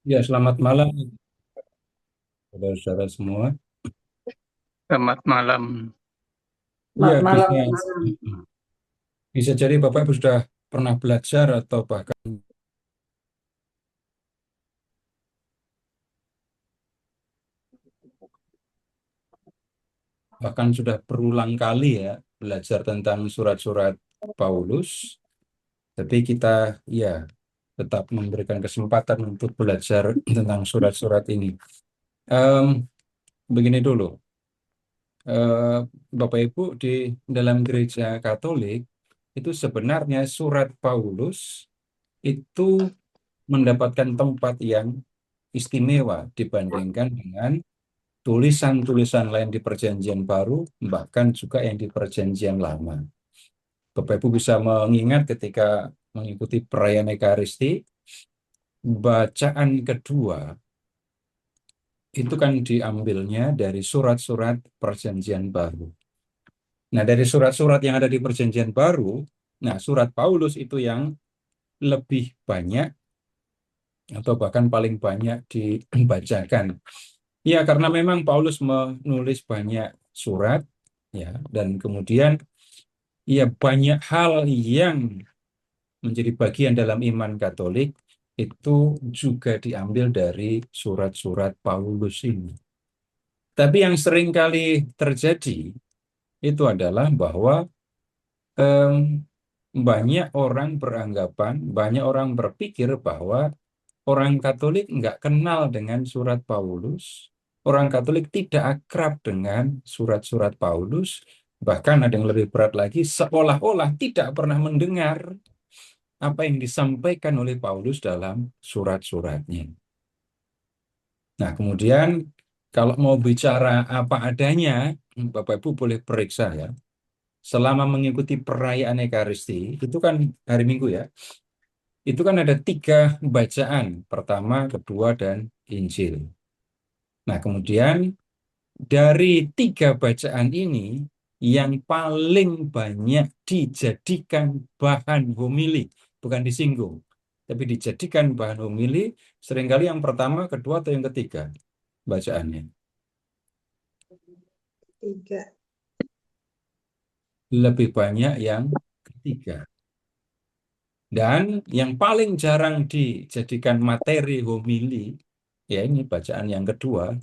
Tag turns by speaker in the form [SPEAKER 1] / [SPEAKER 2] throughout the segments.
[SPEAKER 1] Ya, selamat malam, saudara-saudara semua.
[SPEAKER 2] Selamat malam.
[SPEAKER 1] Ya,
[SPEAKER 3] Selamat malam.
[SPEAKER 1] bisa, bisa jadi Bapak Ibu sudah pernah belajar atau bahkan sudah berulang kali ya belajar tentang surat-surat Paulus. Tapi kita ya tetap memberikan kesempatan untuk belajar tentang surat-surat ini. Em, Begini dulu, Eh, Bapak Ibu di dalam gereja Katolik itu sebenarnya surat Paulus itu mendapatkan tempat yang istimewa dibandingkan dengan tulisan-tulisan lain di Perjanjian Baru, bahkan juga yang di Perjanjian Lama. Bapak Ibu bisa mengingat ketika mengikuti perayaan Ekaristi, bacaan kedua itu kan diambilnya dari surat-surat Perjanjian Baru. Nah, dari surat-surat yang ada di Perjanjian Baru, nah surat Paulus itu yang lebih banyak atau bahkan paling banyak dibacakan. Ya, karena memang Paulus menulis banyak surat, ya, dan kemudian ya banyak hal yang menjadi bagian dalam iman Katolik itu juga diambil dari surat-surat Paulus ini. Tapi yang sering kali terjadi itu adalah bahwa em, banyak orang beranggapan, banyak orang berpikir bahwa orang Katolik nggak kenal dengan surat Paulus. Orang Katolik tidak akrab dengan surat-surat Paulus. Bahkan ada yang lebih berat lagi, seolah-olah tidak pernah mendengar apa yang disampaikan oleh Paulus dalam surat-suratnya. Nah, kemudian kalau mau bicara apa adanya, Bapak Ibu boleh periksa ya. Selama mengikuti perayaan Ekaristi, itu kan hari Minggu ya, itu kan ada tiga bacaan, pertama, kedua, dan Injil. Nah, kemudian dari tiga bacaan ini, yang paling banyak dijadikan bahan homili, bukan disinggung, tapi dijadikan bahan homili, seringkali yang pertama, kedua, atau yang ketiga bacaannya.
[SPEAKER 3] Tiga.
[SPEAKER 1] Lebih banyak yang ketiga. Dan yang paling jarang dijadikan materi homili, ya ini bacaan yang kedua.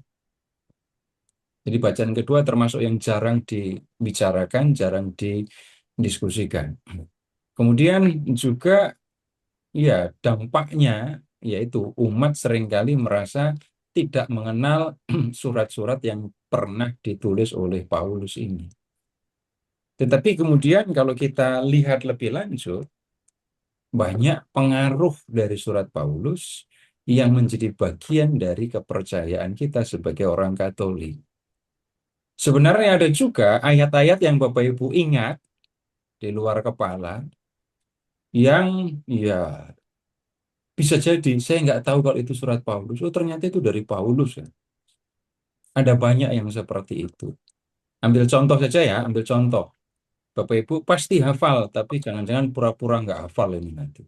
[SPEAKER 1] Jadi bacaan kedua termasuk yang jarang dibicarakan, jarang didiskusikan. Kemudian juga ya dampaknya yaitu umat seringkali merasa tidak mengenal surat-surat yang pernah ditulis oleh Paulus ini. Tetapi kemudian kalau kita lihat lebih lanjut, banyak pengaruh dari surat Paulus yang menjadi bagian dari kepercayaan kita sebagai orang Katolik. Sebenarnya ada juga ayat-ayat yang Bapak Ibu ingat di luar kepala yang ya bisa jadi saya nggak tahu kalau itu surat Paulus. Oh, ternyata itu dari Paulus ya. Ada banyak yang seperti itu. Ambil contoh saja ya, ambil contoh. Bapak Ibu pasti hafal, tapi jangan-jangan pura-pura nggak hafal ini nanti.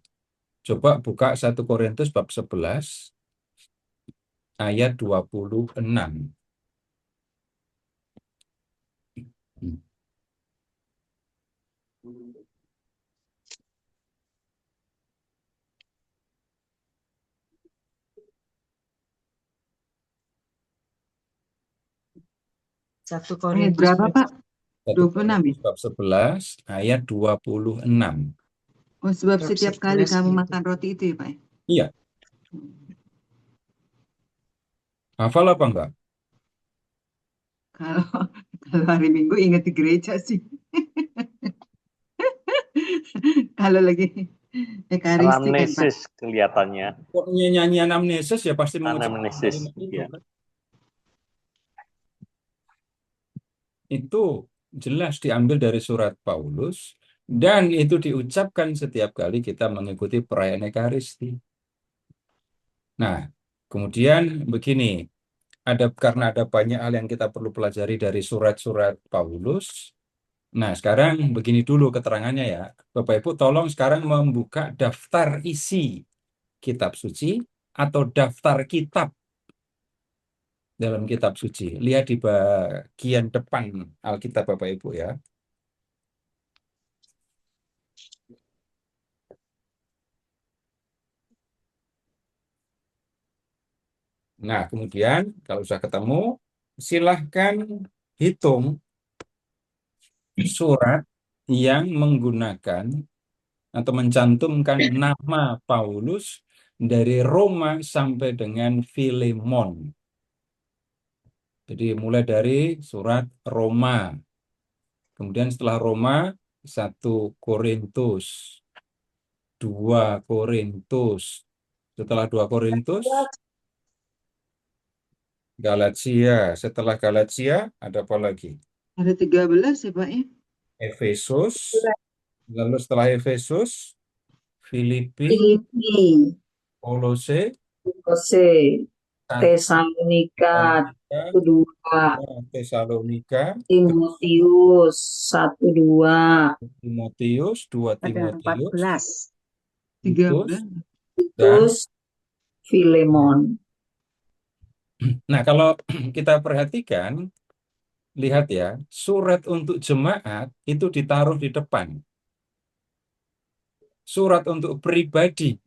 [SPEAKER 1] Coba buka 1 Korintus bab 11 ayat 26.
[SPEAKER 3] 1
[SPEAKER 4] Ayat
[SPEAKER 3] Korintus
[SPEAKER 4] berapa, Pak?
[SPEAKER 1] 1
[SPEAKER 4] 26 ya?
[SPEAKER 1] Korintus bab 11 ayat 26.
[SPEAKER 4] Oh, sebab
[SPEAKER 3] bab
[SPEAKER 4] setiap kali
[SPEAKER 3] 11
[SPEAKER 4] kamu
[SPEAKER 3] ayat.
[SPEAKER 4] makan roti itu ya, Pak, ya?
[SPEAKER 1] Iya, hafal apa enggak?
[SPEAKER 4] Kalau kalau hari Minggu ingat di gereja sih. Kalau lagi Ekaristi kan, Pak.
[SPEAKER 2] Anamnesis kelihatannya.
[SPEAKER 1] Kok nyanyi anamnesis ya pasti mengucapkan
[SPEAKER 2] Anamnesis,
[SPEAKER 1] kalimat itu
[SPEAKER 2] ya.
[SPEAKER 1] kan. Itu jelas diambil dari surat Paulus dan itu diucapkan setiap kali kita mengikuti perayaan Ekaristi. Nah, kemudian begini, karena ada banyak hal yang kita perlu pelajari dari surat-surat Paulus. Nah, sekarang begini dulu keterangannya ya. Bapak Ibu tolong sekarang membuka daftar isi kitab suci atau daftar kitab dalam kitab suci. Lihat di bagian depan Alkitab Bapak Ibu ya. Nah, kemudian kalau sudah ketemu, silahkan hitung surat yang menggunakan atau mencantumkan nama Paulus dari Roma sampai dengan Filemon. Jadi mulai dari surat Roma. Kemudian setelah Roma, 1 Korintus, 2 Korintus. Setelah 2 Korintus, Galatia. Setelah Galatia, ada apa lagi?
[SPEAKER 4] Ada 13 ya Pak ya?
[SPEAKER 1] Efesus. Lalu setelah Efesus, Filipi,
[SPEAKER 5] Filipi,
[SPEAKER 1] Kolose,
[SPEAKER 5] Kolose, Tesalonika,
[SPEAKER 1] Tesalonika,
[SPEAKER 5] kedua,
[SPEAKER 1] Tesalonika,
[SPEAKER 5] Timotius, 1-2,
[SPEAKER 1] Timotius, 2
[SPEAKER 3] Ada
[SPEAKER 1] Timotius,
[SPEAKER 3] 14.
[SPEAKER 1] Titus,
[SPEAKER 4] 13.
[SPEAKER 1] dan
[SPEAKER 5] Titus, Filemon.
[SPEAKER 1] nah kalau kita perhatikan, lihat ya, surat untuk jemaat itu ditaruh di depan. Surat untuk pribadi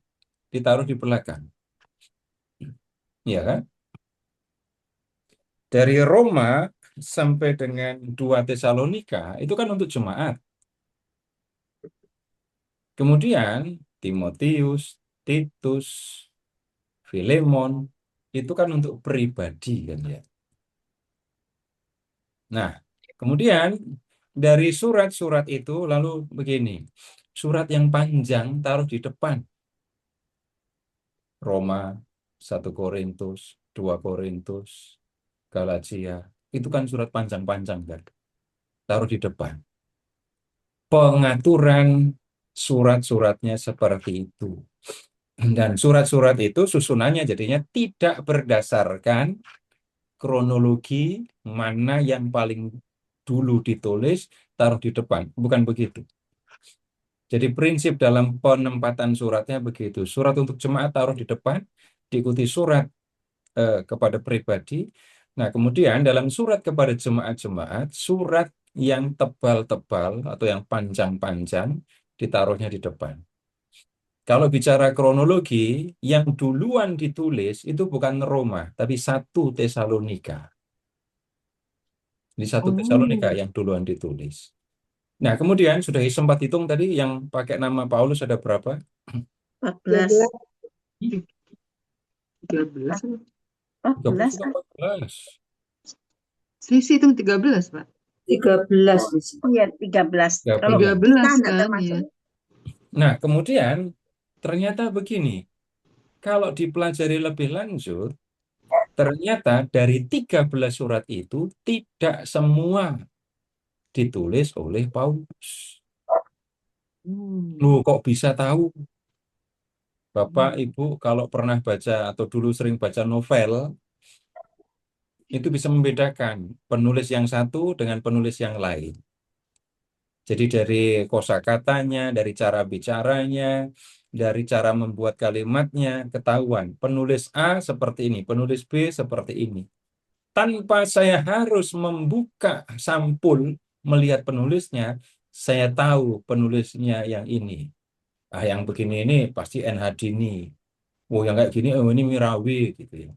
[SPEAKER 1] ditaruh di belakang. Ya kan? Dari Roma sampai dengan 2 Tesalonika itu kan untuk jemaat. Kemudian Timotius, Titus, Filemon itu kan untuk pribadi kan ya. Nah, kemudian dari surat-surat itu lalu begini. Surat yang panjang taruh di depan. Roma, 1 Korintus, 2 Korintus, Galatia. Itu kan surat panjang-panjang kan. Taruh di depan. Pengaturan surat-suratnya seperti itu. Dan surat-surat itu susunannya jadinya tidak berdasarkan kronologi mana yang paling dulu ditulis, taruh di depan. Bukan begitu. Jadi prinsip dalam penempatan suratnya begitu. Surat untuk jemaat taruh di depan, diikuti surat kepada pribadi. Nah, kemudian dalam surat kepada jemaat-jemaat, surat yang tebal-tebal atau yang panjang-panjang ditaruhnya di depan. Kalau bicara kronologi, yang duluan ditulis itu bukan Roma, tapi 1 Tesalonika. Di 1 Tesalonika yang duluan ditulis. Nah, kemudian sudah sempat hitung tadi yang pakai nama Paulus ada berapa?
[SPEAKER 3] 14.
[SPEAKER 4] 13.
[SPEAKER 1] 13 atau 14?
[SPEAKER 4] Sisi itu 13 Pak.
[SPEAKER 5] 13 di sini.
[SPEAKER 3] Iya, 13. Kalau
[SPEAKER 1] 13.
[SPEAKER 3] kita
[SPEAKER 4] 13
[SPEAKER 3] nggak
[SPEAKER 4] kan
[SPEAKER 3] termasuk.
[SPEAKER 4] ya.
[SPEAKER 1] Nah, kemudian ternyata begini. Kalau dipelajari lebih lanjut, ternyata dari 13 surat itu tidak semua ditulis oleh Paulus. Loh, kok bisa tahu? Bapak, Ibu, kalau pernah baca atau dulu sering baca novel, itu bisa membedakan penulis yang satu dengan penulis yang lain. Jadi dari kosakatanya, dari cara bicaranya, dari cara membuat kalimatnya, ketahuan. Penulis A seperti ini, penulis B seperti ini. Tanpa saya harus membuka sampul, melihat penulisnya, saya tahu penulisnya yang ini. Ah, yang begini ini pasti NH Dini. Oh, yang kayak gini, oh ini Mirawi, gitu ya.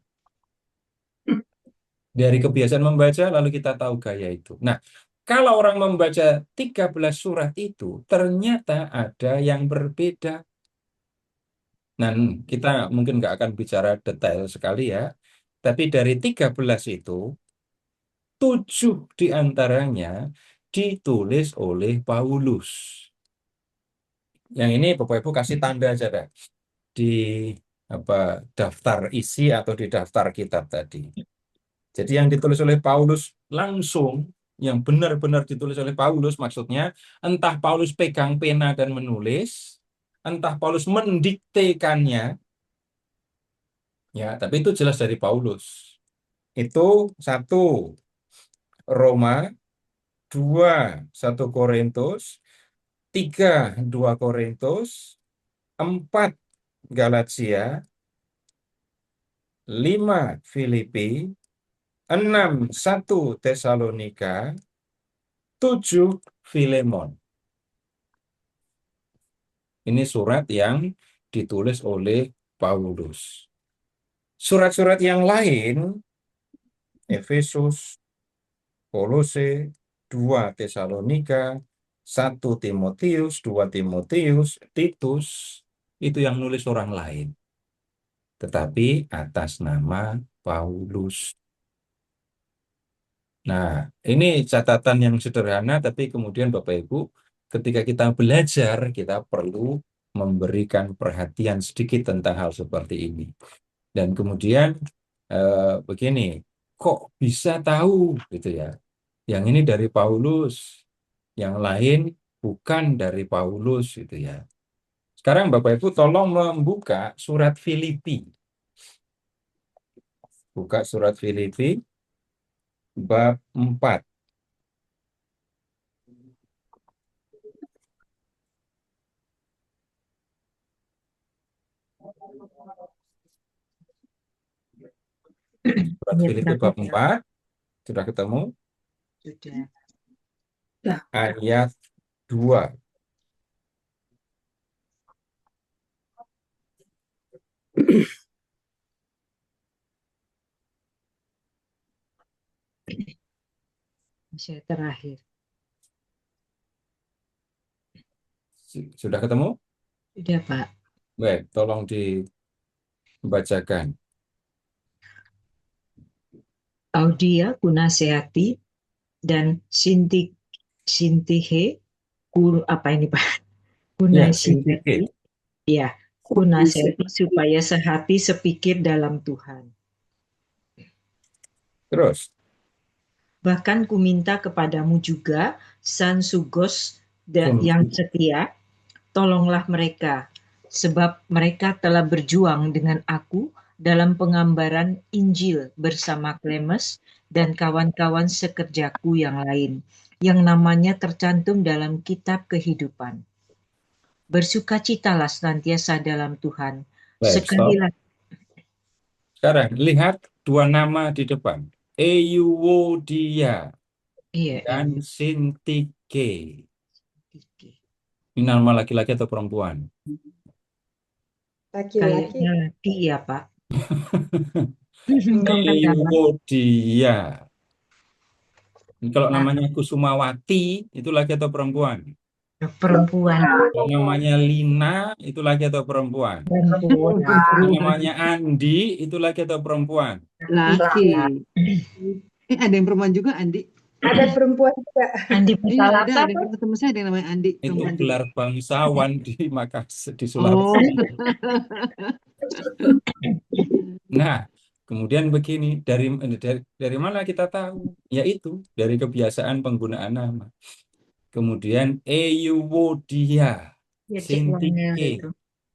[SPEAKER 1] Dari kebiasaan membaca, lalu kita tahu gaya itu. Nah, kalau orang membaca 13 surat itu, ternyata ada yang berbeda. Nah, kita mungkin nggak akan bicara detail sekali ya. Tapi dari 13 itu, 7 diantaranya ditulis oleh Paulus. Yang ini Bapak Ibu kasih tanda aja deh di daftar isi atau di daftar kitab tadi. Jadi yang ditulis oleh Paulus langsung, yang benar-benar ditulis oleh Paulus maksudnya, entah Paulus pegang pena dan menulis, entah Paulus mendiktekannya, ya, tapi itu jelas dari Paulus. Itu 1 Roma, 2 1 Korintus, 3 2 Korintus, 4 Galatia, 5 Filipi, 6 1 Tesalonika, 7 Filemon. Ini surat yang ditulis oleh Paulus. Surat-surat yang lain, Efesus, Kolose, 2 Tesalonika, 1 Timotius, 2 Timotius, Titus, itu yang nulis orang lain. Tetapi atas nama Paulus. Nah, ini catatan yang sederhana, tapi kemudian Bapak Ibu, ketika kita belajar, kita perlu memberikan perhatian sedikit tentang hal seperti ini. Dan kemudian begini, kok bisa tahu gitu ya? Yang ini dari Paulus, yang lain bukan dari Paulus gitu ya. Sekarang Bapak Ibu tolong membuka surat Filipi. Buka surat Filipi bab 4. Surat Filipi bab 4. Sudah ketemu?
[SPEAKER 4] Sudah.
[SPEAKER 1] Ayat 2.
[SPEAKER 5] Saya terakhir.
[SPEAKER 1] Sudah ketemu?
[SPEAKER 5] Sudah, Pak.
[SPEAKER 1] Baik, tolong dibacakan.
[SPEAKER 5] Audia kunasehati dan Sintihe apa ini Pak? Kunasehati. Ya, kunasehati supaya sehati sepikir dalam Tuhan.
[SPEAKER 1] Terus,
[SPEAKER 5] Bahkan kuminta kepadamu juga, Sansugos dan yang setia, tolonglah mereka, sebab mereka telah berjuang dengan aku dalam pengambaran Injil bersama Klemes dan kawan-kawan sekerjaku yang lain, yang namanya tercantum dalam kitab kehidupan. Bersukacitalah senantiasa dalam Tuhan.
[SPEAKER 1] baik,
[SPEAKER 5] Sekali
[SPEAKER 1] stop.
[SPEAKER 5] lagi.
[SPEAKER 1] Sekarang lihat 2 nama di depan. Euodia dan Sintike. Ini nama laki-laki atau perempuan?
[SPEAKER 5] Laki-laki. Kayaknya laki ya, Pak.
[SPEAKER 1] Euodia. Kalau namanya Kusumawati, itu laki atau perempuan?
[SPEAKER 5] Perempuan.
[SPEAKER 1] Kalau namanya Lina, itu laki atau perempuan?
[SPEAKER 5] Perempuan.
[SPEAKER 1] Kalau namanya Andi, itu laki atau perempuan?
[SPEAKER 4] Laki. Ada yang perempuan juga, Andi.
[SPEAKER 3] Ada perempuan juga.
[SPEAKER 5] Andi
[SPEAKER 4] Iya,
[SPEAKER 5] Pitala
[SPEAKER 4] ada teman saya ada yang namanya Andi.
[SPEAKER 1] Itu
[SPEAKER 4] Andi.
[SPEAKER 1] gelar bangsawan di Makassar, di
[SPEAKER 4] Oh.
[SPEAKER 1] Sulawesi. Nah, kemudian begini, dari mana kita tahu? Yaitu dari kebiasaan penggunaan nama. Kemudian Euodia, Sintike.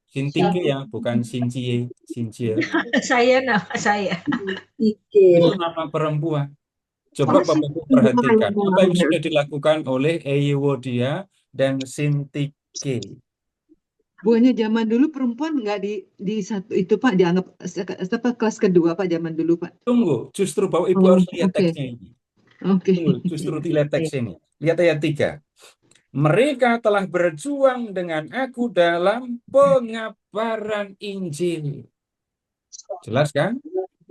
[SPEAKER 1] Sintike ya, bukan Sincie.
[SPEAKER 5] Saya nama saya.
[SPEAKER 1] Itu nama perempuan. Coba Bapak Ibu perhatikan apa yang sudah dilakukan oleh Euodia dan Sintike.
[SPEAKER 4] Bukannya zaman dulu perempuan nggak di satu itu Pak dianggap kelas kedua Pak zaman dulu Pak.
[SPEAKER 1] Tunggu, justru Bapak Ibu harus lihat teksnya ini. Tunggu, justru lihat teks ini. Lihat ayat 3. Mereka telah berjuang dengan aku dalam pengabaran Injil. Jelas kan?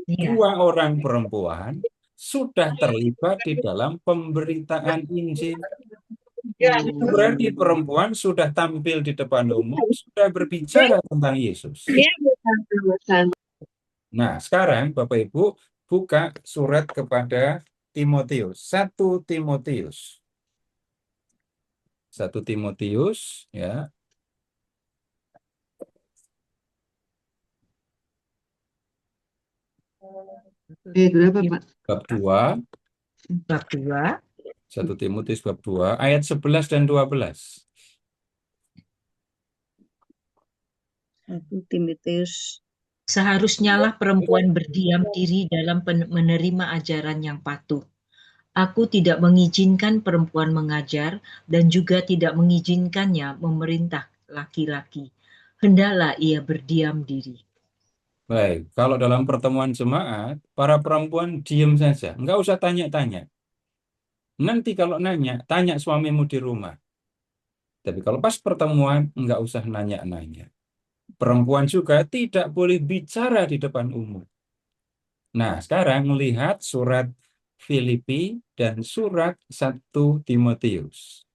[SPEAKER 1] 2 orang perempuan sudah terlibat di dalam pemberitaan Injil. Berarti perempuan sudah tampil di depan umum, sudah berbicara tentang Yesus. Nah, sekarang Bapak Ibu buka surat kepada Timotius, 1 Timotius. 1 Timotius ya.
[SPEAKER 4] Berapa Pak?
[SPEAKER 1] Bab 2.
[SPEAKER 5] Bab 2.
[SPEAKER 1] 1 Timotius bab 2 ayat 11 dan 12.
[SPEAKER 3] 1 Timotius.
[SPEAKER 5] Seharusnya lah perempuan berdiam diri dalam menerima ajaran yang patuh. Aku tidak mengizinkan perempuan mengajar dan juga tidak mengizinkannya memerintah laki-laki. Hendaklah ia berdiam diri.
[SPEAKER 1] Baik, kalau dalam pertemuan jemaat, para perempuan diem saja, nggak usah tanya-tanya. Nanti kalau nanya, tanya suamimu di rumah. Tapi kalau pas pertemuan, nggak usah nanya-nanya. Perempuan juga tidak boleh bicara di depan umum. Nah, sekarang melihat surat Filipi dan surat 1 Timotius.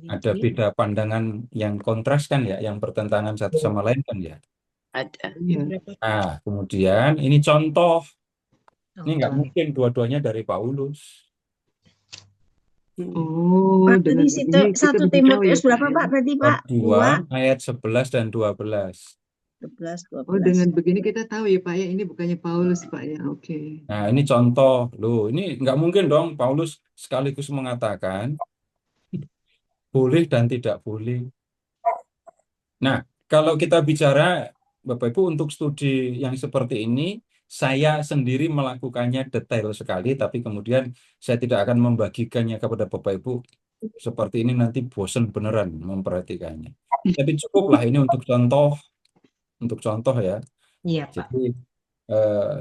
[SPEAKER 1] Ada
[SPEAKER 5] Filipi.
[SPEAKER 1] beda pandangan yang kontras kan ya, yang bertentangan satu sama lain kan ya.
[SPEAKER 3] Ada.
[SPEAKER 4] Iya.
[SPEAKER 5] Berapa
[SPEAKER 1] Nah, kemudian ini contoh. Ini nggak
[SPEAKER 5] contohnya?
[SPEAKER 1] mungkin dua-duanya dari Paulus.
[SPEAKER 4] Oh,
[SPEAKER 3] Pak,
[SPEAKER 4] dengan
[SPEAKER 3] tadi
[SPEAKER 4] begini kita
[SPEAKER 3] 1
[SPEAKER 4] mesti tahu ya,
[SPEAKER 3] Timotius
[SPEAKER 4] Pak
[SPEAKER 3] berapa
[SPEAKER 4] ya.
[SPEAKER 3] Pak? Berarti
[SPEAKER 1] Bab
[SPEAKER 3] Pak? 2,
[SPEAKER 1] 2 ayat 11 dan 12.
[SPEAKER 3] 11,
[SPEAKER 4] Oh, dengan
[SPEAKER 3] 12.
[SPEAKER 4] begini kita tahu ya, Pak ya. Ini bukannya Paulus, Pak ya. Oke.
[SPEAKER 1] Nah, ini contoh. Loh, ini nggak mungkin dong Paulus sekaligus mengatakan boleh dan tidak boleh. Nah, kalau kita bicara, Bapak Ibu, untuk studi yang seperti ini, saya sendiri melakukannya detail sekali, tapi kemudian saya tidak akan membagikannya kepada Bapak Ibu seperti ini, nanti bosan beneran memperhatikannya. Tapi cukuplah ini untuk contoh ya.
[SPEAKER 5] Iya, Pak.
[SPEAKER 1] Jadi, eh,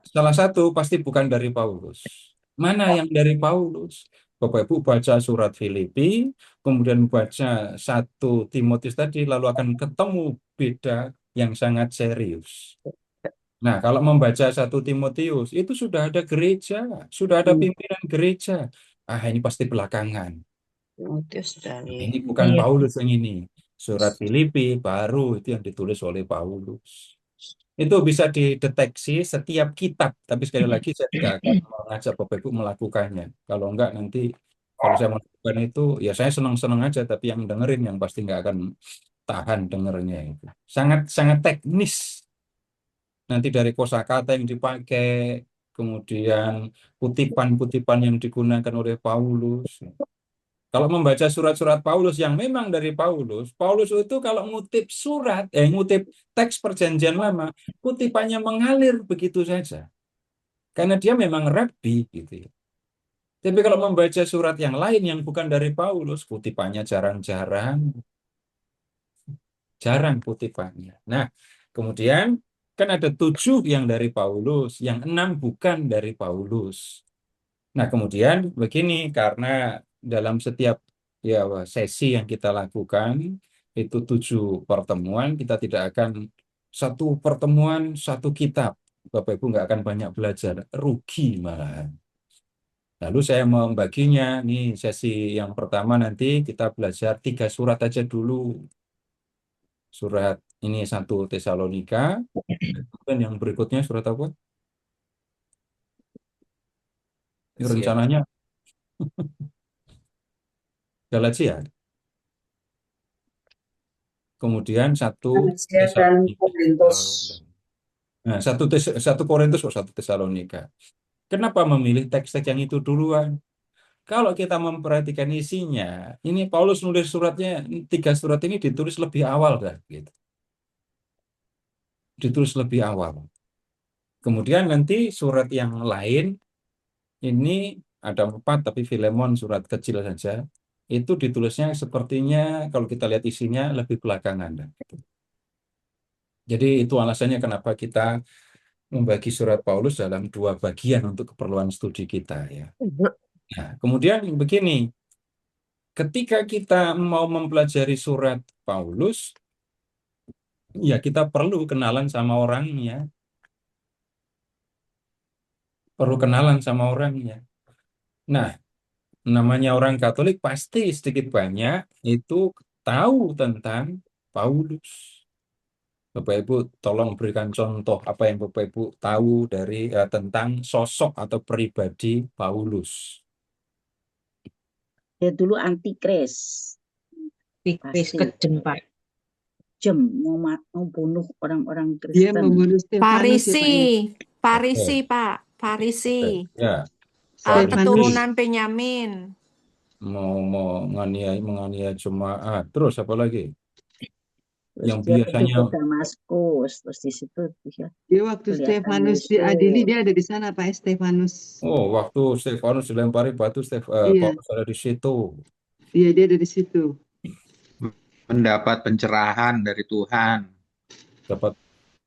[SPEAKER 1] salah satu pasti bukan dari Paulus. Mana yang dari Paulus? Bapak Ibu baca surat Filipi, kemudian baca 1 Timotius tadi, lalu akan ketemu beda yang sangat serius. Nah, kalau membaca 1 Timotius, itu sudah ada gereja, sudah ada pimpinan gereja. Ah, ini pasti belakangan.
[SPEAKER 3] Timotius
[SPEAKER 1] Nah,
[SPEAKER 3] dari
[SPEAKER 1] ini bukan
[SPEAKER 5] Iya.
[SPEAKER 1] Paulus yang ini. Surat Filipi baru itu yang ditulis oleh Paulus. Itu bisa dideteksi setiap kitab, tapi sekali lagi saya tidak akan mengajak Bapak Ibu melakukannya. Kalau enggak nanti, kalau saya melakukan itu, ya saya senang-senang aja, tapi yang dengerin yang pasti nggak akan tahan dengernya itu. Sangat sangat teknis. Nanti dari kosakata yang dipakai, kemudian kutipan-kutipan yang digunakan oleh Paulus. Kalau membaca surat-surat Paulus yang memang dari Paulus, Paulus itu kalau ngutip teks perjanjian lama, kutipannya mengalir begitu saja. Karena dia memang rabi gitu ya. Tapi kalau membaca surat yang lain yang bukan dari Paulus, kutipannya jarang kutipannya. Nah, kemudian kan ada 7 yang dari Paulus, yang 6 bukan dari Paulus. Nah, kemudian begini, karena dalam setiap sesi yang kita lakukan, itu 7 pertemuan, kita tidak akan satu pertemuan, satu kitab. Bapak Ibu nggak akan banyak belajar, rugi malahan. Lalu saya membaginya, nih sesi yang pertama nanti kita belajar 3 surat aja dulu. Surat ini 1 Tesalonika, dan yang berikutnya surat apa? Ini rencananya Galatia. Kemudian 1
[SPEAKER 3] Galatia dan
[SPEAKER 1] Tesalonika.
[SPEAKER 3] Korintus.
[SPEAKER 1] Nah, 1 Korintus kok 1 Tesalonika. Kenapa memilih teks-teks yang itu duluan? Kalau kita memperhatikan isinya, ini Paulus nulis suratnya, 3 surat ini ditulis lebih awal kan, gitu. Ditulis lebih awal. Kemudian nanti surat yang lain, ini ada 4, tapi Filemon surat kecil saja, itu ditulisnya sepertinya kalau kita lihat isinya lebih belakangan. Gitu. Jadi itu alasannya kenapa kita membagi surat Paulus dalam 2 bagian untuk keperluan studi kita ya. Nah, kemudian begini, ketika kita mau mempelajari surat Paulus, ya kita perlu kenalan sama orangnya. Perlu kenalan sama orangnya. Nah, namanya orang Katolik pasti sedikit banyak itu tahu tentang Paulus. Bapak Ibu tolong berikan contoh apa yang Bapak Ibu tahu dari tentang sosok atau pribadi Paulus.
[SPEAKER 3] Dia dulu antikris.
[SPEAKER 5] Fikris
[SPEAKER 3] Pasti.
[SPEAKER 5] kejem, Pak.
[SPEAKER 3] Mau bunuh orang-orang
[SPEAKER 4] Dia
[SPEAKER 3] Kristen.
[SPEAKER 4] membunuh Stefanus ya, Pak ya.
[SPEAKER 6] Farisi, Pak. Farisi.
[SPEAKER 1] Ya,
[SPEAKER 4] Stefanus.
[SPEAKER 6] Keturunan Benyamin.
[SPEAKER 1] mau menganiaya jemaat. Terus apa lagi?
[SPEAKER 3] Terus
[SPEAKER 1] Yang
[SPEAKER 3] dia pergi
[SPEAKER 1] biasanya
[SPEAKER 3] ke Damaskus. Terus di situ dia
[SPEAKER 4] Dia waktu
[SPEAKER 3] kelihatan
[SPEAKER 4] Stefanus
[SPEAKER 3] Yesus.
[SPEAKER 4] diadili, dia ada di sana, Pak Stefanus.
[SPEAKER 1] waktu Stefanus dilempari batu,
[SPEAKER 4] Iya.
[SPEAKER 1] Paulus ada di situ.
[SPEAKER 4] Iya, dia ada di situ.
[SPEAKER 2] Mendapat pencerahan dari Tuhan.
[SPEAKER 1] Dapat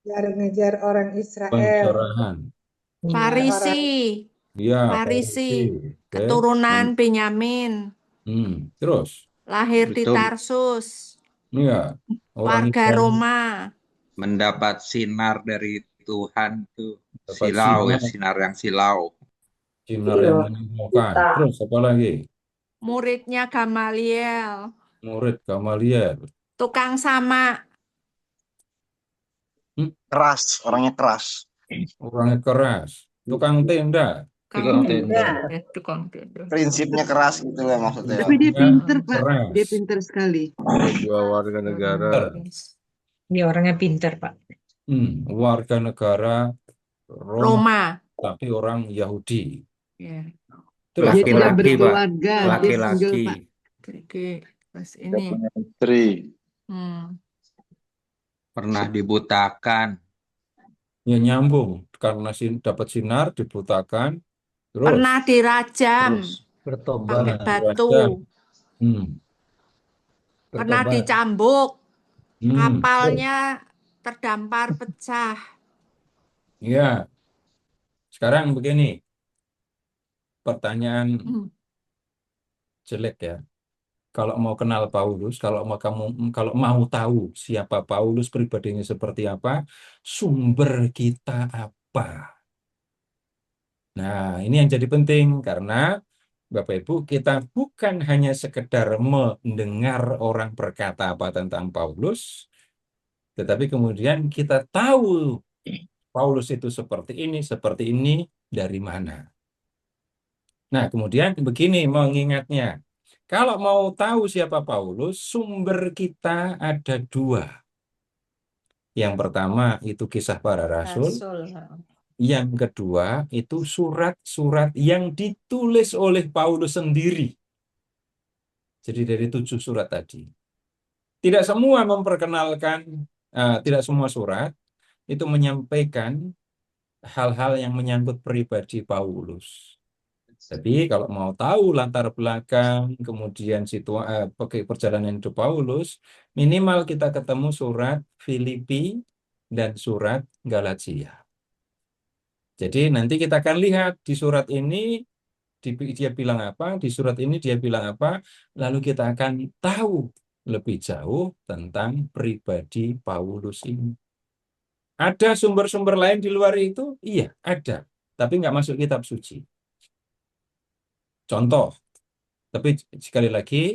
[SPEAKER 7] ngejar orang Israel.
[SPEAKER 1] Pencerahan.
[SPEAKER 5] Iya.
[SPEAKER 6] Farisi.
[SPEAKER 1] Ya,
[SPEAKER 6] Farisi.
[SPEAKER 1] Farisi. Oke.
[SPEAKER 6] Keturunan Benyamin.
[SPEAKER 1] Terus,
[SPEAKER 6] Lahir di
[SPEAKER 2] Itu
[SPEAKER 6] Tarsus.
[SPEAKER 1] ya, orang
[SPEAKER 6] Warga
[SPEAKER 1] Israel
[SPEAKER 6] Roma.
[SPEAKER 2] mendapat sinar dari Tuhan tuh.
[SPEAKER 1] dapat
[SPEAKER 2] Silau ya,
[SPEAKER 1] sinar,
[SPEAKER 2] sinar yang silau.
[SPEAKER 1] sinar yang menemukan. Terus apa lagi?
[SPEAKER 6] Muridnya Gamaliel.
[SPEAKER 1] Murid Gamaliel.
[SPEAKER 6] Tukang sama.
[SPEAKER 8] Keras, orangnya keras.
[SPEAKER 1] Orangnya keras. Tukang tenda.
[SPEAKER 2] Tukang tenda.
[SPEAKER 6] Tukang tenda.
[SPEAKER 8] Prinsipnya keras gitu lah maksudnya.
[SPEAKER 4] Tapi dia
[SPEAKER 1] Orangnya
[SPEAKER 4] pinter, Pak.
[SPEAKER 1] keras.
[SPEAKER 4] Dia pinter sekali.
[SPEAKER 9] Dua warga negara.
[SPEAKER 5] Dia orangnya pinter, Pak.
[SPEAKER 1] Warga negara Roma,
[SPEAKER 6] Roma.
[SPEAKER 1] tapi orang Yahudi.
[SPEAKER 6] Ya.
[SPEAKER 1] Terus
[SPEAKER 4] Dia tidak
[SPEAKER 2] Laki-laki, Pak.
[SPEAKER 4] berkeluarga. Dia single,
[SPEAKER 2] Laki-laki.
[SPEAKER 4] Pak.
[SPEAKER 6] Oke. Terus ini.
[SPEAKER 9] Istri.
[SPEAKER 2] Pernah dibutakan.
[SPEAKER 1] ya nyambung karena dapat sinar dibutakan. Terus
[SPEAKER 6] Pernah dirajam.
[SPEAKER 10] Bertobat.
[SPEAKER 6] Pakai batu.
[SPEAKER 1] hmm,
[SPEAKER 6] Pernah
[SPEAKER 10] Bertobat.
[SPEAKER 6] dicambuk.
[SPEAKER 1] hmm,
[SPEAKER 6] Kapalnya terdampar pecah.
[SPEAKER 1] ya. Sekarang begini, pertanyaan jelek ya. Kalau mau kenal Paulus, kalau mau tahu siapa Paulus, pribadinya seperti apa, sumber kita apa? Nah, ini yang jadi penting karena Bapak Ibu, kita bukan hanya sekedar mendengar orang berkata apa tentang Paulus, tetapi kemudian kita tahu Paulus itu seperti ini dari mana. Nah, kemudian begini mengingatnya. Kalau mau tahu siapa Paulus, sumber kita ada dua. Yang pertama itu Kisah Para Rasul. Yang kedua itu surat-surat yang ditulis oleh Paulus sendiri. Jadi dari 7 surat tadi. Tidak semua memperkenalkan, tidak semua surat itu menyampaikan hal-hal yang menyangkut pribadi Paulus. Tapi kalau mau tahu latar belakang, kemudian perjalanan hidup Paulus, minimal kita ketemu surat Filipi dan surat Galatia. Jadi nanti kita akan lihat di surat ini dia bilang apa, di surat ini dia bilang apa, lalu kita akan tahu lebih jauh tentang pribadi Paulus ini. Ada sumber-sumber lain di luar itu? Iya, ada. Tapi nggak masuk kitab suci. Contoh, tapi sekali lagi,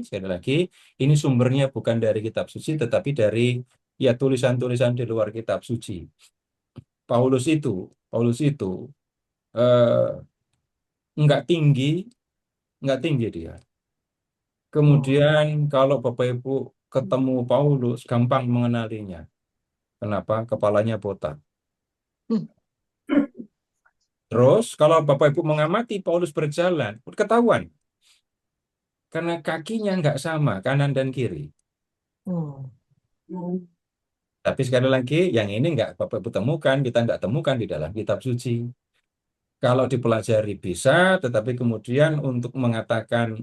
[SPEAKER 1] ini sumbernya bukan dari kitab suci, tetapi dari tulisan-tulisan di luar kitab suci. Paulus itu nggak tinggi dia. Kemudian kalau Bapak Ibu ketemu Paulus, gampang mengenalinya. Kenapa? Kepalanya botak. Terus kalau Bapak Ibu mengamati Paulus berjalan, ketahuan. Karena kakinya nggak sama, kanan dan kiri. Tapi sekali lagi, yang ini nggak Bapak Ibu temukan, kita nggak temukan di dalam kitab suci. Kalau dipelajari bisa, tetapi kemudian untuk mengatakan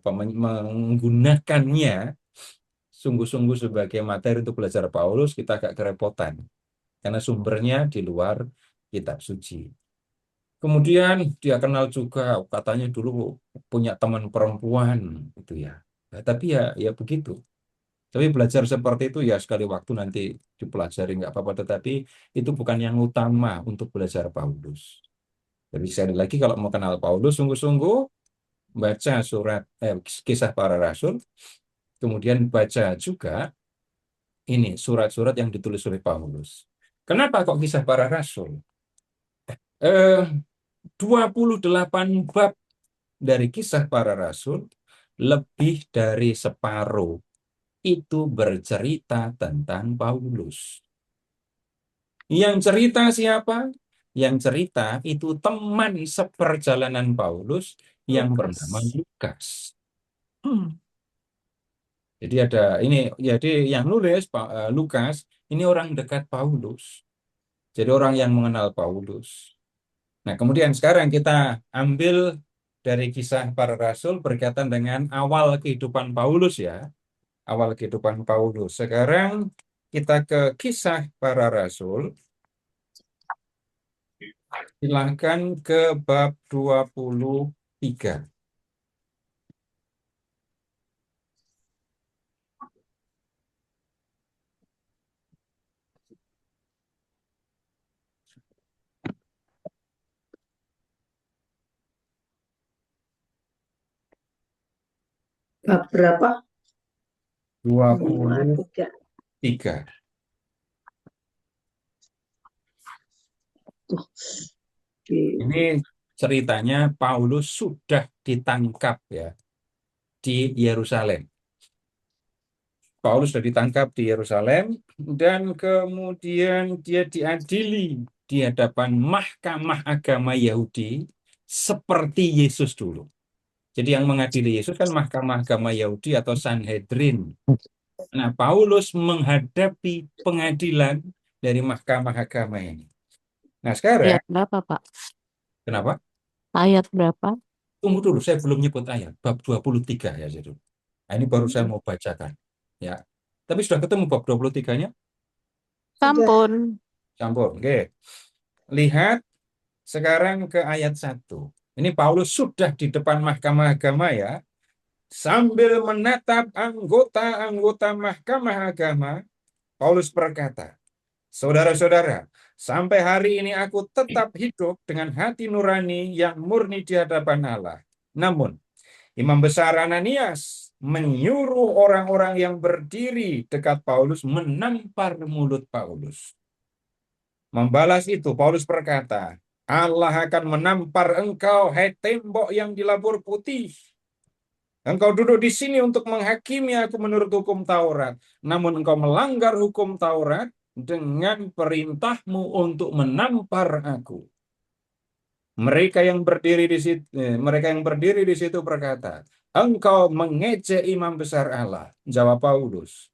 [SPEAKER 1] menggunakannya sungguh-sungguh sebagai materi untuk belajar Paulus, kita agak kerepotan. Karena sumbernya di luar kitab suci. Kemudian dia kenal juga, katanya dulu punya teman perempuan, gitu ya. Nah, tapi ya begitu. Tapi belajar seperti itu ya sekali waktu nanti dipelajari nggak apa-apa, tetapi itu bukan yang utama untuk belajar Paulus. Jadi sekali lagi kalau mau kenal Paulus sungguh-sungguh, baca surat Kisah Para Rasul, kemudian baca juga ini surat-surat yang ditulis oleh Paulus. Kenapa kok Kisah Para Rasul? 28 bab dari Kisah Para Rasul, lebih dari separuh itu bercerita tentang Paulus. Yang cerita siapa? Yang cerita itu teman seperjalanan Paulus yang bernama Lukas. Jadi jadi yang nulis Lukas ini orang dekat Paulus. Jadi orang yang mengenal Paulus. Nah, kemudian sekarang kita ambil dari Kisah Para Rasul berkaitan dengan awal kehidupan Paulus ya. Awal kehidupan Paulus. Sekarang kita ke Kisah Para Rasul. Silahkan ke bab 23.
[SPEAKER 3] Bab berapa?
[SPEAKER 1] 23.
[SPEAKER 3] 23. Tuh.
[SPEAKER 1] Ini ceritanya Paulus sudah ditangkap ya di Yerusalem. Paulus sudah ditangkap di Yerusalem dan kemudian dia diadili di hadapan mahkamah agama Yahudi seperti Yesus dulu. Jadi yang mengadili Yesus kan mahkamah agama Yahudi atau Sanhedrin. Nah, Paulus menghadapi pengadilan dari mahkamah agama ini. Nah, sekarang
[SPEAKER 10] Ayat berapa, Pak?
[SPEAKER 1] kenapa?
[SPEAKER 10] Ayat berapa?
[SPEAKER 1] Tunggu dulu, saya belum nyebut ayat. Bab 23 ya, jadi. Nah, ini baru saya mau bacakan. Ya. Tapi sudah ketemu bab 23-nya?
[SPEAKER 10] Sampun.
[SPEAKER 1] Campur. Oke. Lihat sekarang ke ayat 1. Ini Paulus sudah di depan mahkamah agama ya. Sambil menatap anggota-anggota mahkamah agama, Paulus berkata, "Saudara-saudara, sampai hari ini aku tetap hidup dengan hati nurani yang murni di hadapan Allah. Namun, Imam Besar Ananias menyuruh orang-orang yang berdiri dekat Paulus menampar mulut Paulus. Membalas itu, Paulus berkata, Allah akan menampar engkau, hai tembok yang dilabur putih. Engkau duduk di sini untuk menghakimi aku menurut hukum Taurat. Namun engkau melanggar hukum Taurat dengan perintahmu untuk menampar aku. Mereka yang berdiri di situ berkata, engkau mengejek imam besar Allah. Jawab Paulus,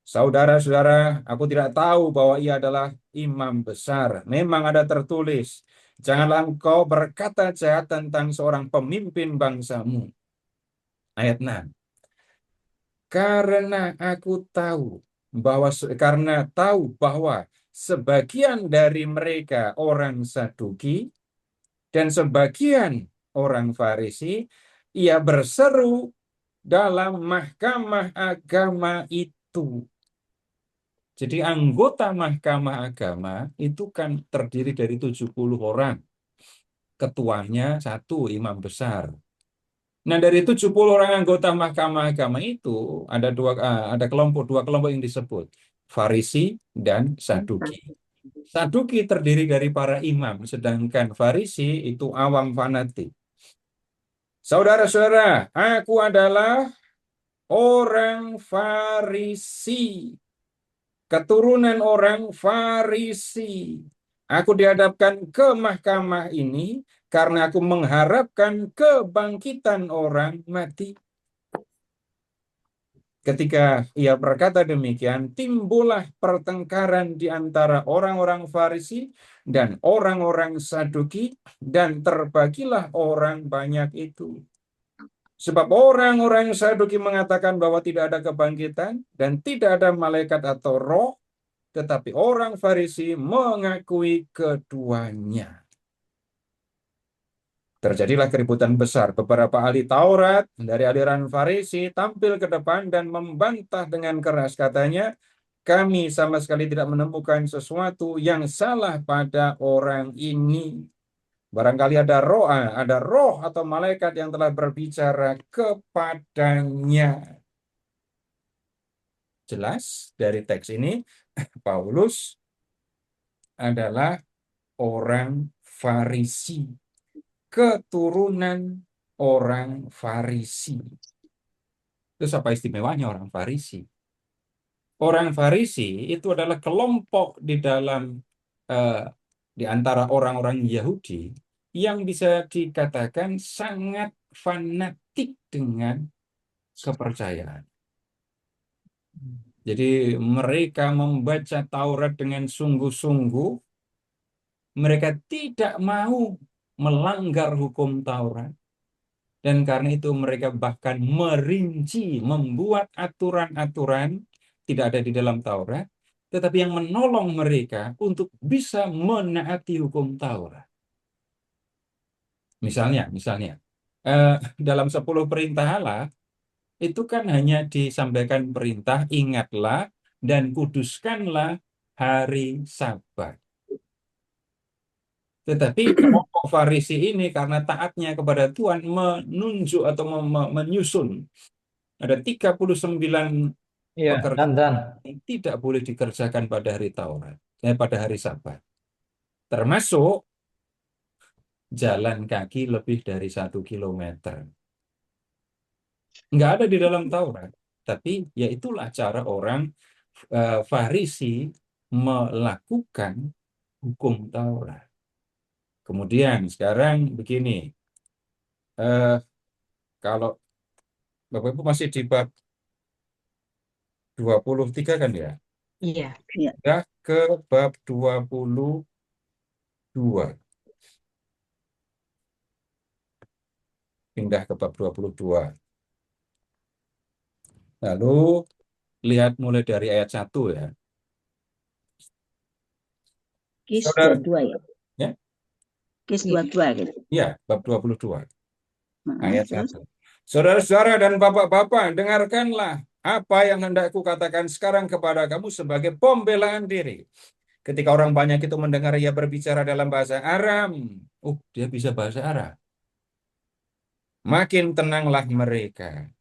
[SPEAKER 1] saudara-saudara, aku tidak tahu bahwa ia adalah imam besar. Memang ada tertulis, janganlah engkau berkata jahat tentang seorang pemimpin bangsamu. Ayat 6. Karena tahu bahwa sebagian dari mereka orang Saduki dan sebagian orang Farisi, ia berseru dalam mahkamah agama itu. Jadi anggota mahkamah agama itu kan terdiri dari 70 orang. Ketuanya 1 imam besar. Nah, dari 70 orang anggota mahkamah agama itu ada dua kelompok yang disebut Farisi dan Saduki. Saduki terdiri dari para imam, sedangkan Farisi itu awam fanatik. Saudara-saudara, aku adalah orang Farisi, keturunan orang Farisi. Aku dihadapkan ke mahkamah ini karena aku mengharapkan kebangkitan orang mati. Ketika ia berkata demikian, timbullah pertengkaran di antara orang-orang Farisi dan orang-orang Saduki, dan terbagilah orang banyak itu. Sebab orang-orang Saduki mengatakan bahwa tidak ada kebangkitan dan tidak ada malaikat atau roh, tetapi orang Farisi mengakui keduanya. Terjadilah keributan besar. Beberapa ahli Taurat dari aliran Farisi tampil ke depan dan membantah dengan keras. Katanya, kami sama sekali tidak menemukan sesuatu yang salah pada orang ini. Barangkali ada roh atau malaikat yang telah berbicara kepadanya. Jelas dari teks ini, Paulus adalah orang Farisi, keturunan orang Farisi. Terus apa istimewanya orang Farisi? Orang Farisi itu adalah kelompok di antara orang-orang Yahudi yang bisa dikatakan sangat fanatik dengan kepercayaan. Jadi mereka membaca Taurat dengan sungguh-sungguh. Mereka tidak mau melanggar hukum Taurat. Dan karena itu mereka bahkan merinci, membuat aturan-aturan tidak ada di dalam Taurat tetapi yang menolong mereka untuk bisa menaati hukum Taurat. Misalnya, dalam 10 perintah Allah, itu kan hanya disampaikan perintah, ingatlah dan kuduskanlah hari Sabat. Tetapi kelompok Farisi ini karena taatnya kepada Tuhan menunjuk atau menyusun ada 39 pekerjaan yang tidak boleh dikerjakan pada hari Taurat, pada hari Sabat. Termasuk jalan kaki lebih dari 1 kilometer. Nggak ada di dalam Taurat. Tapi ya itulah cara orang Farisi melakukan hukum Taurat. Kemudian sekarang begini, kalau Bapak Ibu masih di bab 23 kan ya?
[SPEAKER 5] Iya.
[SPEAKER 1] Sudah ke bab 22. Pindah ke bab 22. Lalu lihat mulai dari ayat 1 ya.
[SPEAKER 3] Kis
[SPEAKER 1] Saudara,
[SPEAKER 3] 22 ya?
[SPEAKER 1] ya?
[SPEAKER 3] Kis 22 gitu.
[SPEAKER 1] Ya, bab 22. Ayat
[SPEAKER 3] Terus?
[SPEAKER 1] 1. Saudara-saudara dan bapak-bapak, dengarkanlah apa yang hendak ku katakan sekarang kepada kamu sebagai pembelaan diri. Ketika orang banyak itu mendengar ia berbicara dalam bahasa Aram. Dia bisa bahasa Arab. Makin tenanglah mereka.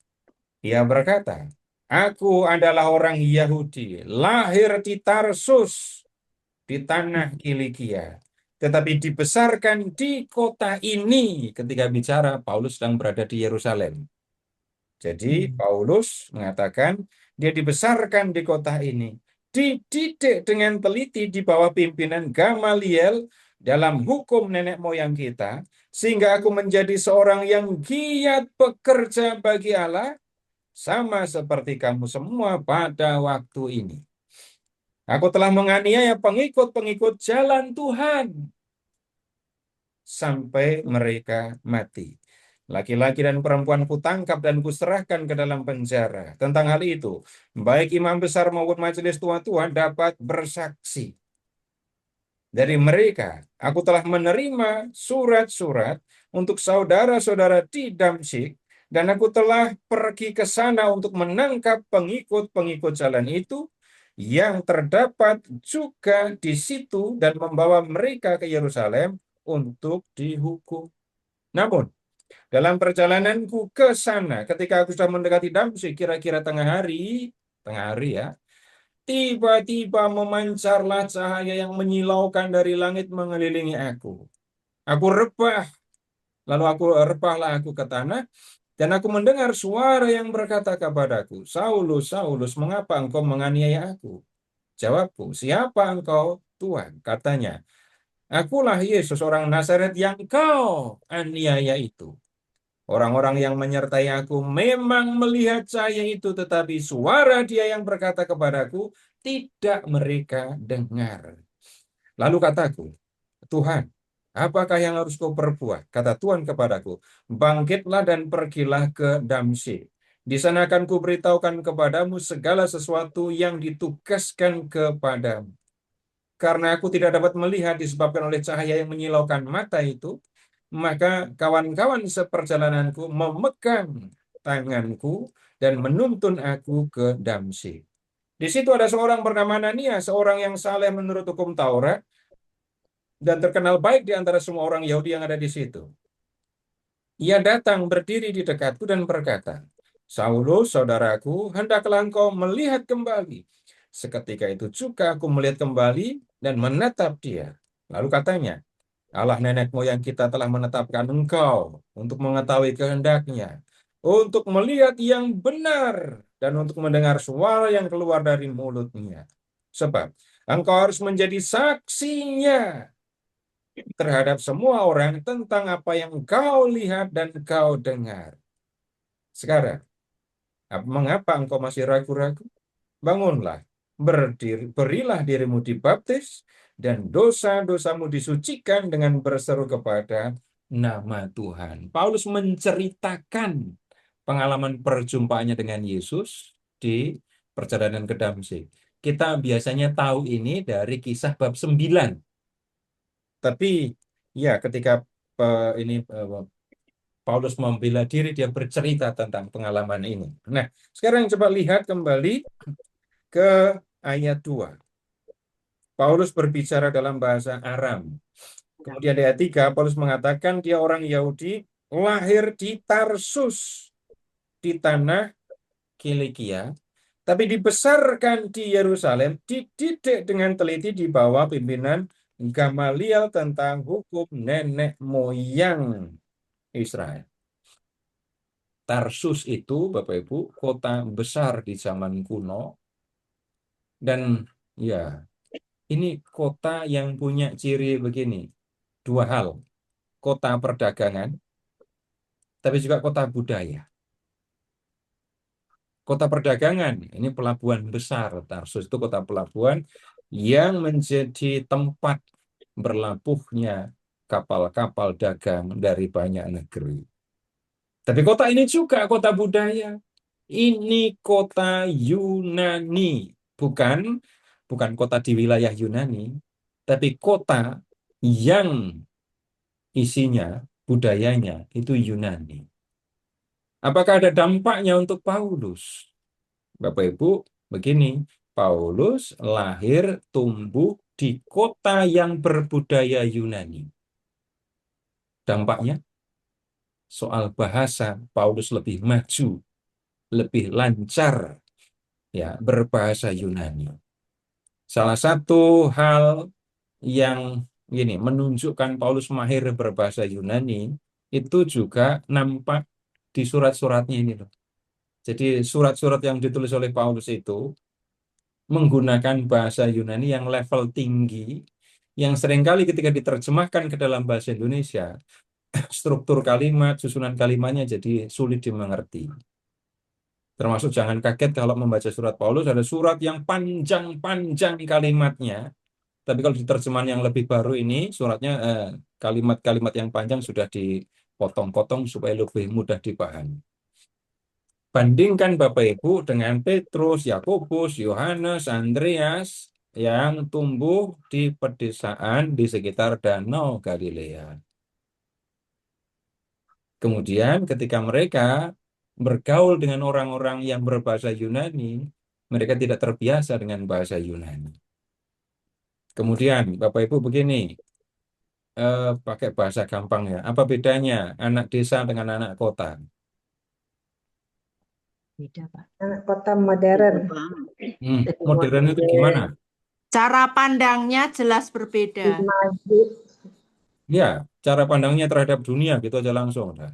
[SPEAKER 1] Ia berkata, aku adalah orang Yahudi, lahir di Tarsus, di tanah Kilikia, tetapi dibesarkan di kota ini. Ketika bicara, Paulus sedang berada di Yerusalem. Jadi Paulus mengatakan dia dibesarkan di kota ini, dididik dengan teliti di bawah pimpinan Gamaliel dalam hukum nenek moyang kita, sehingga aku menjadi seorang yang giat bekerja bagi Allah, sama seperti kamu semua pada waktu ini. Aku telah menganiaya pengikut-pengikut jalan Tuhan sampai mereka mati. Laki-laki dan perempuan kutangkap dan kuserahkan ke dalam penjara. Tentang hal itu, baik imam besar maupun majelis tua-tua dapat bersaksi. Dari mereka, aku telah menerima surat-surat untuk saudara-saudara di Damsyik, dan aku telah pergi ke sana untuk menangkap pengikut-pengikut jalan itu yang terdapat juga di situ dan membawa mereka ke Yerusalem untuk dihukum. Namun, dalam perjalananku ke sana, ketika aku sudah mendekati Damsyik, kira-kira tengah hari ya, tiba-tiba memancarlah cahaya yang menyilaukan dari langit mengelilingi aku. Lalu rebahlah aku ke tanah, dan aku mendengar suara yang berkata kepadaku, Saulus, Saulus, mengapa engkau menganiaya aku? Jawabku, siapa engkau, Tuhan? Katanya, akulah Yesus orang Nazaret yang kau aniaya itu. Orang-orang yang menyertai aku memang melihat cahaya itu, tetapi suara dia yang berkata kepadaku tidak mereka dengar. Lalu kataku, Tuhan, apakah yang harus kau perbuat? Kata Tuhan kepadaku, bangkitlah dan pergilah ke Damsyik. Di sana akan kuberitahukan kepadamu segala sesuatu yang ditugaskan kepadamu. Karena aku tidak dapat melihat disebabkan oleh cahaya yang menyilaukan mata itu, maka kawan-kawan seperjalananku memegang tanganku dan menuntun aku ke Damsyik. Di situ ada seorang bernama Ananias, seorang yang saleh menurut hukum Taurat dan terkenal baik di antara semua orang Yahudi yang ada di situ. Ia datang berdiri di dekatku dan berkata, Saulus, saudaraku, hendaklah engkau melihat kembali. Seketika itu juga aku melihat kembali dan menatap dia. Lalu katanya, Allah nenek moyang kita telah menetapkan engkau untuk mengetahui kehendaknya, untuk melihat yang benar, dan untuk mendengar suara yang keluar dari mulutnya. Sebab engkau harus menjadi saksinya terhadap semua orang tentang apa yang kau lihat dan kau dengar. Sekarang, mengapa engkau masih ragu-ragu? Bangunlah, berilah dirimu dibaptis, dan dosa-dosamu disucikan dengan berseru kepada nama Tuhan. Paulus menceritakan pengalaman perjumpaannya dengan Yesus di perjalanan ke Damsyik. kita biasanya tahu ini dari Kisah bab 9. Tapi ya ketika Paulus membela diri, dia bercerita tentang pengalaman ini. Nah, sekarang coba lihat kembali ke ayat 2. Paulus berbicara dalam bahasa Aram. Kemudian ayat 3, Paulus mengatakan dia orang Yahudi, lahir di Tarsus, di tanah Kilikia, tapi dibesarkan di Yerusalem, dididik dengan teliti di bawah pimpinan Gamaliel tentang hukum nenek moyang Israel. Tarsus itu, Bapak Ibu, kota besar di zaman kuno. Dan ya, ini kota yang punya ciri begini. Dua hal. Kota perdagangan, tapi juga kota budaya. Kota perdagangan, ini pelabuhan besar. Tarsus itu kota pelabuhan yang menjadi tempat berlabuhnya kapal-kapal dagang dari banyak negeri. Tapi kota ini juga kota budaya. Ini kota Yunani. Bukan kota di wilayah Yunani, tapi kota yang isinya, budayanya itu Yunani. Apakah ada dampaknya untuk Paulus? Bapak Ibu, begini, Paulus lahir tumbuh di kota yang berbudaya Yunani. Dampaknya, soal bahasa, Paulus lebih maju, lebih lancar ya berbahasa Yunani. Salah satu hal yang ini menunjukkan Paulus mahir berbahasa Yunani itu juga nampak di surat-suratnya ini loh. Jadi surat-surat yang ditulis oleh Paulus itu menggunakan bahasa Yunani yang level tinggi, yang seringkali ketika diterjemahkan ke dalam bahasa Indonesia, struktur kalimat, susunan kalimatnya jadi sulit dimengerti. Termasuk jangan kaget kalau membaca surat Paulus, ada surat yang panjang-panjang kalimatnya, tapi kalau di terjemahan yang lebih baru ini, suratnya kalimat-kalimat yang panjang sudah dipotong-potong supaya lebih mudah dipahami. Bandingkan Bapak Ibu dengan Petrus, Yakobus, Yohanes, Andreas yang tumbuh di pedesaan di sekitar Danau Galilea. Kemudian ketika mereka bergaul dengan orang-orang yang berbahasa Yunani, mereka tidak terbiasa dengan bahasa Yunani. Kemudian Bapak Ibu begini, pakai bahasa gampang ya. Apa bedanya anak desa dengan anak kota?
[SPEAKER 5] Beda, Pak.
[SPEAKER 7] Anak kota modern.
[SPEAKER 1] Modern itu gimana?
[SPEAKER 6] Cara pandangnya jelas berbeda.
[SPEAKER 7] Maju.
[SPEAKER 1] Ya, cara pandangnya terhadap dunia gitu aja langsung. Nah.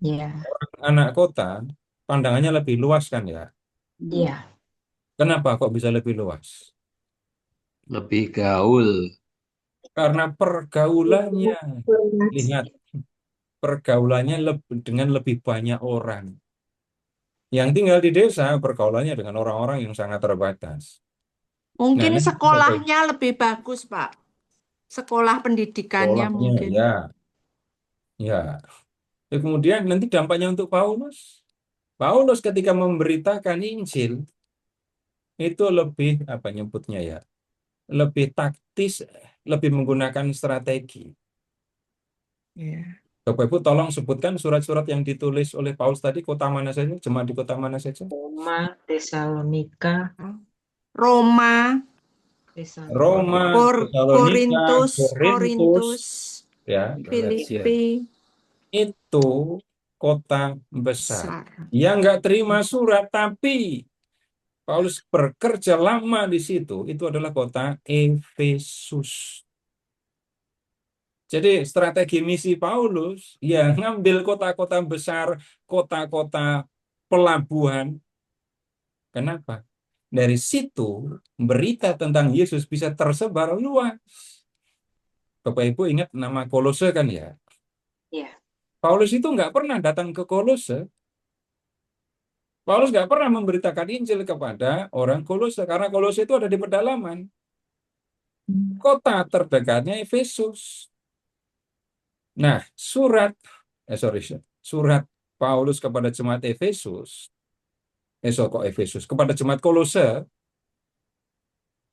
[SPEAKER 5] Iya.
[SPEAKER 1] Anak kota pandangannya lebih luas kan ya?
[SPEAKER 5] Iya.
[SPEAKER 1] Kenapa kok bisa lebih luas?
[SPEAKER 2] Lebih gaul.
[SPEAKER 1] Karena pergaulannya, lihat, pergaulannya dengan lebih banyak orang. Yang tinggal di desa pergaulannya dengan orang-orang yang sangat terbatas.
[SPEAKER 6] Mungkin
[SPEAKER 1] Nah,
[SPEAKER 6] sekolahnya lebih bagus, Pak. Sekolah pendidikannya
[SPEAKER 1] sekolahnya,
[SPEAKER 6] mungkin.
[SPEAKER 1] ya. Kemudian nanti dampaknya untuk Paulus. Paulus ketika memberitakan Injil itu lebih apa nyebutnya ya? Lebih taktis, lebih menggunakan strategi. Bapak Ibu tolong sebutkan surat-surat yang ditulis oleh Paulus tadi, kota mana saja, jemaat di kota mana saja?
[SPEAKER 5] Roma, Tesalonika,
[SPEAKER 6] Roma,
[SPEAKER 1] Tesalonika,
[SPEAKER 6] Korintus,
[SPEAKER 1] ya,
[SPEAKER 6] Filipi.
[SPEAKER 1] itu kota besar. Yang nggak terima surat, tapi Paulus bekerja lama di situ, itu adalah kota Efesus. Jadi strategi misi Paulus ya ngambil kota-kota besar, kota-kota pelabuhan. Kenapa? Dari situ berita tentang Yesus bisa tersebar luas. Bapak Ibu ingat nama Kolose kan ya?
[SPEAKER 5] Iya.
[SPEAKER 1] Paulus itu nggak pernah datang ke Kolose. Paulus nggak pernah memberitakan Injil kepada orang Kolose karena Kolose itu ada di pedalaman. Kota terdekatnya Efesus. Nah, surat Paulus kepada jemaat Efesus, kepada jemaat Kolose,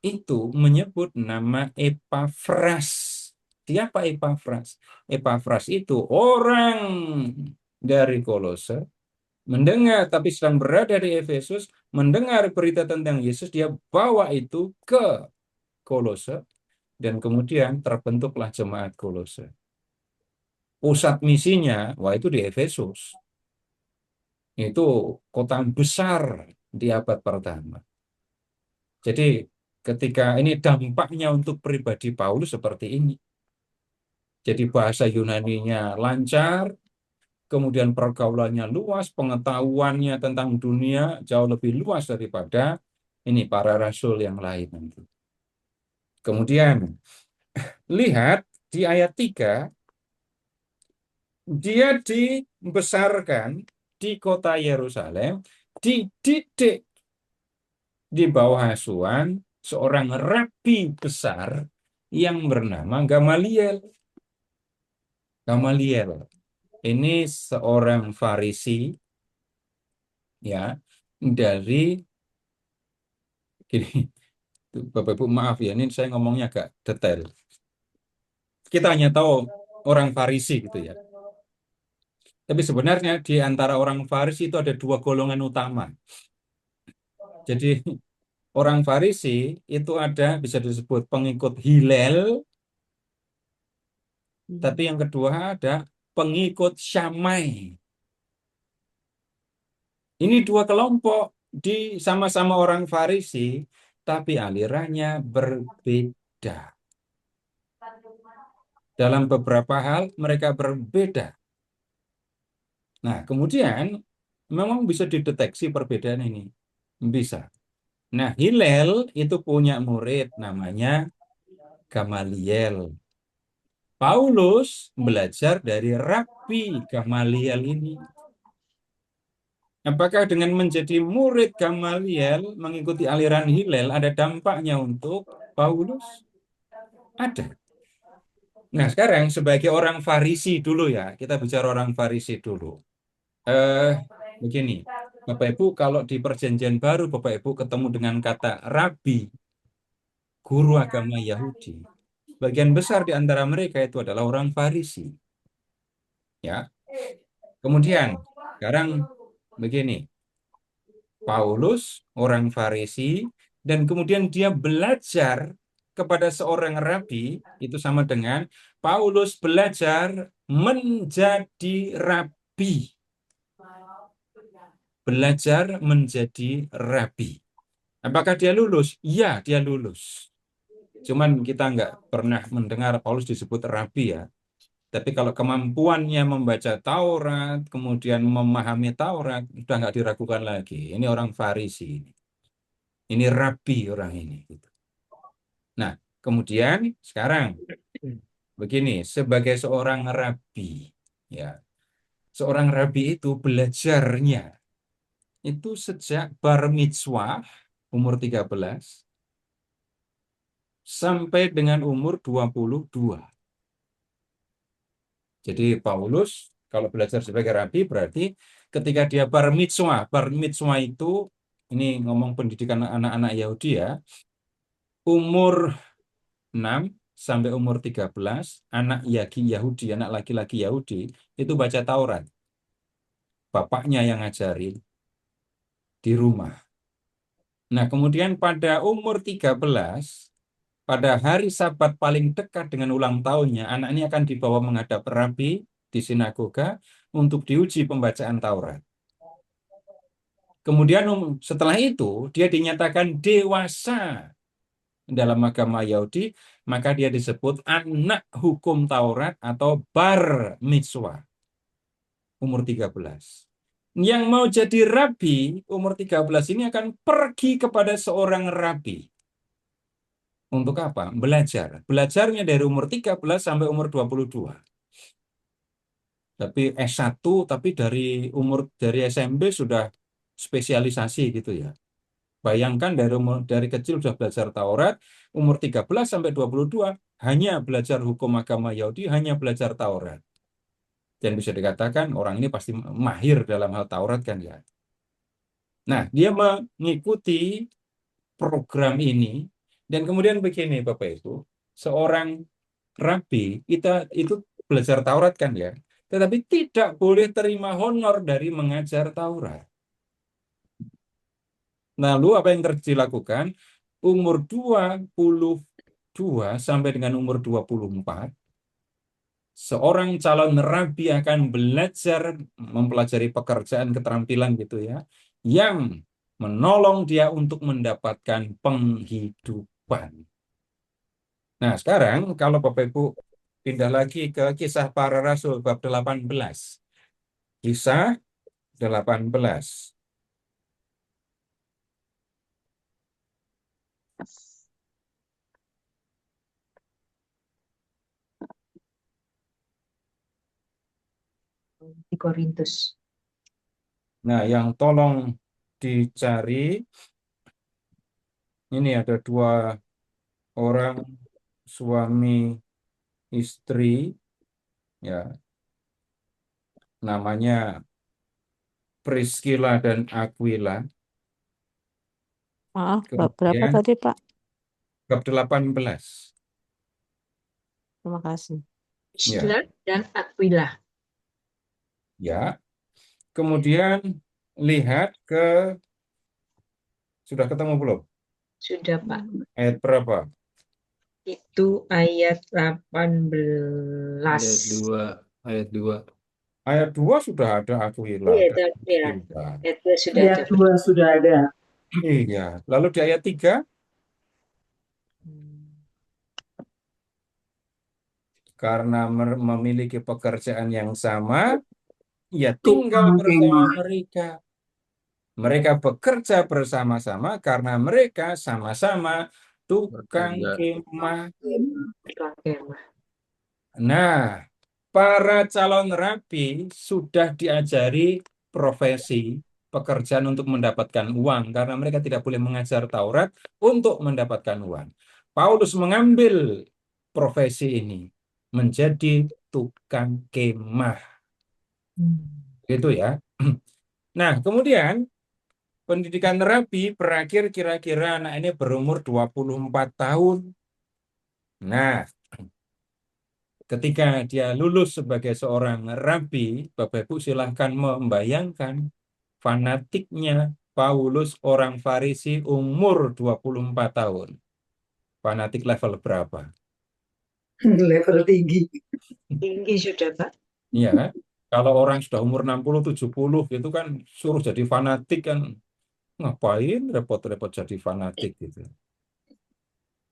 [SPEAKER 1] itu menyebut nama Epafras. Siapa Epafras? Epafras itu orang dari Kolose, mendengar tapi sedang berada di Efesus, mendengar berita tentang Yesus, dia bawa itu ke Kolose, dan kemudian terbentuklah jemaat Kolose. Pusat misinya, wah itu di Efesus. Itu kota besar di abad pertama. Jadi ketika ini dampaknya untuk pribadi Paulus seperti ini. Jadi bahasa Yunaninya lancar, kemudian pergaulannya luas, pengetahuannya tentang dunia jauh lebih luas daripada ini para rasul yang lain nanti. Kemudian lihat di ayat 3, dia dibesarkan di kota Yerusalem, dididik di bawah asuhan seorang rabi besar yang bernama Gamaliel. Gamaliel ini seorang Farisi, ya, dari gini, Bapak Ibu maaf ya, ini saya ngomongnya agak detail. Kita hanya tahu orang Farisi gitu ya. Tapi sebenarnya di antara orang Farisi itu ada dua golongan utama. Jadi orang Farisi itu ada bisa disebut pengikut Hillel, tapi yang kedua ada pengikut Syamai. Ini dua kelompok di sama-sama orang Farisi, tapi alirannya berbeda. Dalam beberapa hal mereka berbeda. Nah, kemudian memang bisa dideteksi perbedaan ini. Bisa. Nah, Hillel itu punya murid namanya Gamaliel. Paulus belajar dari Rabi Gamaliel ini. Apakah dengan menjadi murid Gamaliel, mengikuti aliran Hillel, ada dampaknya untuk Paulus? Ada. Nah, sekarang sebagai orang Farisi dulu ya, kita bicara orang Farisi dulu. Begini, Bapak Ibu, kalau di Perjanjian Baru, Bapak Ibu ketemu dengan kata Rabi, guru agama Yahudi. Bagian besar di antara mereka itu adalah orang Farisi. Ya. Kemudian, sekarang begini, Paulus orang Farisi, dan kemudian dia belajar kepada seorang rabi, itu sama dengan Paulus belajar menjadi rabi. Belajar menjadi rabi. Apakah dia lulus? Ya, dia lulus. Cuman kita nggak pernah mendengar Paulus disebut rabi ya. Tapi kalau kemampuannya membaca Taurat, kemudian memahami Taurat, sudah nggak diragukan lagi. Ini orang Farisi. Ini rabi orang ini. Nah, kemudian sekarang begini, sebagai seorang rabi, ya, seorang rabi itu belajarnya itu sejak bar mitzvah umur 13 sampai dengan umur 22. Jadi Paulus kalau belajar sebagai rabi berarti ketika dia bar mitzvah itu ini ngomong pendidikan anak-anak Yahudi ya, umur 6 sampai umur 13, anak Yahudi, anak laki-laki Yahudi itu baca Taurat. Bapaknya yang ngajarin di rumah. Nah, kemudian pada umur 13, pada hari Sabat paling dekat dengan ulang tahunnya, anak ini akan dibawa menghadap rabi di sinagoga untuk diuji pembacaan Taurat. Kemudian setelah itu, dia dinyatakan dewasa dalam agama Yahudi, maka dia disebut anak hukum Taurat atau bar mitzvah. Umur 13. Yang mau jadi rabi, umur 13 ini akan pergi kepada seorang rabi. Untuk apa? Belajar. Belajarnya dari umur 13 sampai umur 22. Tapi S1, tapi dari SMP sudah spesialisasi gitu ya. Bayangkan dari kecil sudah belajar Taurat, umur 13 sampai 22 hanya belajar hukum agama Yahudi, hanya belajar Taurat. Dan bisa dikatakan orang ini pasti mahir dalam hal Taurat kan ya. Nah, dia mengikuti program ini Dan kemudian begini Bapak Ibu, seorang rabi itu belajar Taurat kan ya, tetapi tidak boleh terima honor dari mengajar Taurat. Lalu apa yang dilakukan? Umur 22 sampai dengan umur 24, seorang calon rabi akan belajar mempelajari pekerjaan keterampilan gitu ya, yang menolong dia untuk mendapatkan penghidupan. Nah, sekarang kalau Bapak Ibu pindah lagi ke Kisah Para Rasul bab 18. Kisah 18.
[SPEAKER 5] Di Korintus.
[SPEAKER 1] Nah, yang tolong dicari, ini ada 2 orang suami istri, ya, namanya Priscilla dan Aquila.
[SPEAKER 10] Maaf, bab berapa
[SPEAKER 1] Kemudian
[SPEAKER 10] tadi, Pak?
[SPEAKER 1] bab 18.
[SPEAKER 10] Terima kasih.
[SPEAKER 5] Priscilla dan Aquila.
[SPEAKER 1] Ya. Kemudian lihat ke, sudah ketemu belum?
[SPEAKER 5] Sudah, Pak.
[SPEAKER 1] Ayat berapa?
[SPEAKER 5] Itu ayat 18.
[SPEAKER 2] Ayat 2.
[SPEAKER 1] Ayat 2 sudah ada Aquila.
[SPEAKER 5] Iya,
[SPEAKER 1] dan
[SPEAKER 5] ya.
[SPEAKER 1] Priscilla.
[SPEAKER 5] Ayat 2 sudah
[SPEAKER 4] Ayat
[SPEAKER 5] ada.
[SPEAKER 4] 2 sudah ada.
[SPEAKER 1] Iya. Lalu di ayat 3, karena memiliki pekerjaan yang sama, ia tinggal bersama mereka. Mereka bekerja bersama-sama karena mereka sama-sama tukang
[SPEAKER 2] Bekerja.
[SPEAKER 1] kemah.
[SPEAKER 5] Oke,
[SPEAKER 1] Nah, para calon rabi sudah diajari profesi pekerjaan untuk mendapatkan uang karena mereka tidak boleh mengajar Taurat untuk mendapatkan uang. Paulus mengambil profesi ini menjadi tukang kemah. Gitu ya. Nah, kemudian pendidikan rabi berakhir kira-kira anak ini berumur 24 tahun. Nah, ketika dia lulus sebagai seorang rabi, Bapak Ibu silahkan membayangkan fanatiknya Paulus orang Farisi umur 24 tahun. Fanatik level berapa?
[SPEAKER 4] Level tinggi.
[SPEAKER 5] Tinggi sudah, Pak.
[SPEAKER 1] Iya kan? Kalau orang sudah umur 60-70 gitu kan suruh jadi fanatik kan, ngapain repot-repot jadi fanatik gitu.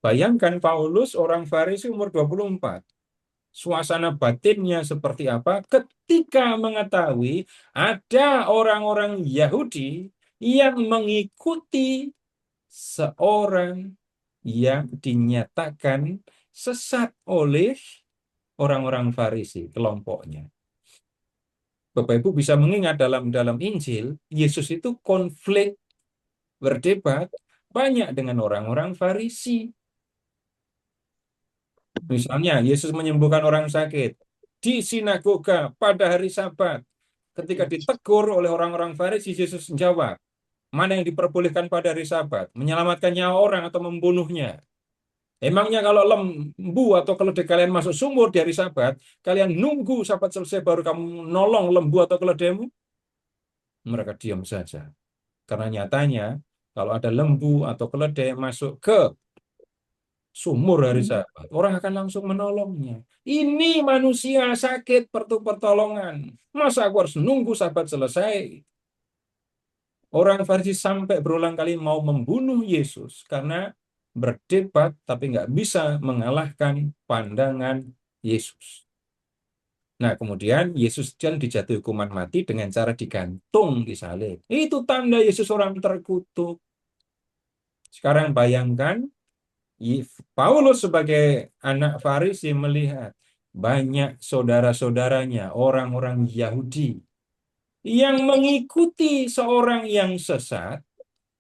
[SPEAKER 1] Bayangkan Paulus orang Farisi umur 24. Suasana batinnya seperti apa ketika mengetahui ada orang-orang Yahudi yang mengikuti seorang yang dinyatakan sesat oleh orang-orang Farisi, kelompoknya. Bapak Ibu bisa mengingat dalam Injil, Yesus itu konflik, berdebat banyak dengan orang-orang Farisi. Misalnya, Yesus menyembuhkan orang sakit di sinagoga pada hari Sabat. Ketika ditegur oleh orang-orang Farisi, Yesus menjawab, mana yang diperbolehkan pada hari Sabat? Menyelamatkan nyawa orang atau membunuhnya? Emangnya kalau lembu atau keledai kalian masuk sumur di hari Sabat, kalian nunggu Sabat selesai baru kamu nolong lembu atau keledaimu? Mereka diam saja. Karena nyatanya, kalau ada lembu atau keledai masuk ke sumur hari Sabat, orang akan langsung menolongnya. Ini manusia sakit perlu pertolongan. Masa aku harus nunggu Sabat selesai? Orang Farisi sampai berulang kali mau membunuh Yesus karena berdebat tapi nggak bisa mengalahkan pandangan Yesus. Nah, kemudian Yesus dan dijatuhi hukuman mati dengan cara digantung di salib. Itu tanda Yesus orang terkutuk. Sekarang bayangkan, Paulus sebagai anak Farisi melihat banyak saudara-saudaranya, orang-orang Yahudi, yang mengikuti seorang yang sesat,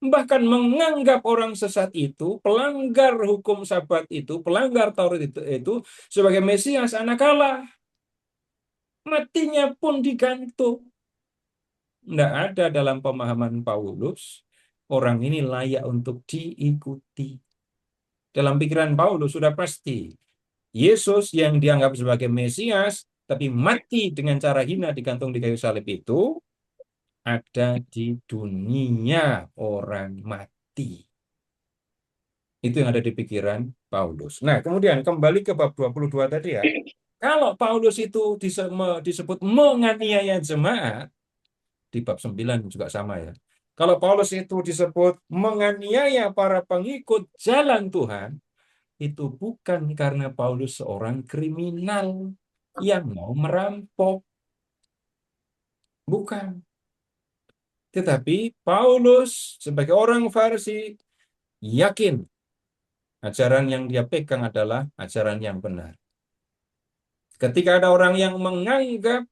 [SPEAKER 1] bahkan menganggap orang sesat itu, pelanggar hukum Sabat itu, pelanggar Taurat itu sebagai Mesias, anak Allah. Matinya pun digantung. Tidak ada dalam pemahaman Paulus, orang ini layak untuk diikuti. dalam pikiran Paulus sudah pasti. Yesus yang dianggap sebagai Mesias, tapi mati dengan cara hina digantung di kayu salib itu, ada di dunia orang mati. Itu yang ada di pikiran Paulus. Nah, kemudian kembali ke bab 22 tadi ya. Kalau Paulus itu disebut menganiaya jemaat, di bab 9 juga sama ya. Kalau Paulus itu disebut menganiaya para pengikut jalan Tuhan, itu bukan karena Paulus seorang kriminal yang mau merampok. Bukan. Tetapi Paulus sebagai orang Farisi yakin ajaran yang dia pegang adalah ajaran yang benar. Ketika ada orang yang menganggap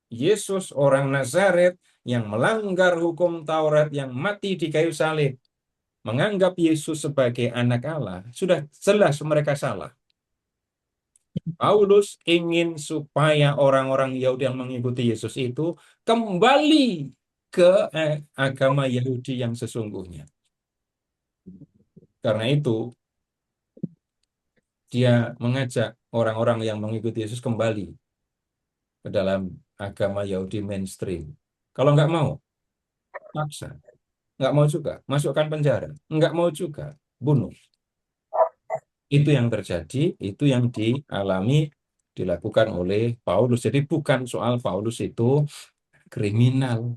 [SPEAKER 1] Yesus orang Nazaret yang melanggar hukum Taurat yang mati di kayu salib, menganggap Yesus sebagai anak Allah, sudah jelas mereka salah. Paulus ingin supaya orang-orang Yahudi yang mengikuti Yesus itu kembali ke agama Yahudi yang sesungguhnya. Karena itu, dia mengajak orang-orang yang mengikuti Yesus kembali ke dalam agama Yahudi mainstream. Kalau nggak mau, paksa. Nggak mau juga, masukkan penjara. Nggak mau juga, bunuh. Itu yang terjadi, itu yang dilakukan oleh Paulus. Jadi bukan soal Paulus itu kriminal.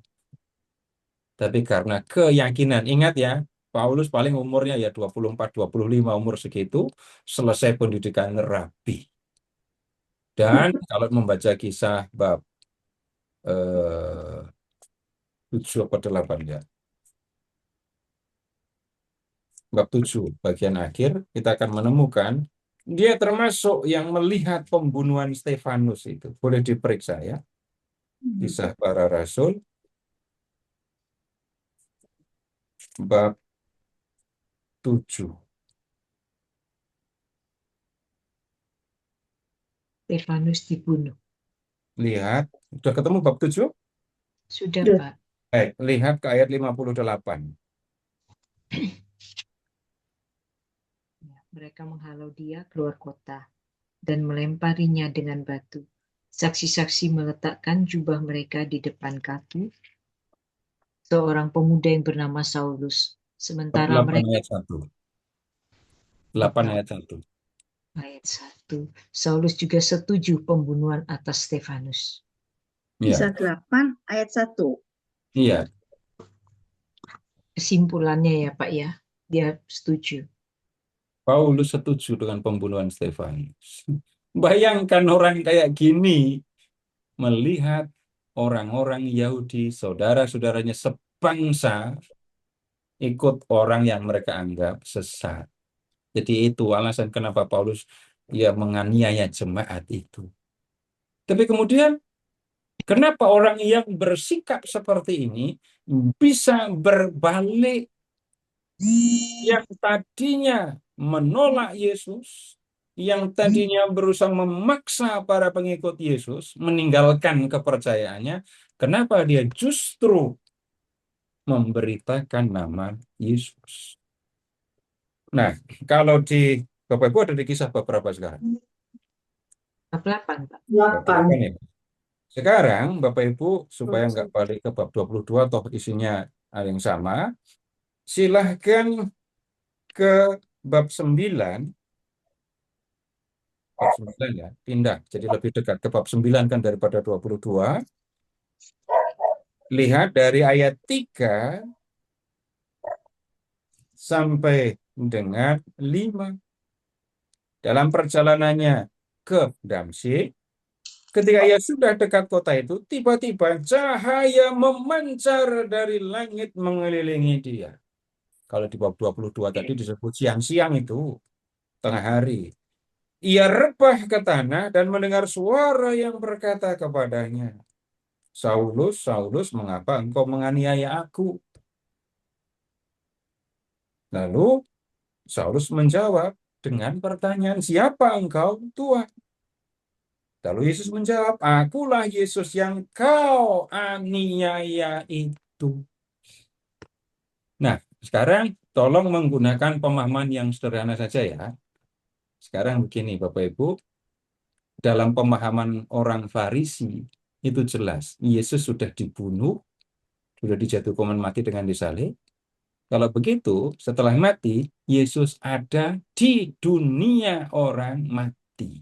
[SPEAKER 1] Tapi karena keyakinan, ingat ya, Paulus paling umurnya ya 24-25, umur segitu, selesai pendidikan rabi. Dan kalau membaca kisah bab 7 atau 8 ya. Bab 7 bagian akhir kita akan menemukan dia termasuk yang melihat pembunuhan Stefanus itu. Boleh diperiksa ya. Kisah Para Rasul bab 7.
[SPEAKER 5] Stefanus dibunuh.
[SPEAKER 1] Lihat, sudah ketemu bab 7?
[SPEAKER 5] Sudah, Pak.
[SPEAKER 1] Baik, lihat ke ayat 58.
[SPEAKER 5] Mereka menghalau dia keluar kota dan melemparinya dengan batu. Saksi-saksi meletakkan jubah mereka di depan kaki seorang pemuda yang bernama Saulus. Sementara
[SPEAKER 1] 8
[SPEAKER 5] mereka
[SPEAKER 1] ayat 1. 8 ayat 1.
[SPEAKER 5] ayat 1. Saulus juga setuju pembunuhan atas Stefanus.
[SPEAKER 3] Kisah
[SPEAKER 1] Ya,
[SPEAKER 3] 8 ayat 1.
[SPEAKER 1] iya.
[SPEAKER 5] Kesimpulannya ya Pak ya, dia setuju.
[SPEAKER 1] Paulus setuju dengan pembunuhan Stefanus. Bayangkan orang kayak gini melihat orang-orang Yahudi, saudara-saudaranya sebangsa, ikut orang yang mereka anggap sesat. Jadi itu alasan kenapa Paulus menganiaya jemaat itu. Tapi kemudian, kenapa orang yang bersikap seperti ini bisa berbalik, yang tadinya menolak Yesus, yang tadinya berusaha memaksa para pengikut Yesus meninggalkan kepercayaannya, kenapa dia justru memberitakan nama Yesus? Nah, kalau di Bapak Ibu ada di kisah bab berapa sekarang?
[SPEAKER 5] Bab 8, Pak.
[SPEAKER 1] Bab 8 ya. Sekarang Bapak Ibu supaya nggak balik ke bab 22 toh isinya hal yang sama, silahkan ke bab 9. Bab 9 ya, pindah. Jadi lebih dekat ke bab 9 kan daripada 22. Lihat dari ayat 3 sampai dengan 5. Dalam perjalanannya ke Damsyik, ketika ia sudah dekat kota itu, tiba-tiba cahaya memancar dari langit mengelilingi dia. Kalau di bab 22 tadi disebut siang-siang itu, tengah hari. Ia rebah ke tanah dan mendengar suara yang berkata kepadanya, Saulus, Saulus, mengapa engkau menganiaya aku? Lalu Saulus menjawab dengan pertanyaan, siapa engkau, Tuhan? Lalu Yesus menjawab, akulah Yesus yang kau aniaya itu. Nah, sekarang tolong menggunakan pemahaman yang sederhana saja ya. Sekarang begini Bapak Ibu, dalam pemahaman orang Farisi itu jelas Yesus sudah dibunuh, sudah dijatuhkan hukuman mati dengan disalib. Kalau begitu, setelah mati, Yesus ada di dunia orang mati.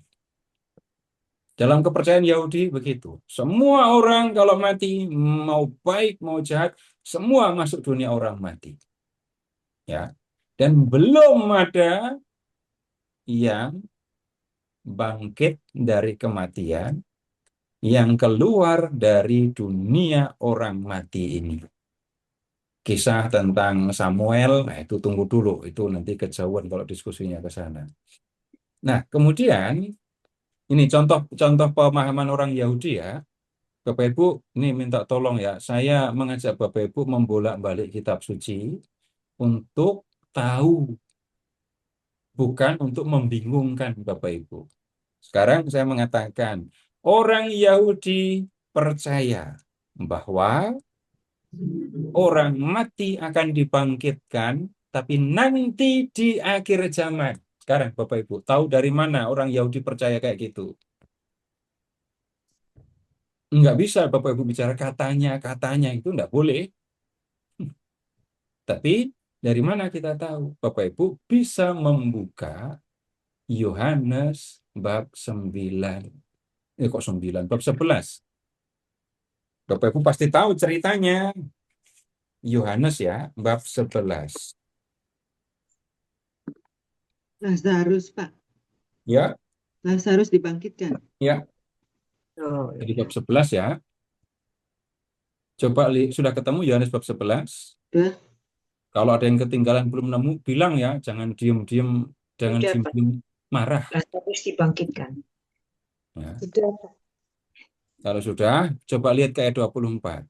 [SPEAKER 1] Dalam kepercayaan Yahudi begitu. Semua orang kalau mati, mau baik, mau jahat, semua masuk dunia orang mati. Ya. Dan belum ada yang bangkit dari kematian, yang keluar dari dunia orang mati ini. Kisah tentang Samuel, nah itu tunggu dulu, itu nanti kejauhan kalau diskusinya ke sana. Nah, kemudian ini contoh pemahaman orang Yahudi ya. Bapak Ibu, ini minta tolong ya, saya mengajak Bapak Ibu membolak-balik kitab suci untuk tahu, bukan untuk membingungkan Bapak Ibu. Sekarang saya mengatakan, orang Yahudi percaya bahwa orang mati akan dibangkitkan, tapi nanti di akhir zaman. Sekarang Bapak Ibu, tahu dari mana orang Yahudi percaya kayak gitu? Enggak bisa Bapak Ibu bicara katanya itu enggak boleh. Tapi dari mana kita tahu? Bapak Ibu bisa membuka Yohanes bab 9. Kok 9? Bab 11. Bapak Ibu pasti tahu ceritanya. Yohanes ya, bab 11.
[SPEAKER 4] Lazarus, Pak.
[SPEAKER 1] Ya,
[SPEAKER 4] Lazarus dibangkitkan.
[SPEAKER 1] ya.
[SPEAKER 5] Oh,
[SPEAKER 1] Jadi
[SPEAKER 5] iya.
[SPEAKER 1] bab 11 ya. Coba sudah ketemu Yohanes bab 11?
[SPEAKER 4] Sudah.
[SPEAKER 1] Kalau ada yang ketinggalan belum nemu, bilang ya, jangan diem-diem, jangan
[SPEAKER 5] Sudah, Pak.
[SPEAKER 1] diem-diem marah.
[SPEAKER 5] Lazarus dibangkitkan.
[SPEAKER 1] Ya.
[SPEAKER 7] Sudah, Pak.
[SPEAKER 1] Kalau sudah, coba lihat ke ayat 24.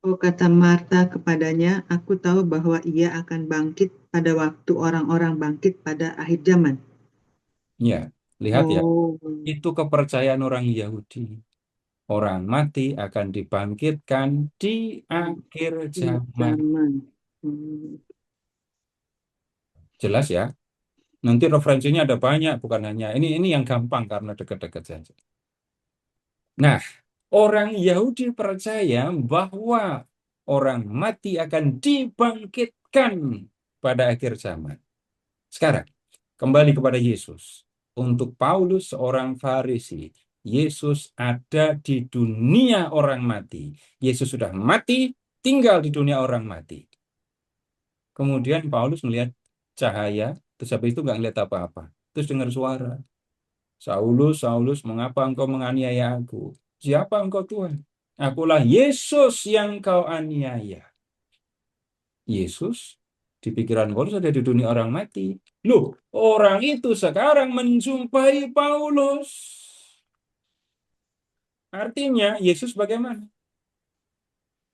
[SPEAKER 4] Oh, kata Marta kepadanya, aku tahu bahwa ia akan bangkit pada waktu orang-orang bangkit pada akhir zaman.
[SPEAKER 1] Ya, lihat ya,
[SPEAKER 4] Oh,
[SPEAKER 1] itu kepercayaan orang Yahudi. Orang mati akan dibangkitkan di akhir zaman.
[SPEAKER 4] zaman. Hmm.
[SPEAKER 1] Jelas ya? Nanti referensinya ada banyak, bukan hanya ini yang gampang karena dekat-dekat saja. Nah, orang Yahudi percaya bahwa orang mati akan dibangkitkan pada akhir zaman. Sekarang, kembali kepada Yesus. Untuk Paulus, seorang Farisi, Yesus ada di dunia orang mati. Yesus sudah mati, tinggal di dunia orang mati. Kemudian Paulus melihat cahaya, terus habis itu nggak ngeliat apa-apa. Terus dengar suara, Saulus, Saulus, mengapa engkau menganiaya aku? Siapa engkau Tuhan? Akulah Yesus yang kau aniaya. Yesus di pikiran Paulus ada di dunia orang mati. Loh, orang itu sekarang menjumpai Paulus. Artinya Yesus bagaimana?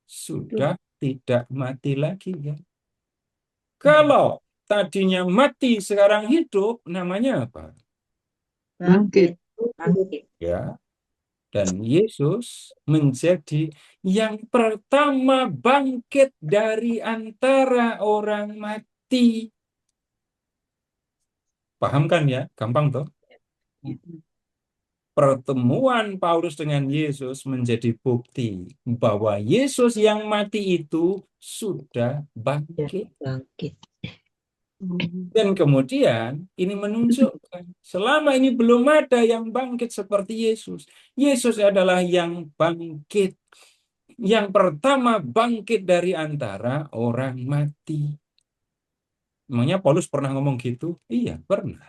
[SPEAKER 1] Sudah tidak mati lagi ya. Kalau tadinya mati sekarang hidup, namanya apa?
[SPEAKER 4] Bangkit.
[SPEAKER 5] Bangkit.
[SPEAKER 1] Ya. Dan Yesus menjadi yang pertama bangkit dari antara orang mati. Paham kan ya? Gampang toh? Pertemuan Paulus dengan Yesus menjadi bukti bahwa Yesus yang mati itu sudah bangkit.
[SPEAKER 5] Bangkit.
[SPEAKER 1] Dan kemudian ini menunjukkan selama ini belum ada yang bangkit seperti Yesus. Yesus adalah yang bangkit. Yang pertama bangkit dari antara orang mati. Emangnya Paulus pernah ngomong gitu? Iya, pernah.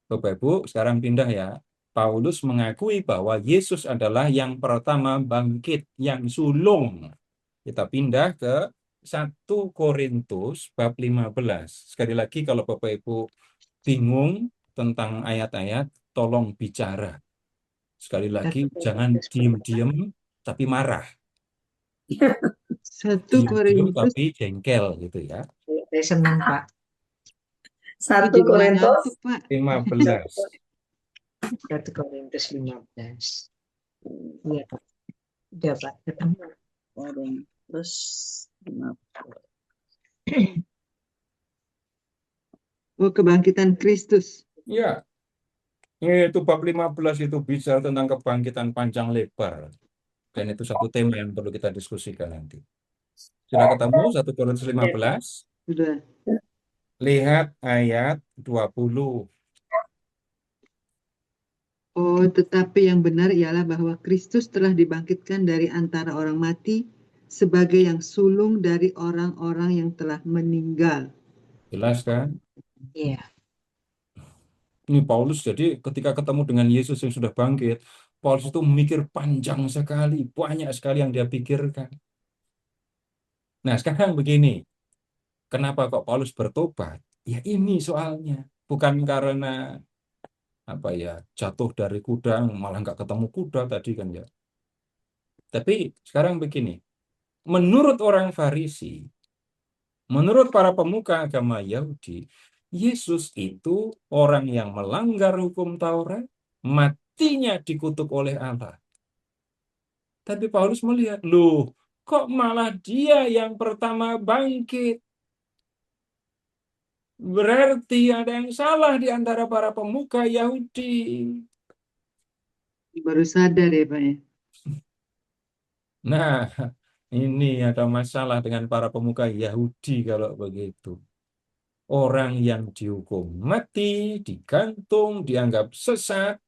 [SPEAKER 1] Bapak Ibu, sekarang pindah ya. Paulus mengakui bahwa Yesus adalah yang pertama bangkit, yang sulung. Kita pindah ke 1 Korintus bab 15. Sekali lagi kalau Bapak Ibu bingung tentang ayat-ayat, tolong bicara. Sekali lagi, jangan diem-diem tapi marah.
[SPEAKER 4] 1
[SPEAKER 1] Diem-diem
[SPEAKER 4] Korintus
[SPEAKER 1] tapi jengkel gitu ya.
[SPEAKER 5] Saya senang, Pak.
[SPEAKER 7] 1
[SPEAKER 4] jadi
[SPEAKER 7] Korintus
[SPEAKER 4] ngantuk, Pak.
[SPEAKER 1] 15.
[SPEAKER 5] 1 Korintus 15. Iya, Pak. Udah, Pak. Ketemu.
[SPEAKER 3] Korintus 15.
[SPEAKER 4] Oh, kebangkitan Kristus.
[SPEAKER 1] Ya, itu bab 15 itu bicara tentang kebangkitan panjang lebar. Dan itu satu tema yang perlu kita diskusikan nanti. Sudah ketemu 1 Korintus 15?
[SPEAKER 4] Sudah.
[SPEAKER 1] Lihat ayat 20.
[SPEAKER 4] Oh, tetapi yang benar ialah bahwa Kristus telah dibangkitkan dari antara orang mati sebagai yang sulung dari orang-orang yang telah meninggal.
[SPEAKER 1] Jelas kan?
[SPEAKER 5] Iya.
[SPEAKER 1] Ini Paulus jadi ketika ketemu dengan Yesus yang sudah bangkit, Paulus itu mikir panjang sekali, banyak sekali yang dia pikirkan. Nah, sekarang begini, kenapa kok Paulus bertobat? Ya ini soalnya, bukan karena jatuh dari kuda malah nggak ketemu kuda tadi kan ya. Tapi sekarang begini, menurut orang Farisi, menurut para pemuka agama Yahudi, Yesus itu orang yang melanggar hukum Taurat, matinya dikutuk oleh Allah. Tapi Paulus melihat, loh, kok malah dia yang pertama bangkit? Berarti ada yang salah di antara para pemuka Yahudi.
[SPEAKER 4] Baru sadar ya, Pak ya.
[SPEAKER 1] Nah, ini ada masalah dengan para pemuka Yahudi kalau begitu. Orang yang dihukum mati, digantung, dianggap sesat,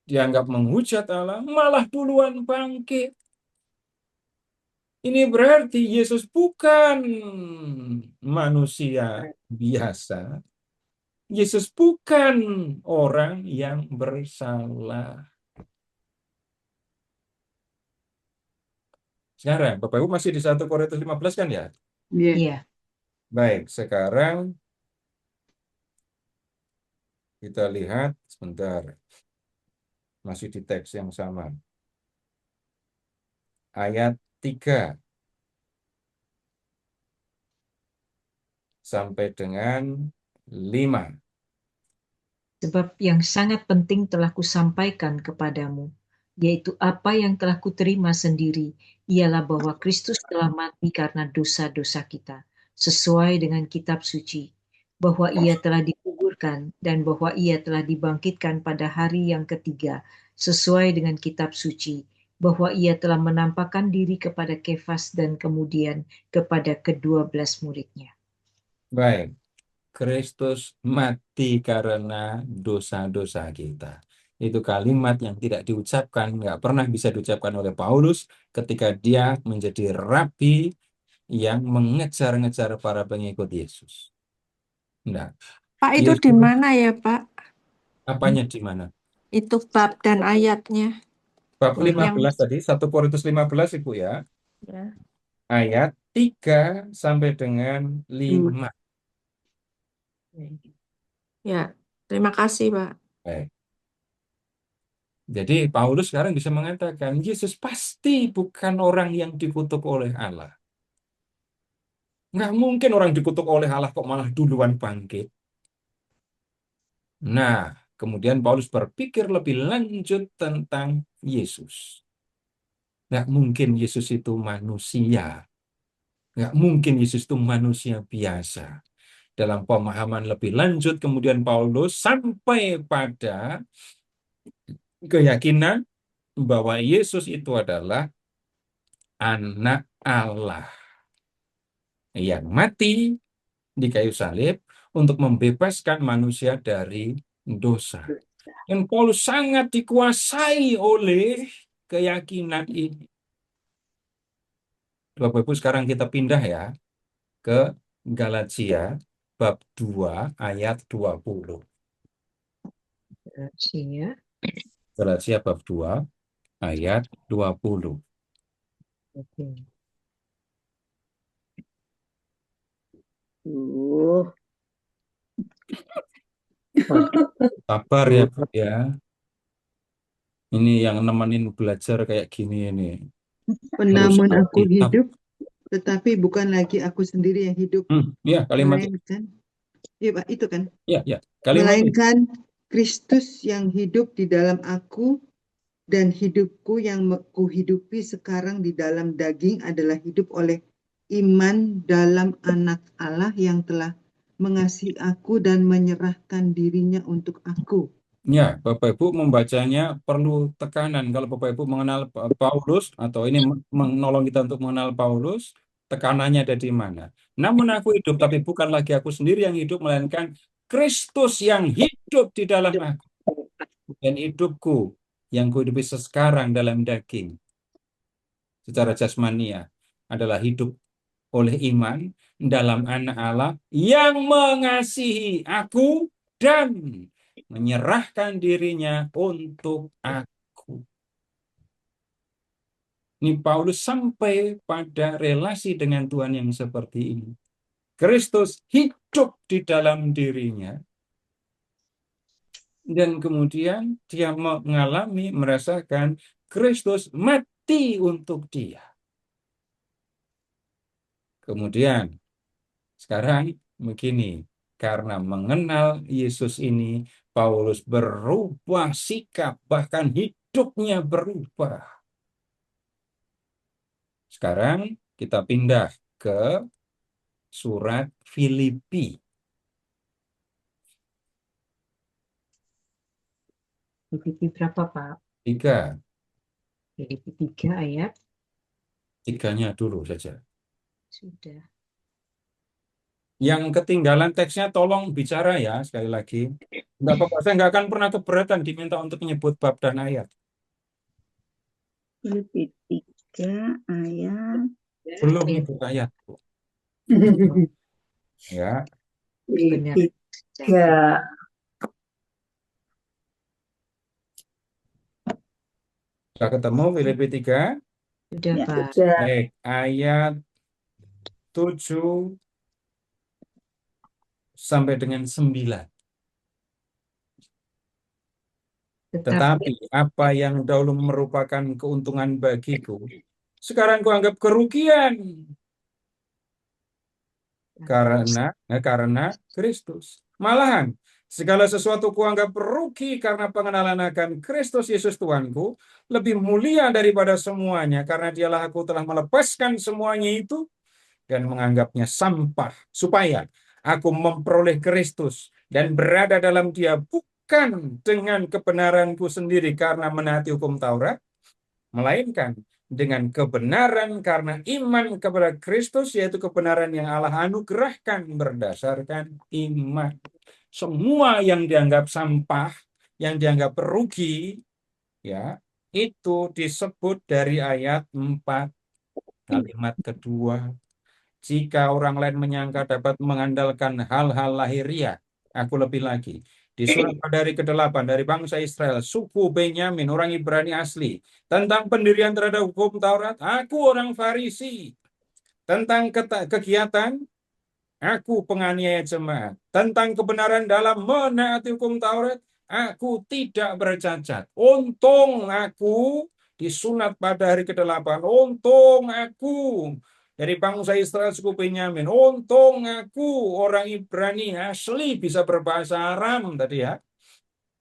[SPEAKER 1] dianggap menghujat Allah, malah duluan bangkit. Ini berarti Yesus bukan manusia biasa. Yesus bukan orang yang bersalah. Sekarang, Bapak Ibu masih di 1 Korintus 15 kan ya?
[SPEAKER 4] Iya.
[SPEAKER 5] Iya.
[SPEAKER 1] Baik, sekarang kita lihat sebentar. Masih di teks yang sama. Ayat 3 sampai dengan 5.
[SPEAKER 5] Sebab yang sangat penting telah kusampaikan kepadamu, yaitu apa yang telah kuterima sendiri, ialah bahwa Kristus telah mati karena dosa-dosa kita, sesuai dengan kitab suci, bahwa ia telah dikuburkan dan bahwa ia telah dibangkitkan pada hari yang ketiga, sesuai dengan kitab suci, bahwa ia telah menampakkan diri kepada Kefas dan kemudian kepada ke-12 muridnya.
[SPEAKER 1] Baik, Kristus mati karena dosa-dosa kita. Itu kalimat yang tidak diucapkan, nggak pernah bisa diucapkan oleh Paulus ketika dia menjadi rabi yang mengejar-ngejar para pengikut Yesus. Nah,
[SPEAKER 6] Pak, itu di
[SPEAKER 1] Yesus,
[SPEAKER 6] mana ya, Pak?
[SPEAKER 1] apanya di mana?
[SPEAKER 6] Itu bab dan ayatnya.
[SPEAKER 1] Bab
[SPEAKER 6] Yang
[SPEAKER 1] 15 tadi, 1 Korintus 15 Ibu ya.
[SPEAKER 6] ya.
[SPEAKER 1] Ayat 3 sampai dengan 5.
[SPEAKER 6] Ya, terima kasih, Pak.
[SPEAKER 1] Baik. Jadi Paulus sekarang bisa mengatakan Yesus pasti bukan orang yang dikutuk oleh Allah. Nggak mungkin orang dikutuk oleh Allah kok malah duluan bangkit. Nah, kemudian Paulus berpikir lebih lanjut tentang Yesus. Nggak mungkin Yesus itu manusia. Nggak mungkin Yesus itu manusia biasa. Dalam pemahaman lebih lanjut, kemudian Paulus sampai pada keyakinan bahwa Yesus itu adalah anak Allah yang mati di kayu salib untuk membebaskan manusia dari dosa. Dan Paulus sangat dikuasai oleh keyakinan ini. Bapak Ibu, sekarang kita pindah ya ke Galatia bab 2 ayat 20. Galatia bab 2 ayat 20.
[SPEAKER 5] Oke.
[SPEAKER 1] Sabar ya Bu ya. Ini yang nemenin belajar kayak gini ini.
[SPEAKER 4] Namun
[SPEAKER 1] Harus
[SPEAKER 4] aku
[SPEAKER 1] Alkitab.
[SPEAKER 4] hidup, tetapi bukan lagi aku sendiri yang hidup,
[SPEAKER 1] Ya, kalimat itu.
[SPEAKER 4] melainkan, iya Pak, itu kan,
[SPEAKER 1] Ya, kalimat itu.
[SPEAKER 4] melainkan Kristus yang hidup di dalam aku, dan hidupku yang kuhidupi sekarang di dalam daging adalah hidup oleh iman dalam Anak Allah yang telah mengasihi aku dan menyerahkan dirinya untuk aku.
[SPEAKER 1] Ya, Bapak Ibu membacanya perlu tekanan. Kalau Bapak Ibu mengenal Paulus atau ini menolong kita untuk mengenal Paulus, tekanannya ada di mana? Namun aku hidup, tapi bukan lagi aku sendiri yang hidup, melainkan Kristus yang hidup di dalam aku. Dan hidupku yang kuhidupi sekarang dalam daging, secara jasmania, adalah hidup oleh iman dalam Anak Allah yang mengasihi aku dan menyerahkan dirinya untuk aku. Ini Paulus sampai pada relasi dengan Tuhan yang seperti ini. Kristus hidup di dalam dirinya, dan kemudian dia mengalami, merasakan Kristus mati untuk dia. Kemudian sekarang begini, karena mengenal Yesus ini, Paulus berubah sikap, bahkan hidupnya berubah. Sekarang kita pindah ke surat Filipi.
[SPEAKER 5] Filipi berapa, Pak?
[SPEAKER 1] 3.
[SPEAKER 5] Filipi 3 ayat.
[SPEAKER 1] 3-nya dulu saja.
[SPEAKER 5] Sudah.
[SPEAKER 1] Yang ketinggalan teksnya tolong bicara ya, sekali lagi. Enggak apa-apa, saya nggak akan pernah keberatan diminta untuk menyebut bab dan ayat.
[SPEAKER 3] Filipi 3 ayat
[SPEAKER 1] Belum itu ayat, Bu. Ya,
[SPEAKER 7] Filipi 3.
[SPEAKER 1] sudah ketemu Filipi 3?
[SPEAKER 5] Sudah,
[SPEAKER 3] Ya.
[SPEAKER 5] Pak.
[SPEAKER 7] Sudah.
[SPEAKER 1] Baik, ayat 7 sampai dengan 9. Tetapi apa yang dahulu merupakan keuntungan bagiku, sekarang kuanggap kerugian karena Kristus. Malahan, segala sesuatu kuanggap rugi karena pengenalan akan Kristus Yesus Tuanku, lebih mulia daripada semuanya, karena dialah aku telah melepaskan semuanya itu dan menganggapnya sampah, supaya aku memperoleh Kristus dan berada dalam Dia, bukan dengan kebenaranku sendiri karena menaati hukum Taurat, melainkan dengan kebenaran karena iman kepada Kristus, yaitu kebenaran yang Allah anugerahkan berdasarkan iman. Semua yang dianggap sampah, yang dianggap rugi, ya, itu disebut dari ayat 4, kalimat kedua. Jika orang lain menyangka dapat mengandalkan hal-hal lahiriah, aku lebih lagi. Di surat pada hari ke-8 dari bangsa Israel, suku Benyamin, orang Ibrani asli, tentang pendirian terhadap hukum Taurat, aku orang Farisi. Tentang kegiatan, aku penganiaya jemaat. Tentang kebenaran dalam menaati hukum Taurat, aku tidak bercacat. Untung aku disunat pada hari ke-8. Untung aku dari bangsa Israel suku Benyamin. Untung aku orang Ibrani asli bisa berbahasa Aram tadi ya.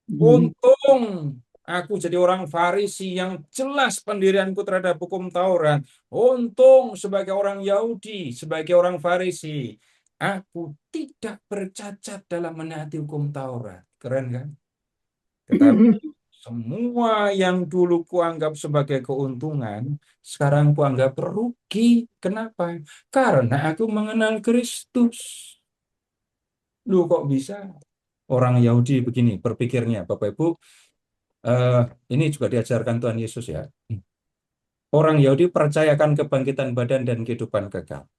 [SPEAKER 1] Untung aku jadi orang Farisi yang jelas pendirianku terhadap hukum Taurat. Untung sebagai orang Yahudi, sebagai orang Farisi, aku tidak bercacat dalam menaati hukum Taurat. Keren kan? Tetapi semua yang dulu kuanggap sebagai keuntungan, sekarang kuanggap rugi. Kenapa? Karena aku mengenal Kristus. Lu kok bisa? Orang Yahudi begini berpikirnya, Bapak Ibu, ini juga diajarkan Tuhan Yesus ya. Orang Yahudi percayakan kebangkitan badan dan kehidupan kekal.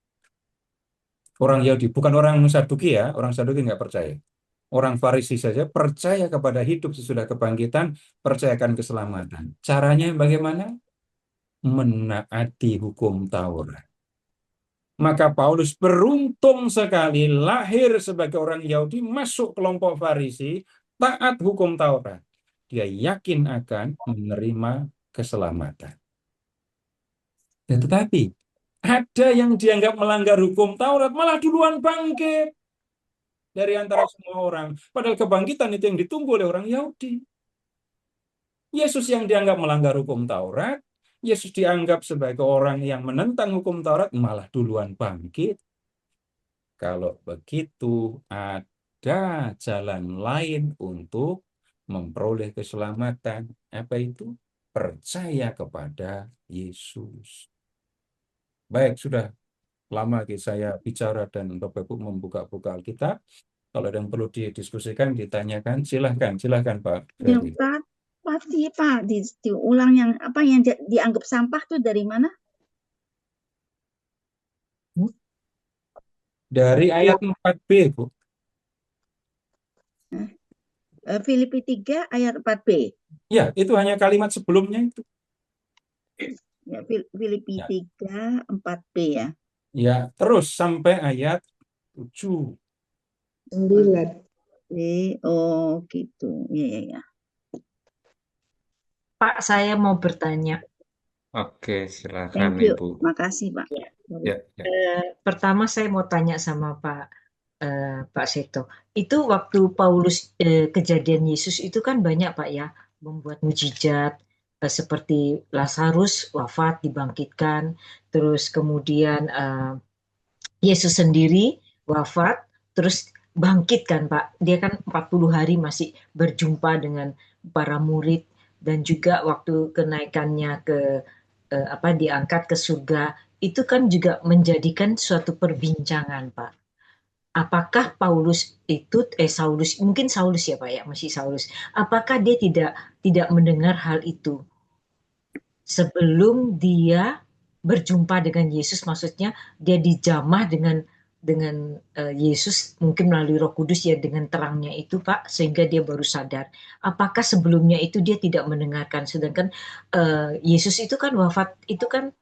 [SPEAKER 1] Orang Yahudi, bukan orang Saduki ya, orang Saduki nggak percaya. Orang Farisi saja percaya kepada hidup sesudah kebangkitan, percayakan keselamatan. Caranya bagaimana? Menaati hukum Taurat. Maka Paulus beruntung sekali lahir sebagai orang Yahudi, masuk kelompok Farisi, taat hukum Taurat. Dia yakin akan menerima keselamatan. Dan tetapi ada yang dianggap melanggar hukum Taurat, malah duluan bangkit dari antara semua orang. Padahal kebangkitan itu yang ditunggu oleh orang Yahudi. Yesus yang dianggap melanggar hukum Taurat, Yesus dianggap sebagai orang yang menentang hukum Taurat, malah duluan bangkit. Kalau begitu, ada jalan lain untuk memperoleh keselamatan. Apa itu? Percaya kepada Yesus. Baik, sudah lama saya bicara dan Bapak Ibu membuka-buka Alkitab. Kalau ada yang perlu didiskusikan, ditanyakan, silahkan Pak
[SPEAKER 3] Yang
[SPEAKER 1] Ferry.
[SPEAKER 3] pasti Pak diulang yang apa yang dianggap sampah tuh dari mana?
[SPEAKER 1] Dari ayat 4b, Bu.
[SPEAKER 3] Filipi 3 ayat 4b.
[SPEAKER 1] Ya, itu hanya kalimat sebelumnya itu.
[SPEAKER 3] Ya, Filipi
[SPEAKER 1] Ya.
[SPEAKER 3] 3 4b ya.
[SPEAKER 1] Ya, terus sampai ayat 7.
[SPEAKER 7] 9.
[SPEAKER 3] Oh gitu. Ya.
[SPEAKER 5] Pak, saya mau bertanya.
[SPEAKER 2] Oke, silakan
[SPEAKER 3] Thank you.
[SPEAKER 2] Ibu.
[SPEAKER 3] Makasih Pak.
[SPEAKER 2] Ya.
[SPEAKER 5] Pertama saya mau tanya sama Pak Seto. Itu waktu Paulus kejadian Yesus itu kan banyak Pak ya, membuat mujizat seperti Lazarus wafat dibangkitkan, terus kemudian Yesus sendiri wafat terus bangkit kan Pak. Dia kan 40 hari masih berjumpa dengan para murid, dan juga waktu kenaikannya diangkat ke surga, itu kan juga menjadikan suatu perbincangan, Pak. Apakah Paulus itu Saulus, mungkin Saulus ya Pak ya, masih Saulus. Apakah dia tidak mendengar hal itu sebelum dia berjumpa dengan Yesus, maksudnya dia dijamah dengan Yesus mungkin melalui Roh Kudus ya, dengan terangnya itu Pak, sehingga dia baru sadar. Apakah sebelumnya itu dia tidak mendengarkan, sedangkan Yesus itu kan wafat, itu kan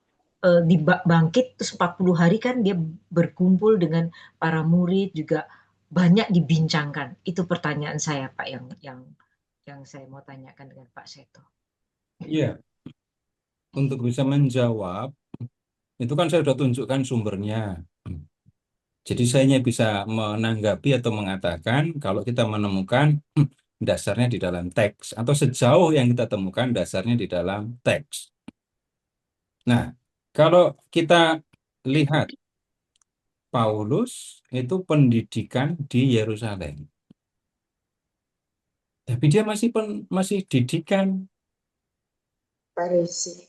[SPEAKER 5] dibangkit terus 40 hari kan dia berkumpul dengan para murid, juga banyak dibincangkan. Itu pertanyaan saya Pak, yang saya mau tanyakan dengan Pak Seto.
[SPEAKER 1] Iya. Untuk bisa menjawab, itu kan saya sudah tunjukkan sumbernya. Jadi saya hanya bisa menanggapi atau mengatakan kalau kita menemukan dasarnya di dalam teks, atau sejauh yang kita temukan dasarnya di dalam teks. Nah, kalau kita lihat Paulus itu pendidikan di Yerusalem, tapi dia masih didikan,
[SPEAKER 7] Farisi.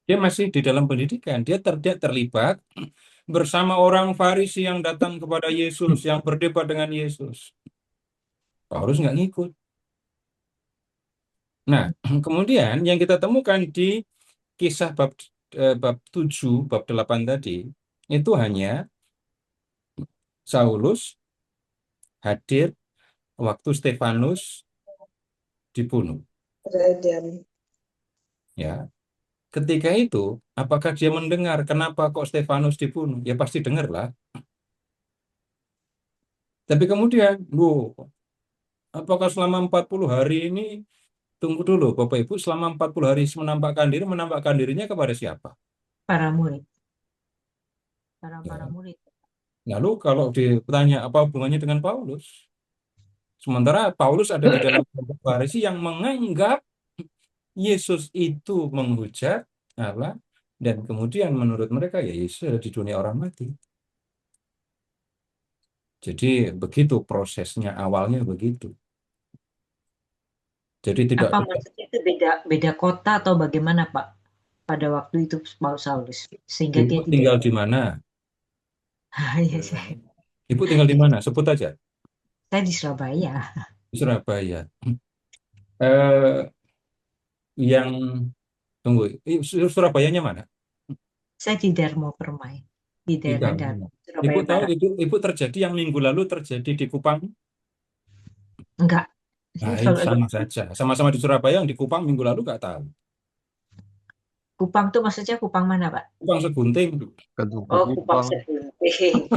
[SPEAKER 1] dia masih di dalam pendidikan, dia terlibat bersama orang Farisi yang datang kepada Yesus, yang berdebat dengan Yesus. Paulus nggak ngikut. Nah, kemudian yang kita temukan di kisah bab 7, bab 8 tadi, itu hanya Saulus hadir waktu Stefanus dibunuh. Ya, ketika itu, apakah dia mendengar kenapa kok Stefanus dibunuh? Ya pasti dengar lah. Tapi kemudian, apakah selama 40 hari ini, tunggu dulu Bapak Ibu, selama 40 hari menampakkan dirinya kepada siapa?
[SPEAKER 5] Para murid. Para murid.
[SPEAKER 1] Lalu kalau ditanya apa hubungannya dengan Paulus? Sementara Paulus ada di dalam kelompok Farisi yang menganggap Yesus itu menghujat Allah, dan kemudian menurut mereka ya Yesus ada di dunia orang mati. Jadi begitu prosesnya, awalnya begitu. Jadi tidak.
[SPEAKER 5] Apa maksudnya itu beda kota atau bagaimana Pak pada waktu itu Saulus, sehingga dia
[SPEAKER 1] Ibu tinggal di mana?
[SPEAKER 5] Iya,
[SPEAKER 1] Ibu tinggal di mana? Sebut aja.
[SPEAKER 5] saya di Surabaya.
[SPEAKER 1] Di Surabaya. Yang tunggu, Surabayanya mana?
[SPEAKER 5] Saya di Darmo Permai, di daerah Darmo, Surabaya
[SPEAKER 1] Ibu tahu
[SPEAKER 5] Barat.
[SPEAKER 1] Ibu terjadi yang minggu lalu terjadi di Kupang?
[SPEAKER 5] Enggak.
[SPEAKER 1] Nah, itu sama saja. Sama-sama di Surabaya, yang di Kupang minggu lalu nggak tahu.
[SPEAKER 5] Kupang tuh maksudnya Kupang mana, Pak?
[SPEAKER 1] Kupang Segunting.
[SPEAKER 5] Oh, Kupang Segunting.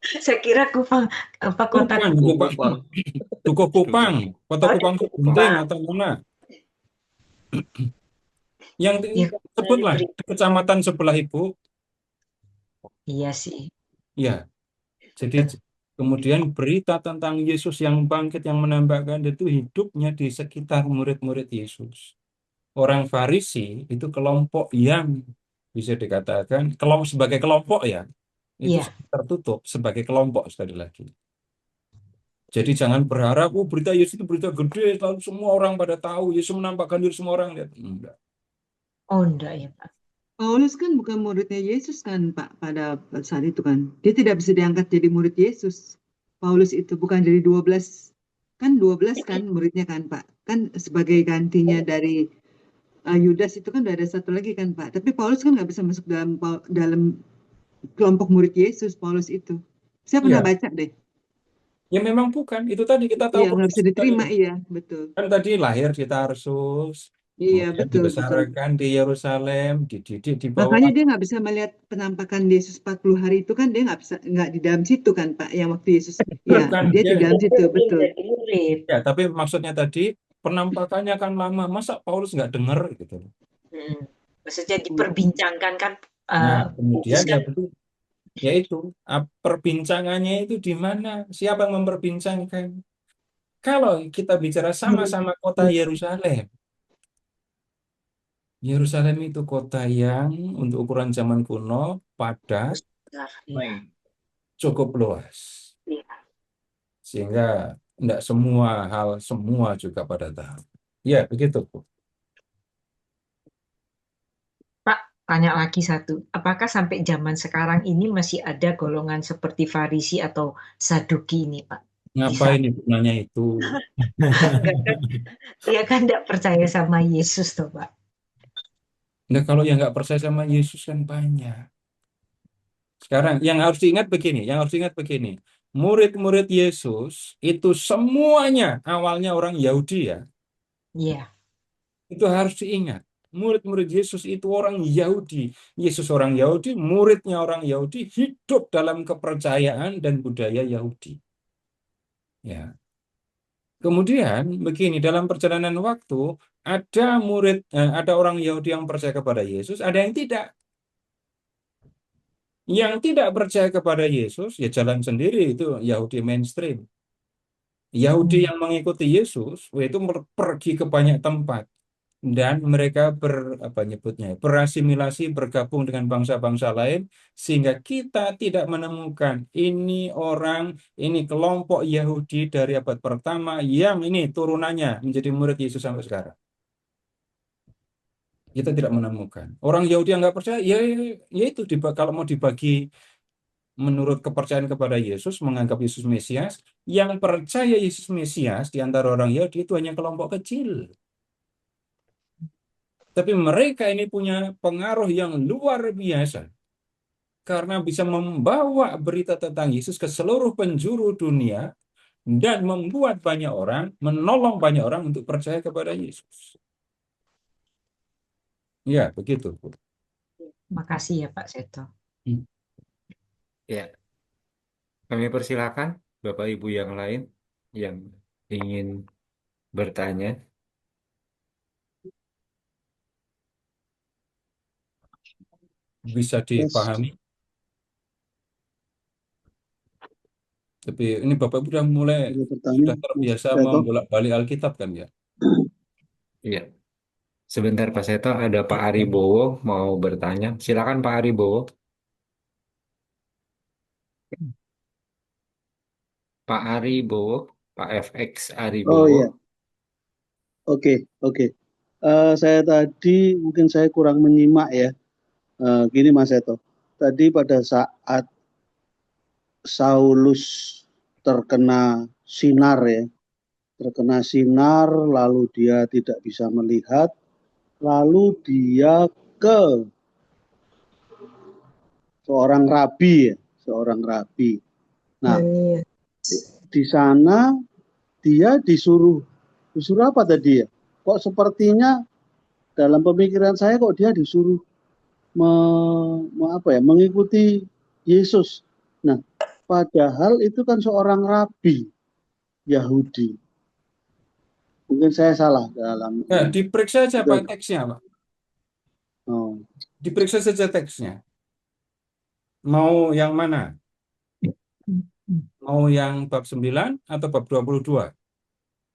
[SPEAKER 5] Saya kira Kupang apa kota
[SPEAKER 1] Kupang. Dukuh Kupang, kota Kupang Segunting atau mana? Yang sebutlah kecamatan sebelah Ibu.
[SPEAKER 5] Iya sih.
[SPEAKER 1] Ya. Jadi kemudian berita tentang Yesus yang bangkit, yang menambahkan itu hidupnya di sekitar murid-murid Yesus. orang Farisi itu kelompok yang bisa dikatakan sebagai kelompok ya, itu
[SPEAKER 5] Iya.
[SPEAKER 1] tertutup sebagai kelompok sekali lagi. Jadi jangan berharap, berita Yesus itu berita gede, lalu semua orang pada tahu, Yesus menampakkan diri semua orang lihat. Enggak.
[SPEAKER 5] Oh, enggak ya, Pak.
[SPEAKER 4] Paulus kan bukan muridnya Yesus kan, Pak, pada saat itu kan. Dia tidak bisa diangkat jadi murid Yesus. Paulus itu bukan jadi 12. Kan 12 kan muridnya kan, Pak. Kan sebagai gantinya dari Yudas itu kan udah ada satu lagi kan, Pak. Tapi Paulus kan nggak bisa masuk dalam kelompok murid Yesus, Paulus itu. Saya pernah
[SPEAKER 1] Iya,
[SPEAKER 4] baca deh.
[SPEAKER 1] ya memang bukan. Itu tadi kita tahu
[SPEAKER 4] Iya, nggak bisa
[SPEAKER 1] prosesnya
[SPEAKER 4] diterima,
[SPEAKER 1] tadi.
[SPEAKER 4] iya, betul.
[SPEAKER 1] Kan tadi lahir di Tarsus,
[SPEAKER 4] Iya,
[SPEAKER 1] kemudian
[SPEAKER 4] betul, betul.
[SPEAKER 1] dibesarkan di Yerusalem, dididik di bawah
[SPEAKER 4] Makanya dia nggak bisa melihat penampakan Yesus 40 hari itu kan, dia nggak di dalam situ kan, Pak, yang waktu Yesus, ya,
[SPEAKER 1] kan
[SPEAKER 4] dia di
[SPEAKER 1] dia.
[SPEAKER 4] dalam situ,
[SPEAKER 5] Belum
[SPEAKER 4] betul.
[SPEAKER 5] jadi murid.
[SPEAKER 1] Ya, tapi maksudnya tadi penampakannya kan lama. Masa Paulus nggak dengar gitu?
[SPEAKER 5] Maksudnya diperbincangkan kan,
[SPEAKER 1] Nah, kemudian
[SPEAKER 5] Yesus
[SPEAKER 1] ya
[SPEAKER 5] kan
[SPEAKER 1] betul, yaitu perbincangannya itu di mana? Siapa yang memperbincangkan? Kalau kita bicara sama-sama kota Yerusalem, Yerusalem itu kota yang untuk ukuran zaman kuno padat,
[SPEAKER 5] besar. Iya.
[SPEAKER 1] cukup luas,
[SPEAKER 5] Iya.
[SPEAKER 1] sehingga tidak semua juga pada tahu. Ya, begitu, Bu.
[SPEAKER 5] Pak, tanya lagi satu. Apakah sampai zaman sekarang ini masih ada golongan seperti Farisi atau Saduki ini, Pak?
[SPEAKER 1] Ngapain Ibu nanya itu?
[SPEAKER 5] Enggak kan? Dia kan tidak percaya sama Yesus, toh, Pak.
[SPEAKER 1] Nah, kalau yang nggak percaya sama Yesus kan banyak. Sekarang yang harus diingat begini, murid-murid Yesus itu semuanya awalnya orang Yahudi ya.
[SPEAKER 5] Iya.
[SPEAKER 1] Itu harus diingat. Murid-murid Yesus itu orang Yahudi. Yesus orang Yahudi, muridnya orang Yahudi, hidup dalam kepercayaan dan budaya Yahudi. Ya. Kemudian begini, dalam perjalanan waktu ada orang Yahudi yang percaya kepada Yesus, ada yang tidak. Yang tidak percaya kepada Yesus, ya jalan sendiri, itu Yahudi mainstream. Yahudi yang mengikuti Yesus, itu pergi ke banyak tempat. Dan mereka berasimilasi, bergabung dengan bangsa-bangsa lain, sehingga kita tidak menemukan ini kelompok Yahudi dari abad pertama yang ini turunannya menjadi murid Yesus sampai sekarang. Kita tidak menemukan. Orang Yahudi yang nggak percaya, ya itu kalau mau dibagi menurut kepercayaan kepada Yesus, menganggap Yesus Mesias, yang percaya Yesus Mesias di antara orang Yahudi itu hanya kelompok kecil. Tapi mereka ini punya pengaruh yang luar biasa karena bisa membawa berita tentang Yesus ke seluruh penjuru dunia dan menolong banyak orang untuk percaya kepada Yesus. Ya, begitu, Bu.
[SPEAKER 5] Makasih ya, Pak Seto.
[SPEAKER 2] Ya, kami persilakan Bapak Ibu yang lain yang ingin bertanya.
[SPEAKER 1] Bisa dipahami. Tapi ini Bapak sudah sudah terbiasa membolak-balik Alkitab kan ya?
[SPEAKER 2] Iya. Sebentar Pak Seto, ada Pak Aribowo mau bertanya. Silakan Pak Aribowo. Pak Aribowo, Pak FX
[SPEAKER 11] Oh
[SPEAKER 2] Aribowo.
[SPEAKER 11] iya, oke. Mungkin saya kurang menyimak ya. Gini Mas Seto, tadi pada saat Saulus terkena sinar lalu dia tidak bisa melihat, lalu dia ke seorang rabi. Nah, di sana dia disuruh apa tadi ya? Kok sepertinya dalam pemikiran saya kok dia disuruh mengikuti Yesus. Nah, padahal itu kan seorang rabi Yahudi. Mungkin saya salah dalam.
[SPEAKER 1] Nah, diperiksa saja Pak teksnya, Pak.
[SPEAKER 11] Oh.
[SPEAKER 1] Diperiksa saja teksnya. Mau yang mana? Mau yang bab 9 atau bab 22?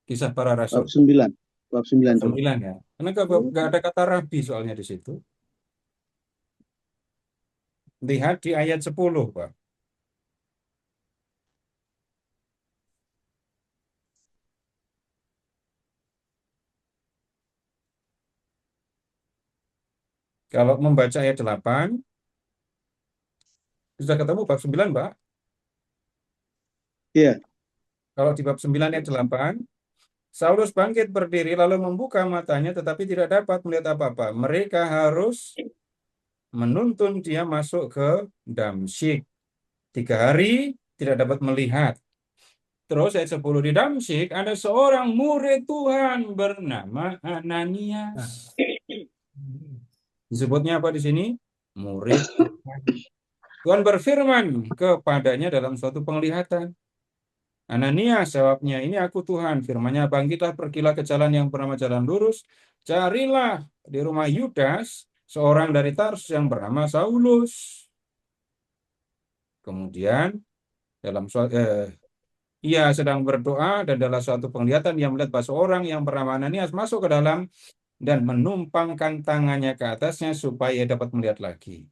[SPEAKER 1] Kisah para Rasul.
[SPEAKER 11] Bab 9. bab 9 coba.
[SPEAKER 1] 9 ya. Karena nggak ada kata rabi soalnya di situ. Lihat di ayat 10, Pak. Kalau membaca ayat 8, sudah ketemu bab 9, Pak.
[SPEAKER 11] Iya.
[SPEAKER 1] Kalau di bab 9 ayat 8, Saulus bangkit berdiri lalu membuka matanya tetapi tidak dapat melihat apa-apa. Mereka harus menuntun dia masuk ke Damsyik. 3 hari tidak dapat melihat. Terus ayat 10, di Damsyik ada seorang murid Tuhan bernama Ananias. Disebutnya apa di sini? Murid Tuhan. Tuhan berfirman kepadanya dalam suatu penglihatan. Ananias, jawabnya, ini aku Tuhan. Firman-Nya, bangkitlah, pergilah ke jalan yang bernama jalan lurus. Carilah di rumah Yudas seorang dari Tarsus yang bernama Saulus. Kemudian ia sedang berdoa dan dalam suatu penglihatan ia melihat bahwa seorang yang bernama Ananias masuk ke dalam dan menumpangkan tangannya ke atasnya supaya ia dapat melihat lagi.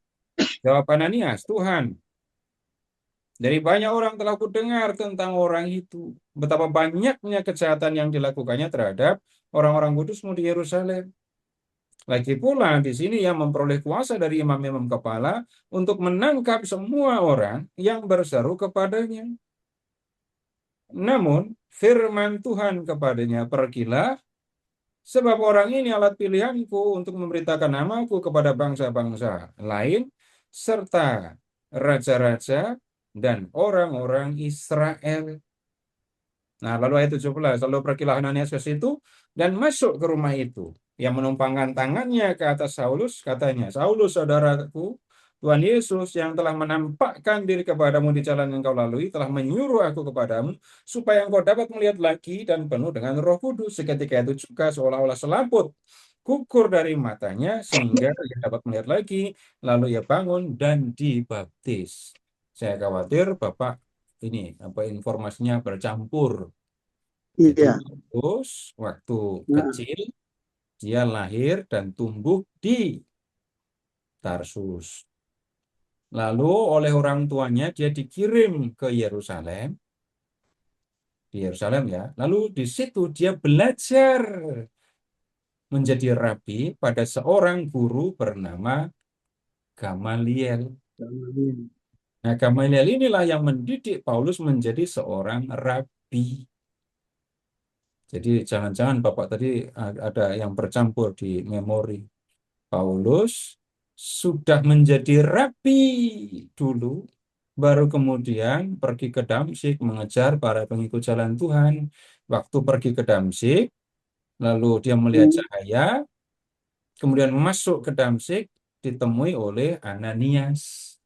[SPEAKER 1] Jawab Ananias, Tuhan, dari banyak orang telah kudengar tentang orang itu, betapa banyaknya kejahatan yang dilakukannya terhadap orang-orang kudusmu di Yerusalem. Lagi pula di sini ia memperoleh kuasa dari imam-imam kepala untuk menangkap semua orang yang berseru kepadanya. Namun firman Tuhan kepadanya, pergilah, sebab orang ini alat pilihanku untuk memberitakan namaku kepada bangsa-bangsa lain, serta raja-raja dan orang-orang Israel. Nah, lalu ayat 17, lalu pergilah Ananias ke situ dan masuk ke rumah itu. Yang menumpangkan tangannya ke atas Saulus, katanya, Saulus, saudaraku, Tuhan Yesus yang telah menampakkan diri kepadamu di jalan yang kau lalui, telah menyuruh aku kepadamu, supaya engkau dapat melihat lagi dan penuh dengan Roh Kudus. Seketika itu juga seolah-olah selaput gugur dari matanya, sehingga ia dapat melihat lagi, lalu ia bangun dan dibaptis. Saya khawatir Bapak ini informasinya bercampur. Jadi
[SPEAKER 11] Iya.
[SPEAKER 1] terus waktu
[SPEAKER 11] Nah,
[SPEAKER 1] kecil dia lahir dan tumbuh di Tarsus. Lalu oleh orang tuanya dia dikirim ke Yerusalem. Di Yerusalem ya. Lalu di situ dia belajar menjadi rabi pada seorang guru bernama Gamaliel. Nah, Gamaliel inilah yang mendidik Paulus menjadi seorang rabi. Jadi jangan-jangan Bapak tadi ada yang bercampur di memori. Paulus sudah menjadi rabi dulu, baru kemudian pergi ke Damsyik mengejar para pengikut jalan Tuhan. Waktu pergi ke Damsyik, lalu dia melihat cahaya, kemudian masuk ke Damsyik, ditemui oleh Ananias.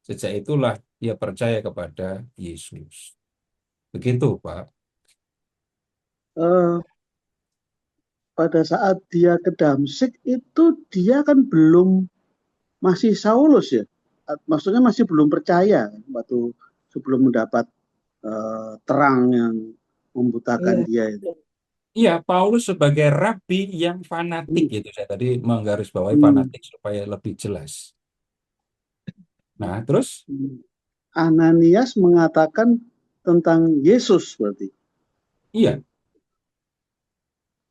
[SPEAKER 1] Sejak itulah dia percaya kepada Yesus. Begitu, Pak.
[SPEAKER 11] Pada saat dia ke Damsyik itu dia kan masih Saulus ya, maksudnya masih belum percaya waktu sebelum mendapat terang yang membutakan dia itu.
[SPEAKER 1] Iya, Paulus sebagai rabi yang fanatik gitu. Saya tadi menggarisbawahi fanatik supaya lebih jelas. Nah, terus
[SPEAKER 11] Ananias mengatakan tentang Yesus berarti.
[SPEAKER 1] iya.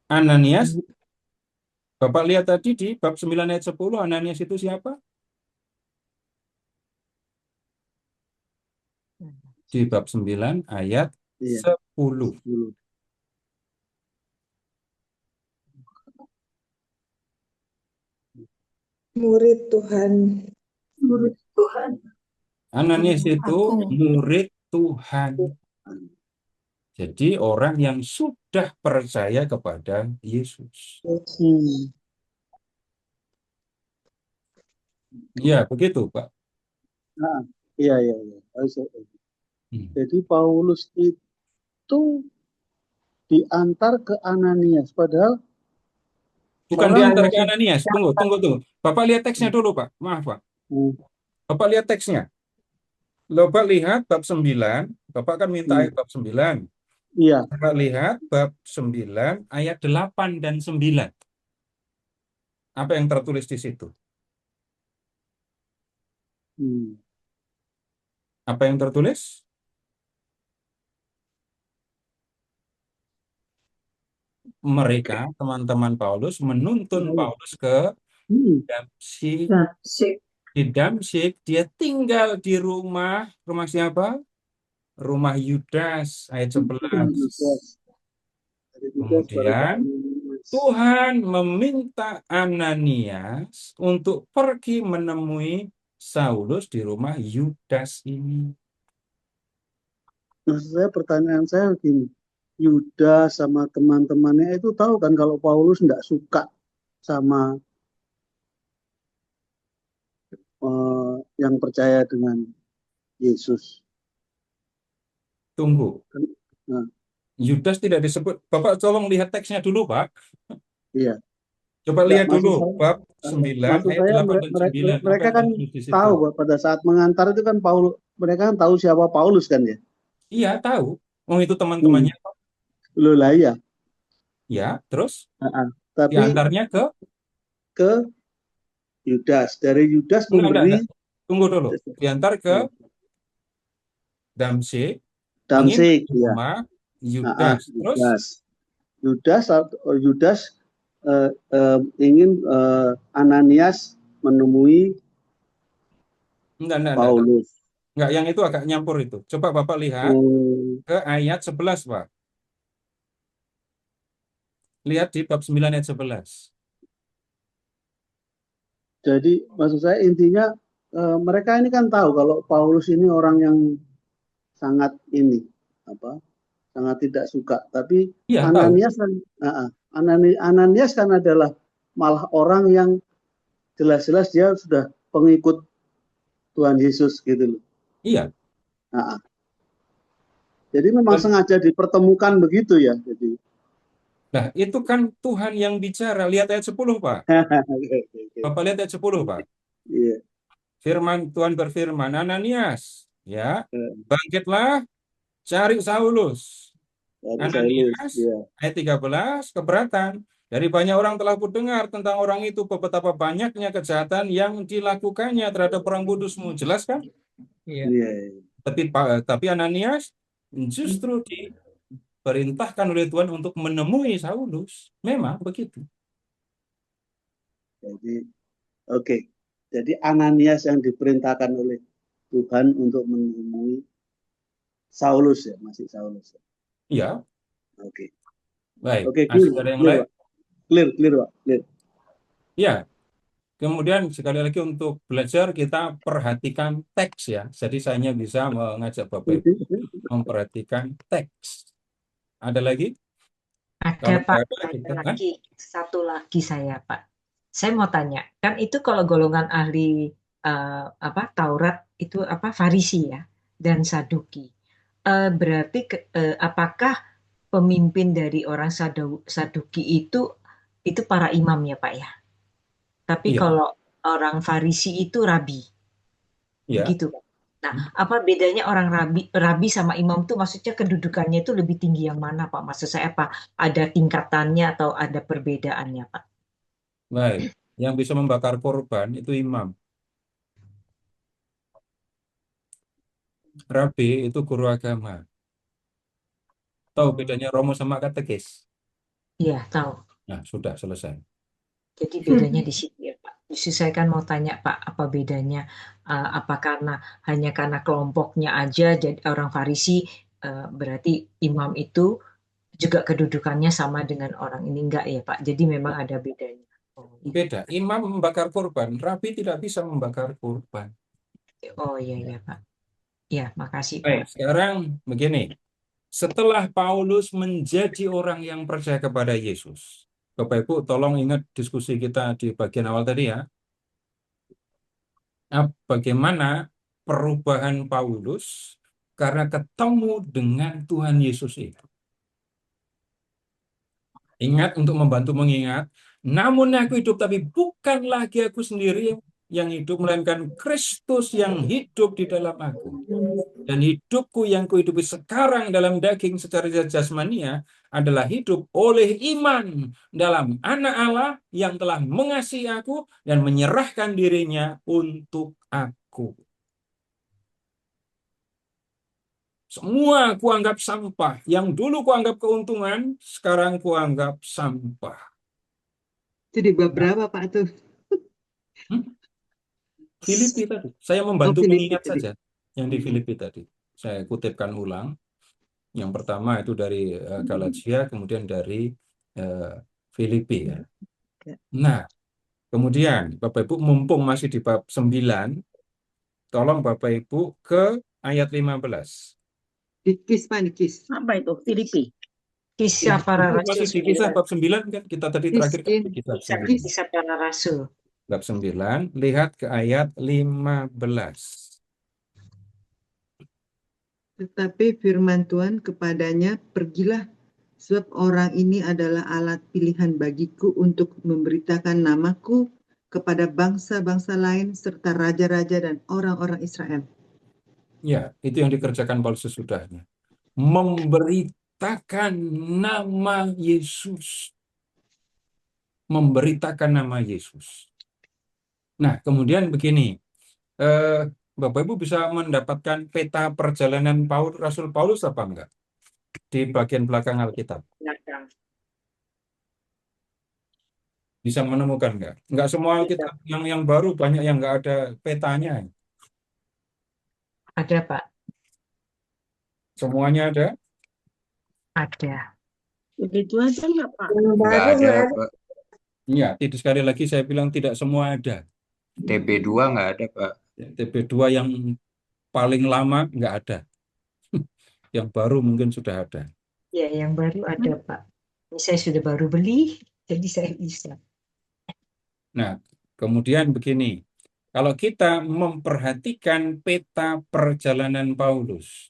[SPEAKER 1] Ananias, Bapak lihat tadi di bab 9 ayat 10, Ananias itu siapa? Di bab 9 ayat 10.
[SPEAKER 7] Murid Tuhan.
[SPEAKER 3] Murid Tuhan.
[SPEAKER 1] Ananias itu murid Tuhan. Jadi orang yang sudah percaya kepada Yesus. Ya, begitu, Pak.
[SPEAKER 11] Nah, iya. Jadi Paulus itu diantar ke Ananias, padahal
[SPEAKER 1] bukan diantar ke Ananias. Tunggu. Bapak lihat teksnya dulu, Pak. Maaf, Pak. Bapak lihat teksnya. Bapak lihat bab 9, Bapak kan minta ayat bab 9.
[SPEAKER 11] Iya.
[SPEAKER 1] Coba lihat bab 9 ayat 8 dan 9. Apa yang tertulis di situ? Apa yang tertulis? Mereka, teman-teman Paulus, menuntun Paulus ke Damsyik. Di Damsyik, dia tinggal di rumah siapa? Rumah Yudas, ayat 11. Kemudian Tuhan meminta Ananias untuk pergi menemui Saulus di rumah Yudas ini.
[SPEAKER 11] Maksud saya, pertanyaan saya begini, Yudas sama teman-temannya itu tahu kan kalau Paulus nggak suka sama yang percaya dengan Yesus.
[SPEAKER 1] Tunggu.
[SPEAKER 11] Nah,
[SPEAKER 1] Yudas tidak disebut. Bapak tolong lihat teksnya dulu, Pak.
[SPEAKER 11] iya.
[SPEAKER 1] Coba
[SPEAKER 11] Nggak,
[SPEAKER 1] lihat
[SPEAKER 11] maksud
[SPEAKER 1] dulu
[SPEAKER 11] saya,
[SPEAKER 1] bab 9
[SPEAKER 11] maksud
[SPEAKER 1] ayat
[SPEAKER 11] saya
[SPEAKER 1] 8 dan 9. Apa
[SPEAKER 11] mereka
[SPEAKER 1] yang
[SPEAKER 11] kan
[SPEAKER 1] tertulis di situ?
[SPEAKER 11] tahu bahwa pada saat mengantar itu kan mereka kan tahu siapa Paulus kan ya.
[SPEAKER 1] Iya, tahu. Oh, itu teman-temannya.
[SPEAKER 11] Loh lah ya.
[SPEAKER 1] Ya, terus
[SPEAKER 11] Tapi
[SPEAKER 1] diantarnya
[SPEAKER 11] ke Yudas. Dari Yudas
[SPEAKER 1] enggak.
[SPEAKER 11] memberi.
[SPEAKER 1] Tunggu dulu. Diantar ke Damsyik.
[SPEAKER 11] Damsyik,
[SPEAKER 1] Menginap di rumah Yudas. Terus
[SPEAKER 11] Yudas ingin Ananias menemui Paulus.
[SPEAKER 1] Enggak, yang itu agak nyampur itu. Coba Bapak lihat ke ayat 11, Pak. Lihat di bab 9 ayat 11.
[SPEAKER 11] Jadi maksud saya intinya mereka ini kan tahu kalau Paulus ini orang yang sangat sangat tidak suka. Tapi
[SPEAKER 1] iya,
[SPEAKER 11] Ananias kan Ananias kan adalah malah orang yang jelas-jelas dia sudah pengikut Tuhan Yesus gitu loh.
[SPEAKER 1] Iya.
[SPEAKER 11] Jadi memang sengaja dipertemukan begitu ya. Jadi.
[SPEAKER 1] Nah, itu kan Tuhan yang bicara. Lihat ayat 10, Pak. Bapak lihat ayat 10, Pak.
[SPEAKER 11] Iya.
[SPEAKER 1] Firman Tuhan berfirman, Ananias, ya, bangkitlah, cari Saulus. Ananias, ayat 13, keberatan. Dari banyak orang telah kudengar tentang orang itu, betapa banyaknya kejahatan yang dilakukannya terhadap orang kudusmu. Jelas kan?
[SPEAKER 11] Iya.
[SPEAKER 1] Tapi Ananias justru diperintahkan oleh Tuhan untuk menemui Saulus. Memang begitu.
[SPEAKER 11] Jadi, Jadi Ananias yang diperintahkan oleh Tuhan untuk menemui Saulus ya, masih Saulus.
[SPEAKER 1] Iya.
[SPEAKER 11] Oke.
[SPEAKER 1] Baik.
[SPEAKER 11] Ada yang lain? Clear, Pak. Clear.
[SPEAKER 1] Ya. Kemudian sekali lagi untuk belajar kita perhatikan teks ya. Jadi saya hanya bisa mengajak Bapak Ibu memperhatikan teks. Ada lagi?
[SPEAKER 5] Ada Pak, satu lagi saya Pak. Saya mau tanya, kan itu kalau golongan ahli Taurat itu Farisi ya dan Saduki. Berarti apakah pemimpin dari orang Saduki itu para imam ya Pak ya? Tapi kalau orang Farisi itu rabi. Begitu Pak. Nah, apa bedanya orang rabi sama imam itu, maksudnya kedudukannya itu lebih tinggi yang mana Pak? Maksud saya apa? Ada tingkatannya atau ada perbedaannya Pak?
[SPEAKER 1] Baik, yang bisa membakar korban itu imam. Rabi itu guru agama. Tahu bedanya romo sama katekis?
[SPEAKER 5] Iya, tahu.
[SPEAKER 1] Nah, sudah selesai.
[SPEAKER 5] Jadi bedanya di situ ya Pak. Justru saya kan mau tanya Pak, apa bedanya? Apa hanya karena kelompoknya aja, jadi orang Farisi berarti imam itu juga kedudukannya sama dengan orang ini, enggak ya Pak? Jadi memang ada bedanya.
[SPEAKER 1] Beda. Imam membakar korban, rabi tidak bisa membakar korban.
[SPEAKER 5] Oh iya Pak. Ya, makasih
[SPEAKER 1] Baik,
[SPEAKER 5] Pak.
[SPEAKER 1] sekarang begini. Setelah Paulus menjadi orang yang percaya kepada Yesus, Bapak Ibu tolong ingat diskusi kita di bagian awal tadi ya. Bagaimana perubahan Paulus karena ketemu dengan Tuhan Yesus itu. Ingat, untuk membantu mengingat, namun aku hidup, tapi bukan lagi aku sendiri yang hidup, melainkan Kristus yang hidup di dalam aku. Dan hidupku yang kuhidupi sekarang dalam daging secara jasmania adalah hidup oleh iman dalam Anak Allah yang telah mengasihi aku dan menyerahkan dirinya untuk aku. Semua kuanggap sampah. Yang dulu kuanggap keuntungan, sekarang kuanggap sampah.
[SPEAKER 4] Itu di bab berapa Pak tuh?
[SPEAKER 1] Filipi tadi. Saya
[SPEAKER 4] Oh,
[SPEAKER 1] membantu
[SPEAKER 4] Filipi
[SPEAKER 1] mengingat
[SPEAKER 4] tadi.
[SPEAKER 1] saja yang di Filipi tadi. Saya kutipkan ulang. Yang pertama itu dari Galatia, kemudian dari Filipi ya. Nah, kemudian Bapak Ibu mumpung masih di bab 9, tolong Bapak Ibu ke ayat 15.
[SPEAKER 4] Dikis Pak, dikis.
[SPEAKER 3] Apa itu? Filipi.
[SPEAKER 5] Kisah para
[SPEAKER 1] Itu
[SPEAKER 5] rasul
[SPEAKER 1] masih di kisah
[SPEAKER 5] 9.
[SPEAKER 1] bab 9 kan? Kita tadi terakhir kan di kisah 9.
[SPEAKER 5] Kisah para rasul.
[SPEAKER 1] Bab 9, lihat ke ayat 15.
[SPEAKER 4] Tetapi firman Tuhan kepadanya, pergilah, sebab orang ini adalah alat pilihan bagiku untuk memberitakan namaku kepada bangsa-bangsa lain serta raja-raja dan orang-orang Israel.
[SPEAKER 1] Ya, itu yang dikerjakan Paulus sesudahnya. Memberitakan nama Yesus. Memberitakan nama Yesus. Nah, kemudian begini. Bapak Ibu bisa mendapatkan peta perjalanan Rasul Paulus apa enggak? Di bagian belakang Alkitab. Bisa menemukan enggak? Enggak semua Alkitab yang baru, banyak yang enggak ada petanya.
[SPEAKER 5] Ada Pak,
[SPEAKER 1] Semuanya ada?
[SPEAKER 5] ada.
[SPEAKER 3] Begitu aja nggak Pak?
[SPEAKER 2] Nggak ada, Pak.
[SPEAKER 1] Iya, sekali lagi saya bilang tidak semua ada.
[SPEAKER 2] TB2 nggak ada, Pak.
[SPEAKER 1] TB2 yang paling lama enggak ada. Yang baru mungkin sudah ada.
[SPEAKER 5] Ya, yang baru ada Pak. Ini saya sudah baru beli, jadi saya bisa.
[SPEAKER 1] Nah, kemudian begini. Kalau kita memperhatikan peta perjalanan Paulus,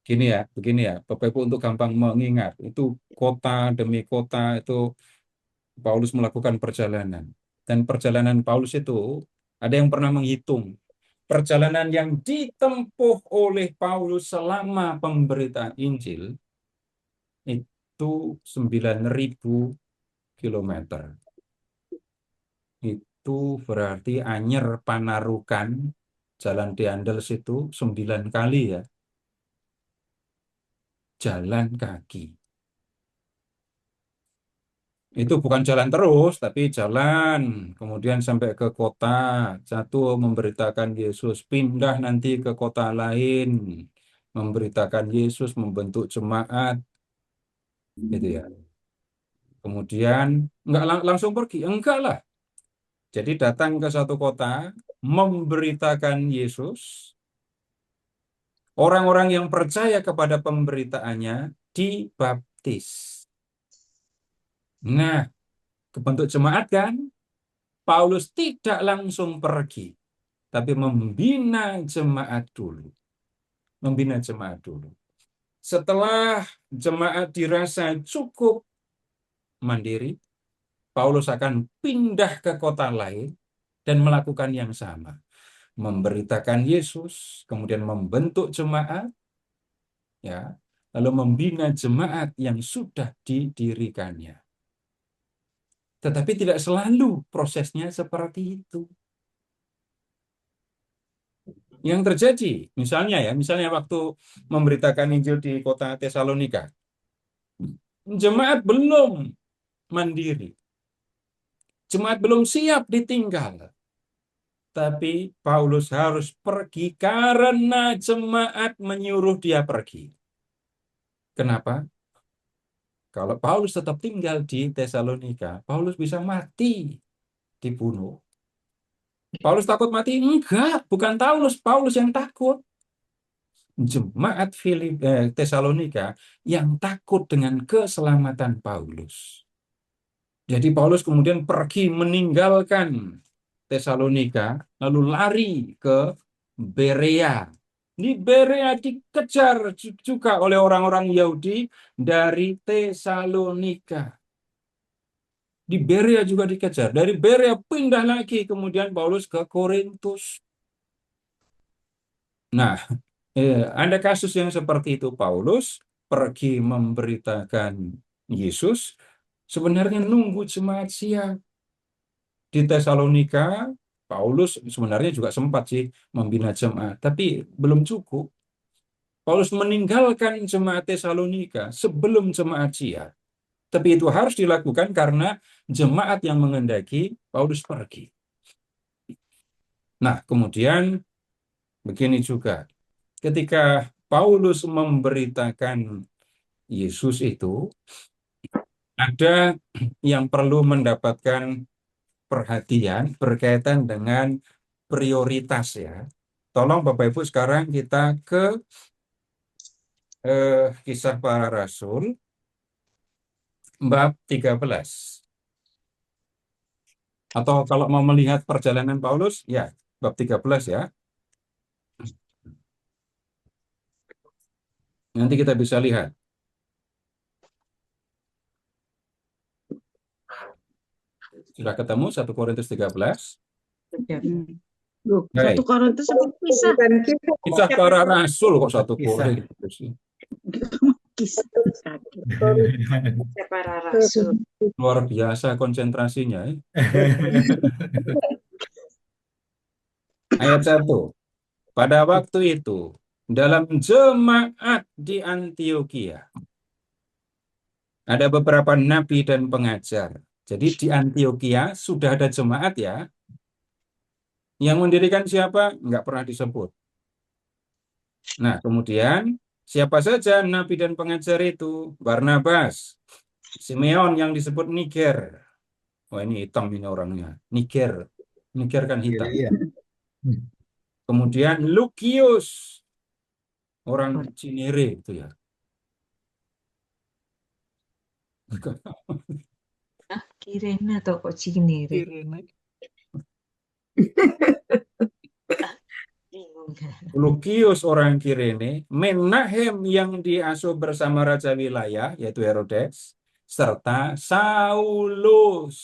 [SPEAKER 1] begini ya, Bapak Ibu untuk gampang mengingat, itu kota demi kota itu Paulus melakukan perjalanan. Dan perjalanan Paulus itu, ada yang pernah menghitung, perjalanan yang ditempuh oleh Paulus selama pemberitaan Injil, itu 9.000 kilometer. Itu berarti Anyer Panarukan, Jalan Deandel situ 9 kali ya. Jalan kaki. Itu bukan jalan terus, tapi jalan. Kemudian sampai ke kota. Satu memberitakan Yesus. Pindah nanti ke kota lain. Memberitakan Yesus, membentuk jemaat. Gitu ya. Kemudian enggak langsung pergi. Enggak lah. Jadi datang ke satu kota, memberitakan Yesus. Orang-orang yang percaya kepada pemberitaannya dibaptis. Nah, kebentuk jemaat kan, Paulus tidak langsung pergi, tapi membina jemaat dulu. Membina jemaat dulu. Setelah jemaat dirasa cukup mandiri, Paulus akan pindah ke kota lain dan melakukan yang sama. Memberitakan Yesus, kemudian membentuk jemaat, ya, lalu membina jemaat yang sudah didirikannya. Tetapi tidak selalu prosesnya seperti itu. Yang terjadi, misalnya waktu memberitakan Injil di kota Tesalonika, jemaat belum mandiri, jemaat belum siap ditinggal. Tapi Paulus harus pergi karena jemaat menyuruh dia pergi. Kenapa? Kalau Paulus tetap tinggal di Tesalonika, Paulus bisa mati, dibunuh. Paulus takut mati? Enggak, bukan Paulus yang takut. Jemaat Tesalonika yang takut dengan keselamatan Paulus. Jadi Paulus kemudian pergi meninggalkan Tesalonika, lalu lari ke Berea. Di Berea dikejar juga oleh orang-orang Yahudi dari Tesalonika. Di Berea juga dikejar. Dari Berea pindah lagi kemudian Paulus ke Korintus. Nah, ada kasus yang seperti itu. Paulus pergi memberitakan Yesus, sebenarnya nunggu jemaat siap. Di Tesalonika, Paulus sebenarnya juga sempat sih membina jemaat, tapi belum cukup. Paulus meninggalkan jemaat Tesalonika sebelum jemaat siap. Tapi itu harus dilakukan karena jemaat yang menghendaki Paulus pergi. Nah, kemudian begini juga. Ketika Paulus memberitakan Yesus itu, ada yang perlu mendapatkan perhatian berkaitan dengan prioritas ya. Tolong Bapak Ibu sekarang kita ke Kisah Para Rasul bab 13. Atau kalau mau melihat perjalanan Paulus, ya bab 13 ya. Nanti kita bisa lihat. Sudah ketemu 1 Korintus 13?
[SPEAKER 3] Loh,
[SPEAKER 1] Baik.
[SPEAKER 3] 1 Korintus apa kisah?
[SPEAKER 1] Kisah Para Rasul kok 1 Korintus.
[SPEAKER 3] Kisah.
[SPEAKER 5] Para rasul.
[SPEAKER 1] Luar biasa konsentrasinya. Ayat 1. Pada waktu itu, dalam jemaat di Antiokhia, ada beberapa nabi dan pengajar. Jadi di Antiokhia sudah ada jemaat ya. Yang mendirikan siapa? Enggak pernah disebut. Nah, kemudian siapa saja nabi dan pengajar itu? Barnabas, Simeon yang disebut Niger. Wah, ini hitam ini orangnya. Niger. Niger kan hitam. Kemudian Lukius, orang Cinere itu ya.
[SPEAKER 5] Kirene atau kok Cinere?
[SPEAKER 1] Lukius orang Kirene, Menahem yang diasuh bersama Raja Wilayah, yaitu Herodes, serta Saulus.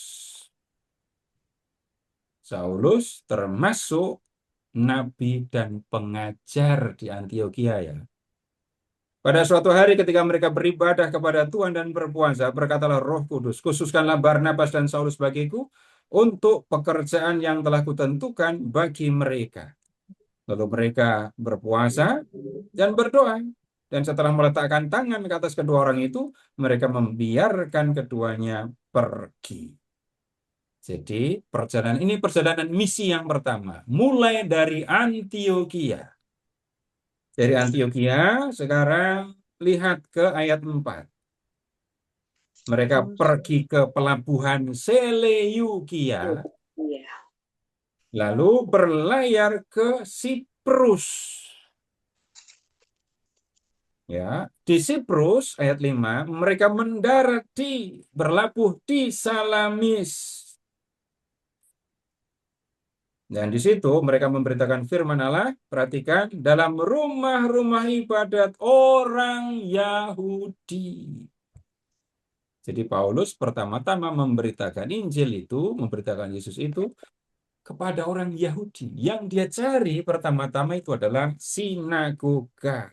[SPEAKER 1] Saulus termasuk nabi dan pengajar di Antiokhia ya. Pada suatu hari ketika mereka beribadah kepada Tuhan dan berpuasa, berkatalah Roh Kudus, khususkanlah Barnabas dan Saulus bagiku untuk pekerjaan yang telah kutentukan bagi mereka. Lalu mereka berpuasa dan berdoa. Dan setelah meletakkan tangan ke atas kedua orang itu, mereka membiarkan keduanya pergi. Jadi perjalanan misi yang pertama, mulai dari Antiokhia. Dari Antiokhia, sekarang lihat ke ayat 4. Mereka pergi ke pelabuhan Seleukia, lalu berlayar ke Siprus. Ya, di Siprus ayat 5, mereka berlabuh di Salamis. Dan di situ mereka memberitakan firman Allah, perhatikan, dalam rumah-rumah ibadat orang Yahudi. Jadi Paulus pertama-tama memberitakan Injil itu, memberitakan Yesus itu kepada orang Yahudi. Yang dia cari pertama-tama itu adalah sinagoga.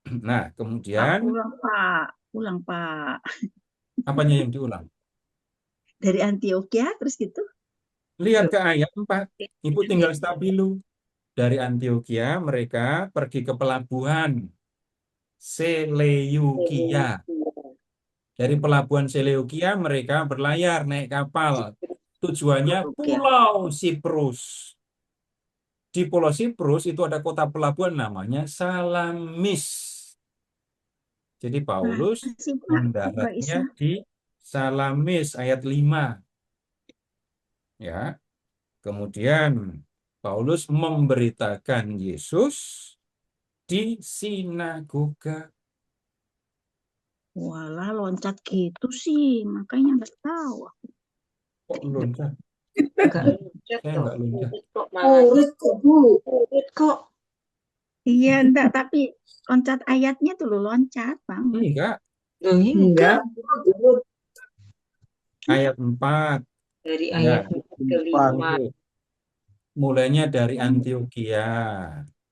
[SPEAKER 1] Nah, kemudian
[SPEAKER 3] Ulang, Pak.
[SPEAKER 1] apanya yang diulang?
[SPEAKER 3] Dari Antiokhia terus gitu.
[SPEAKER 1] Lihat ke ayat 4. Ibu tinggal stabilo. Dari Antiokhia mereka pergi ke pelabuhan Seleukia. Dari pelabuhan Seleukia mereka berlayar naik kapal. Tujuannya Pulau Siprus. Di Pulau Siprus itu ada kota pelabuhan namanya Salamis. Jadi Paulus mendaratnya di Salamis ayat 5. Ya. Kemudian Paulus memberitakan Yesus di sinagoga.
[SPEAKER 3] Walah, loncat gitu sih, makanya nggak tahu.
[SPEAKER 1] Kok loncat? Saya nggak loncat.
[SPEAKER 5] Kok
[SPEAKER 3] Iya, enggak, tapi loncat ayatnya tuh lo loncat, Bang.
[SPEAKER 1] Enggak.
[SPEAKER 5] enggak.
[SPEAKER 1] Ayat 4.
[SPEAKER 5] Dari
[SPEAKER 1] Ya.
[SPEAKER 5] ayat kelima.
[SPEAKER 1] Mulainya dari Antiokhia.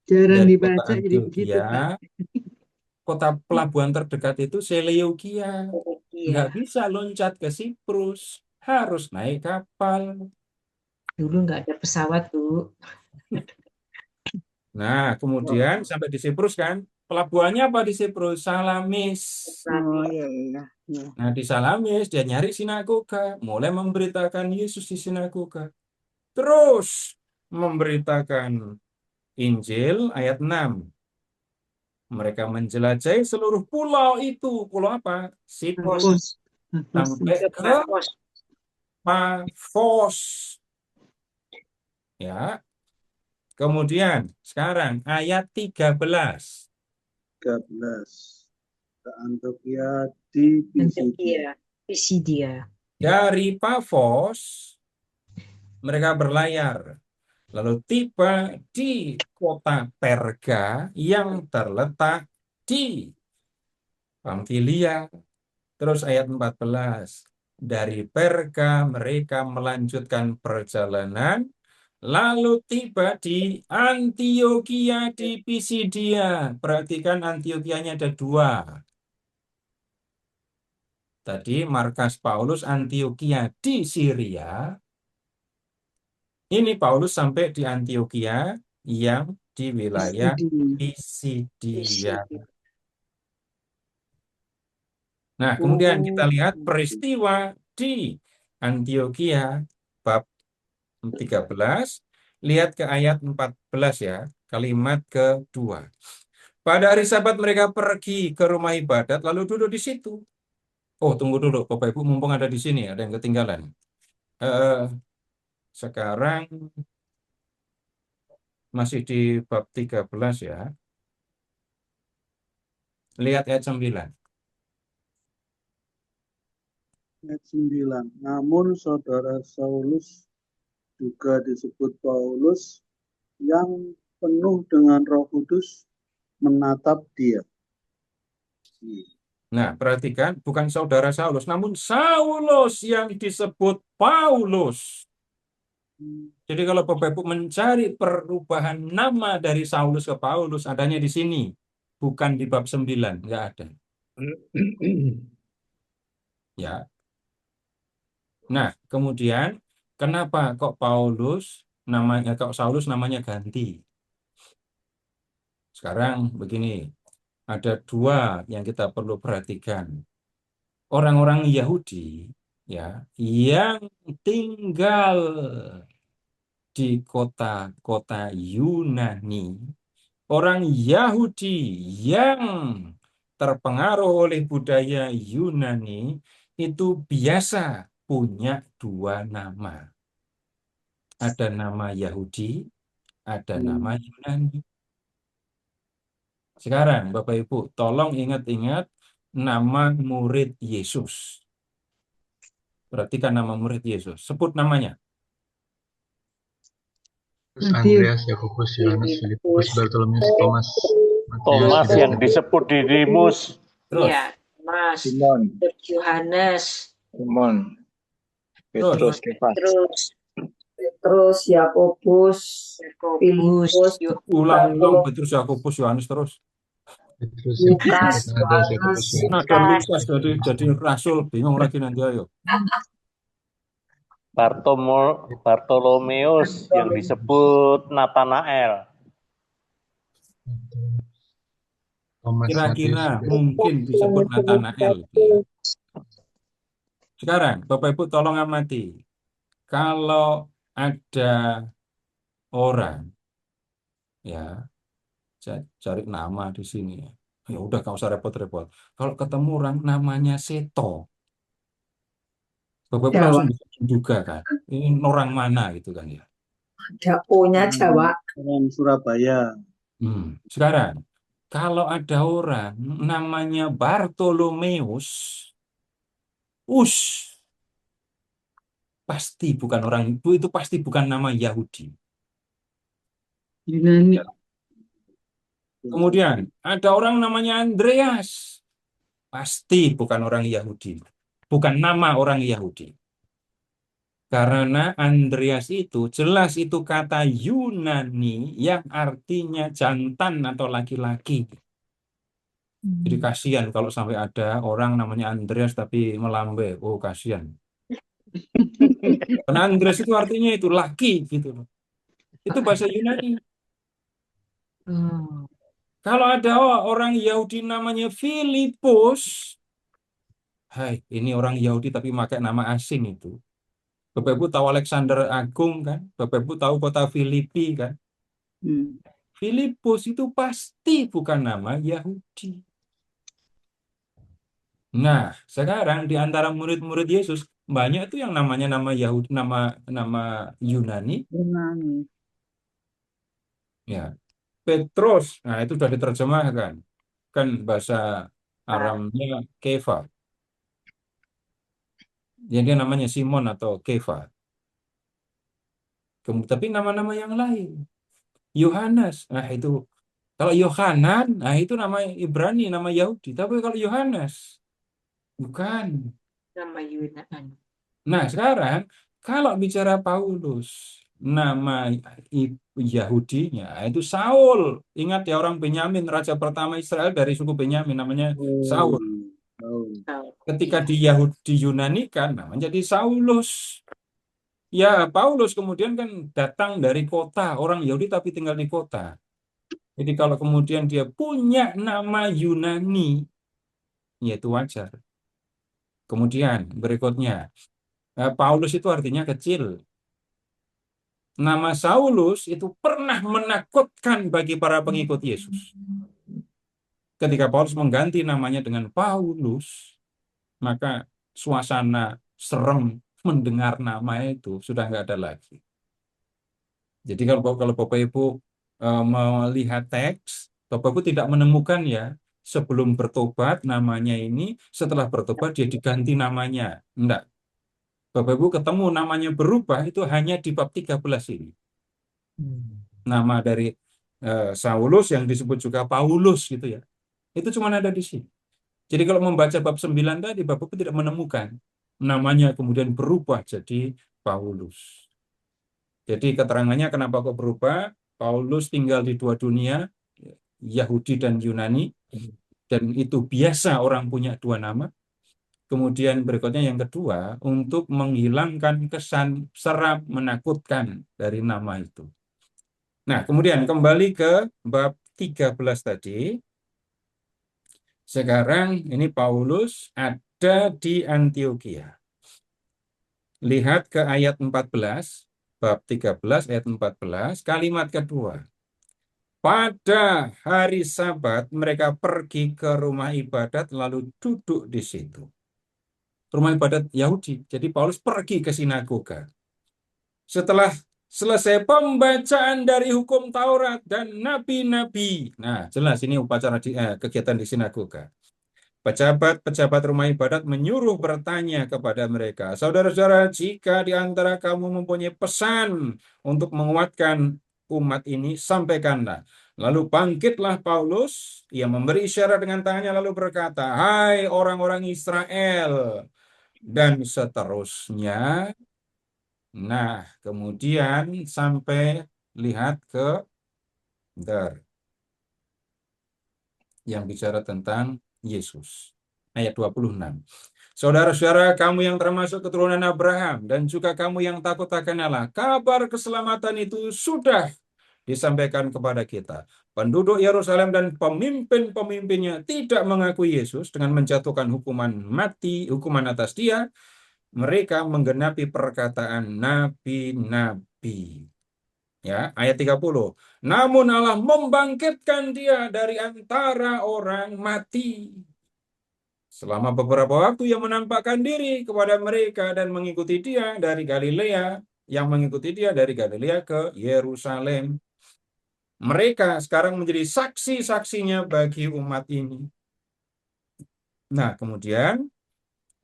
[SPEAKER 4] Jarang
[SPEAKER 1] Dari kota
[SPEAKER 4] dibaca jadi begitu, Pak.
[SPEAKER 1] Antioquia, kota pelabuhan terdekat itu Seleukia. Nggak
[SPEAKER 5] Iya,
[SPEAKER 1] bisa loncat ke Siprus, harus naik kapal.
[SPEAKER 5] dulu nggak ada pesawat, Bu.
[SPEAKER 1] Nah, kemudian sampai di Siprus kan, pelabuhannya apa di Siprus? Salamis.
[SPEAKER 3] Oh iya iya iya.
[SPEAKER 1] Nah, di Salamis dia nyari sinagoga, mulai memberitakan Yesus di sinagoga. Terus memberitakan Injil ayat 6. Mereka menjelajahi seluruh pulau itu. Pulau apa? Siprus.
[SPEAKER 4] Pos.
[SPEAKER 1] Sampai
[SPEAKER 5] Ke
[SPEAKER 1] ke
[SPEAKER 5] Pafos.
[SPEAKER 1] Pafos. Ya. Kemudian sekarang ayat 13.
[SPEAKER 11] 13. Ke Antioquia di Pisidia.
[SPEAKER 5] Antioquia, Pisidia.
[SPEAKER 1] Dari Pafos mereka berlayar. Lalu tiba di kota Perga yang terletak di Pamfilia. Terus ayat 14. Dari Perga mereka melanjutkan perjalanan, lalu tiba di Antioquia di Pisidia. Perhatikan Antioquianya ada 2. Tadi markas Paulus Antioquia di Syria. Ini Paulus sampai di Antioquia yang di wilayah Pisidia. Nah, kemudian kita lihat peristiwa di Antioquia bab 13. Lihat ke ayat 14 ya, kalimat kedua. Pada hari Sabat mereka pergi ke rumah ibadat lalu duduk di situ. Oh, tunggu dulu Bapak Ibu, mumpung ada di sini, ada yang ketinggalan. Sekarang masih di bab 13 ya. Lihat ayat 9.
[SPEAKER 11] Ayat 9. Namun saudara Saulus juga disebut Paulus yang penuh dengan Roh Kudus menatap dia.
[SPEAKER 1] Nah, perhatikan, bukan saudara Saulus, namun Saulus yang disebut Paulus. Jadi kalau Bapak Ibu mencari perubahan nama dari Saulus ke Paulus, adanya di sini. Bukan di bab 9, nggak ada. Ya. Nah, kemudian kenapa kok Saulus namanya ganti? Sekarang begini, ada 2 yang kita perlu perhatikan. Orang-orang Yahudi ya yang tinggal di kota-kota Yunani, orang Yahudi yang terpengaruh oleh budaya Yunani itu biasa punya 2 nama. Ada nama Yahudi, ada nama Yunani. Sekarang Bapak Ibu, tolong ingat-ingat nama murid Yesus. Perhatikan nama murid Yesus. Sebut namanya.
[SPEAKER 9] Andreas, Yakobus, Yohanes, Filipus, Bartolomeus, Thomas,
[SPEAKER 12] Thomas yang disebut Didimus.
[SPEAKER 1] Terus.
[SPEAKER 5] Ya, Mas.
[SPEAKER 12] Simon.
[SPEAKER 5] Yohanes.
[SPEAKER 12] Simon.
[SPEAKER 1] Terus.
[SPEAKER 7] Petrus, Yakobus, Filipus,
[SPEAKER 1] Ulang Petrus, Yakobus, Yohanes terus.
[SPEAKER 9] Petrus,
[SPEAKER 7] Lukas,
[SPEAKER 9] Andreas, Yakobus,
[SPEAKER 1] Nah, dan Lukas jadi rasul, bingung lagi nanti ayo.
[SPEAKER 12] Bartolomeus yang disebut Nathanael.
[SPEAKER 9] Thomas,
[SPEAKER 1] Kira-kira
[SPEAKER 9] Matius,
[SPEAKER 1] mungkin disebut Nathanael. Ya. Sekarang, Bapak Ibu tolong amati. Kalau ada orang, ya, cari nama di sini. Ya udah, nggak usah repot-repot. Kalau ketemu orang namanya Seto, Bapak Ibu langsung bisa juga kan. Ini orang mana gitu kan ya.
[SPEAKER 7] ada O-nya Jawa.
[SPEAKER 11] Orang Surabaya.
[SPEAKER 1] Sekarang, kalau ada orang namanya Bartolomeus, pasti bukan orang itu pasti bukan nama Yahudi.
[SPEAKER 4] Yunani.
[SPEAKER 1] Kemudian ada orang namanya Andreas, pasti bukan orang Yahudi, bukan nama orang Yahudi. Karena Andreas itu jelas itu kata Yunani yang artinya jantan atau laki-laki. Jadi kasihan kalau sampai ada orang namanya Andreas tapi melambai. Oh, kasihan. Karena Andreas itu artinya itu laki gitu loh. Itu bahasa Yunani.
[SPEAKER 5] Oh.
[SPEAKER 1] Kalau ada orang Yahudi namanya Filipus, hai, ini orang Yahudi tapi pakai nama asing itu. Bapak Ibu tahu Alexander Agung kan? Bapak Ibu tahu kota Filipi kan? Filipus itu pasti bukan nama Yahudi. Nah, sekarang di antara murid-murid Yesus banyak tuh yang namanya nama Yahudi, nama Yunani.
[SPEAKER 3] Yunani.
[SPEAKER 1] Ya, Petrus. Nah, itu sudah diterjemahkan. Kan bahasa Aramnya Kefa. Jadi dia namanya Simon atau Kefa. Tapi nama-nama yang lain. Yohanes. Nah, itu kalau Yohanan, nah itu nama Ibrani, nama Yahudi. Tapi kalau Yohanes, bukan.
[SPEAKER 5] Nama Yunani.
[SPEAKER 1] Nah, sekarang kalau bicara Paulus, nama Yahudinya itu Saul. Ingat ya, orang Benyamin, raja pertama Israel dari suku Benyamin, namanya Saul. Ketika di Yunani-kan namanya jadi Saulus. Ya, Paulus kemudian kan datang dari kota, orang Yahudi tapi tinggal di kota. Jadi kalau kemudian dia punya nama Yunani, ya itu wajar. Kemudian berikutnya, Paulus itu artinya kecil. Nama Saulus itu pernah menakutkan bagi para pengikut Yesus. Ketika Paulus mengganti namanya dengan Paulus, maka suasana serem mendengar nama itu sudah nggak ada lagi. Jadi kalau Bapak Ibu melihat teks, Bapak Ibu tidak menemukan ya sebelum bertobat namanya ini, setelah bertobat dia diganti namanya. Enggak. Bapak Ibu ketemu namanya berubah itu hanya di bab 13 ini. Nama dari Saulus yang disebut juga Paulus gitu ya. Itu cuma ada di sini. Jadi kalau membaca bab 9 tadi, Bapak Ibu tidak menemukan namanya kemudian berubah jadi Paulus. Jadi keterangannya kenapa kok berubah? Paulus tinggal di dua dunia, Yahudi dan Yunani, dan itu biasa orang punya dua nama. Kemudian berikutnya yang kedua, untuk menghilangkan kesan seram menakutkan dari nama itu. Nah, kemudian kembali ke bab 13 tadi. Sekarang ini Paulus ada di Antiokhia. Lihat ke ayat 14, bab 13 ayat 14, kalimat kedua. Pada hari Sabat mereka pergi ke rumah ibadat lalu duduk di situ. Rumah ibadat Yahudi. Jadi Paulus pergi ke sinagoga. Setelah selesai pembacaan dari hukum Taurat dan nabi-nabi. Nah, jelas ini upacara kegiatan di sinagoga. Pejabat-pejabat rumah ibadat menyuruh bertanya kepada mereka, saudara-saudara, jika di antara kamu mempunyai pesan untuk menguatkan umat ini, sampaikanlah. Lalu bangkitlah Paulus, ia memberi isyarat dengan tangannya lalu berkata, hai orang-orang Israel, dan seterusnya. Nah, kemudian sampai lihat ke yang bicara tentang Yesus. Ayat 26. Saudara-saudara, kamu yang termasuk keturunan Abraham dan juga kamu yang takut akan Allah, kabar keselamatan itu sudah disampaikan kepada kita. Penduduk Yerusalem dan pemimpin-pemimpinnya tidak mengakui Yesus dengan menjatuhkan hukuman mati, hukuman atas dia. Mereka menggenapi perkataan nabi-nabi. Ya, ayat 30. Namun Allah membangkitkan dia dari antara orang mati. Selama beberapa waktu ia menampakkan diri kepada mereka dan mengikuti dia dari Galilea, ke Yerusalem. Mereka sekarang menjadi saksi-saksinya bagi umat ini. Nah, kemudian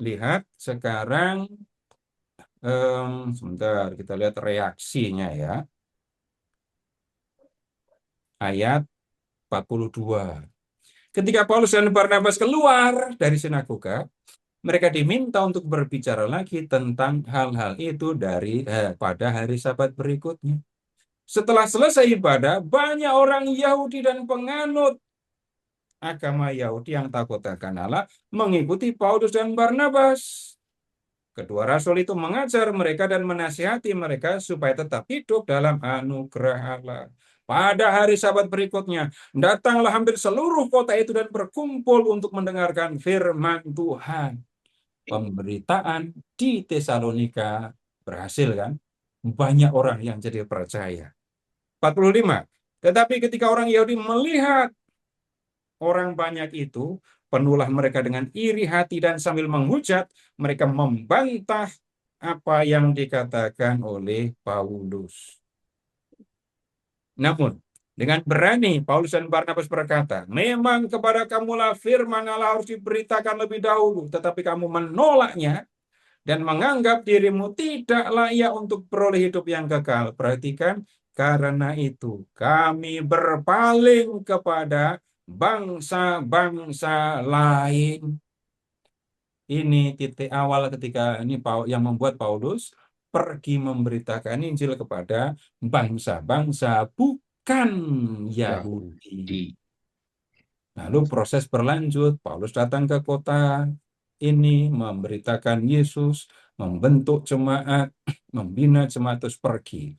[SPEAKER 1] lihat sekarang, sebentar kita lihat reaksinya ya. Ayat 42. Ketika Paulus dan Barnabas keluar dari sinagoga, Mereka diminta untuk berbicara lagi tentang hal-hal itu pada hari Sabat berikutnya. Setelah selesai ibadah, banyak orang Yahudi dan penganut agama Yahudi yang takut akan Allah mengikuti Paulus dan Barnabas. Kedua rasul itu mengajar mereka dan menasihati mereka supaya tetap hidup dalam anugerah Allah. Pada hari Sabat berikutnya, datanglah hampir seluruh kota itu dan berkumpul untuk mendengarkan firman Tuhan. Pemberitaan di Tesalonika berhasil kan? Banyak orang yang jadi percaya. 45. Tetapi ketika orang Yahudi melihat orang banyak itu, penuhlah mereka dengan iri hati dan sambil menghujat, mereka membantah apa yang dikatakan oleh Paulus. Namun, dengan berani, Paulus dan Barnabas berkata, memang kepada kamulah firman Allah harus diberitakan lebih dahulu, tetapi kamu menolaknya dan menganggap dirimu tidak layak untuk beroleh hidup yang kekal. Perhatikan, karena itu kami berpaling kepada bangsa-bangsa lain. Ini titik awal ketika ini yang membuat Paulus pergi memberitakan Injil kepada bangsa-bangsa bukan Yahudi. Lalu proses berlanjut, Paulus datang ke kota ini, memberitakan Yesus, membentuk jemaat, membina jemaat, terus pergi.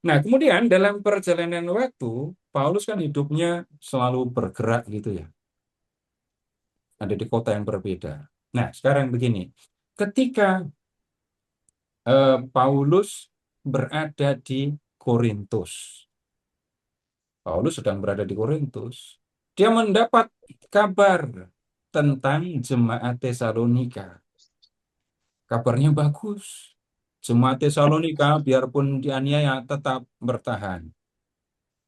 [SPEAKER 1] Nah, kemudian dalam perjalanan waktu, Paulus kan hidupnya selalu bergerak gitu ya. Ada di kota yang berbeda. Nah, sekarang begini. Ketika Paulus berada di Korintus. Paulus sedang berada di Korintus. Dia mendapat kabar tentang jemaat Tesalonika. Kabarnya bagus. Jemaat Tesalonika biarpun dianiaya tetap bertahan.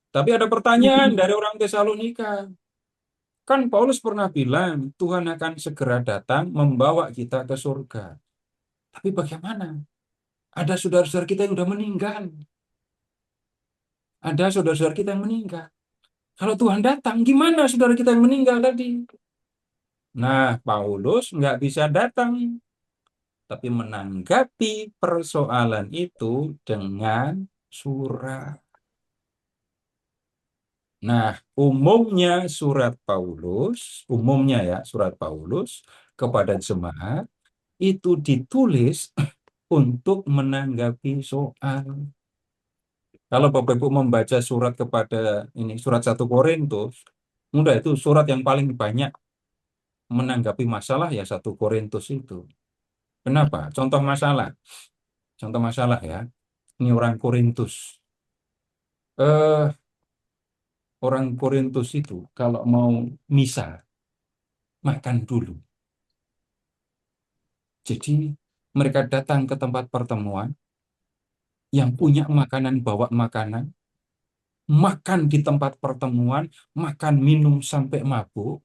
[SPEAKER 1] Tapi ada pertanyaan dari orang Tesalonika. Kan Paulus pernah bilang Tuhan akan segera datang membawa kita ke surga. Tapi bagaimana? Ada saudara-saudara kita yang sudah meninggal. Ada saudara-saudara kita yang meninggal. Kalau Tuhan datang, gimana saudara kita yang meninggal tadi? Nah, Paulus nggak bisa datang. Tapi menanggapi persoalan itu dengan surat. Nah, umumnya surat Paulus kepada jemaat itu ditulis untuk menanggapi soal. Kalau Bapak Ibu membaca surat surat 1 Korintus, mudah itu surat yang paling banyak menanggapi masalah ya 1 Korintus itu. Kenapa? Contoh masalah ya. Ini orang Korintus. Orang Korintus itu kalau mau misa, makan dulu. Jadi mereka datang ke tempat pertemuan, yang punya makanan bawa makanan, makan di tempat pertemuan, makan minum sampai mabuk.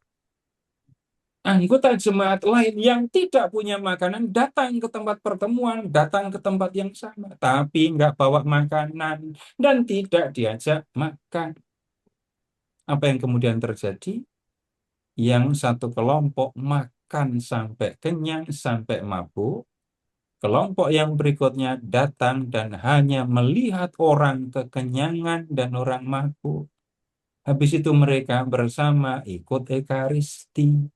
[SPEAKER 1] Anggota jemaat lain yang tidak punya makanan datang ke tempat pertemuan, datang ke tempat yang sama, tapi nggak bawa makanan dan tidak diajak makan. Apa yang kemudian terjadi? Yang satu kelompok makan sampai kenyang, sampai mabuk. Kelompok yang berikutnya datang dan hanya melihat orang kekenyangan dan orang mabuk. Habis itu mereka bersama ikut Ekaristi.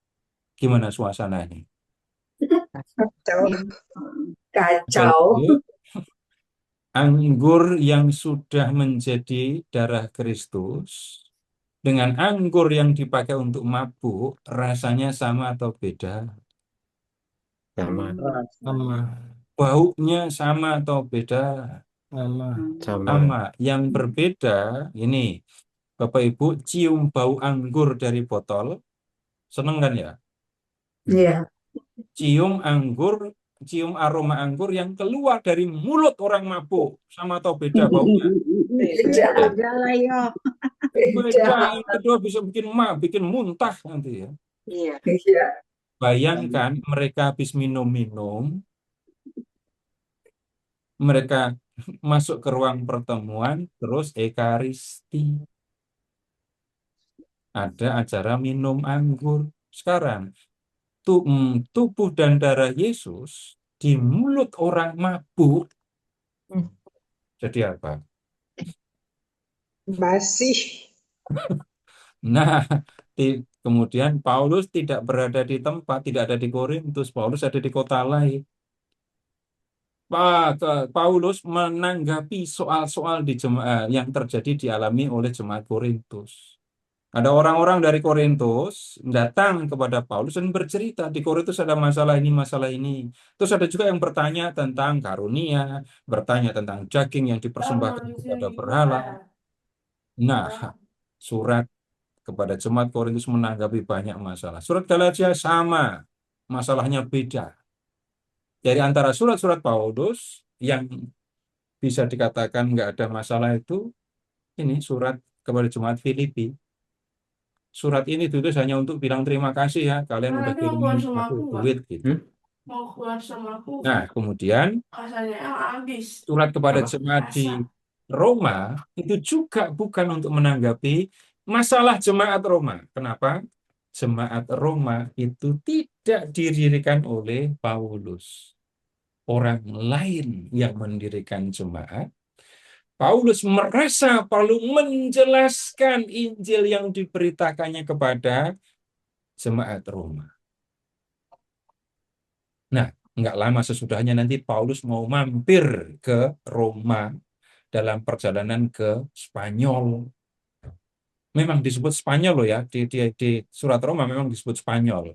[SPEAKER 1] Gimana suasananya?
[SPEAKER 7] Kacau.
[SPEAKER 1] Anggur yang sudah menjadi darah Kristus dengan anggur yang dipakai untuk mabuk, rasanya sama atau beda?
[SPEAKER 2] Sama.
[SPEAKER 1] Baunya sama atau beda? Sama. Yang berbeda, ini Bapak Ibu cium bau anggur dari botol, seneng kan ya?
[SPEAKER 7] Iya.
[SPEAKER 1] Cium aroma anggur yang keluar dari mulut orang mabuk, sama atau beda baunya?
[SPEAKER 3] Beda lah ya.
[SPEAKER 1] Beda. Yang kedua bisa bikin muntah nanti ya.
[SPEAKER 7] Iya.
[SPEAKER 1] Bayangkan mereka habis minum-minum, mereka masuk ke ruang pertemuan, terus Ekaristi. Ada acara minum anggur. Sekarang, tubuh dan darah Yesus di mulut orang mabuk, jadi apa?
[SPEAKER 5] Masih.
[SPEAKER 1] Nah, kemudian Paulus tidak berada di tempat, tidak ada di Korintus, Paulus ada di kota lain. Paulus menanggapi soal-soal yang terjadi dialami oleh jemaat Korintus. Ada orang-orang dari Korintus datang kepada Paulus dan bercerita, di Korintus ada masalah ini, masalah ini. Terus ada juga yang bertanya tentang karunia, bertanya tentang daging yang dipersembahkan kepada berhala. Nah, surat kepada jemaat Korintus menanggapi banyak masalah. Surat Galatia sama, masalahnya beda. Dari antara surat-surat Paulus yang bisa dikatakan nggak ada masalah itu, ini surat kepada jemaat Filipi. Surat ini ditulis hanya untuk bilang terima kasih ya, kalian udah kirimin aku duit gitu.
[SPEAKER 6] Mau keluar sama aku.
[SPEAKER 1] Nah, kemudian
[SPEAKER 6] Rasanya habis.
[SPEAKER 1] surat kepada jemaat di Roma itu juga bukan untuk menanggapi masalah jemaat Roma. Kenapa? Jemaat Roma itu tidak didirikan oleh Paulus. Orang lain yang mendirikan jemaat. Paulus merasa perlu menjelaskan Injil yang diberitakannya kepada jemaat Roma. Nah, nggak lama sesudahnya nanti Paulus mau mampir ke Roma dalam perjalanan ke Spanyol. Memang disebut Spanyol loh ya, di surat Roma memang disebut Spanyol.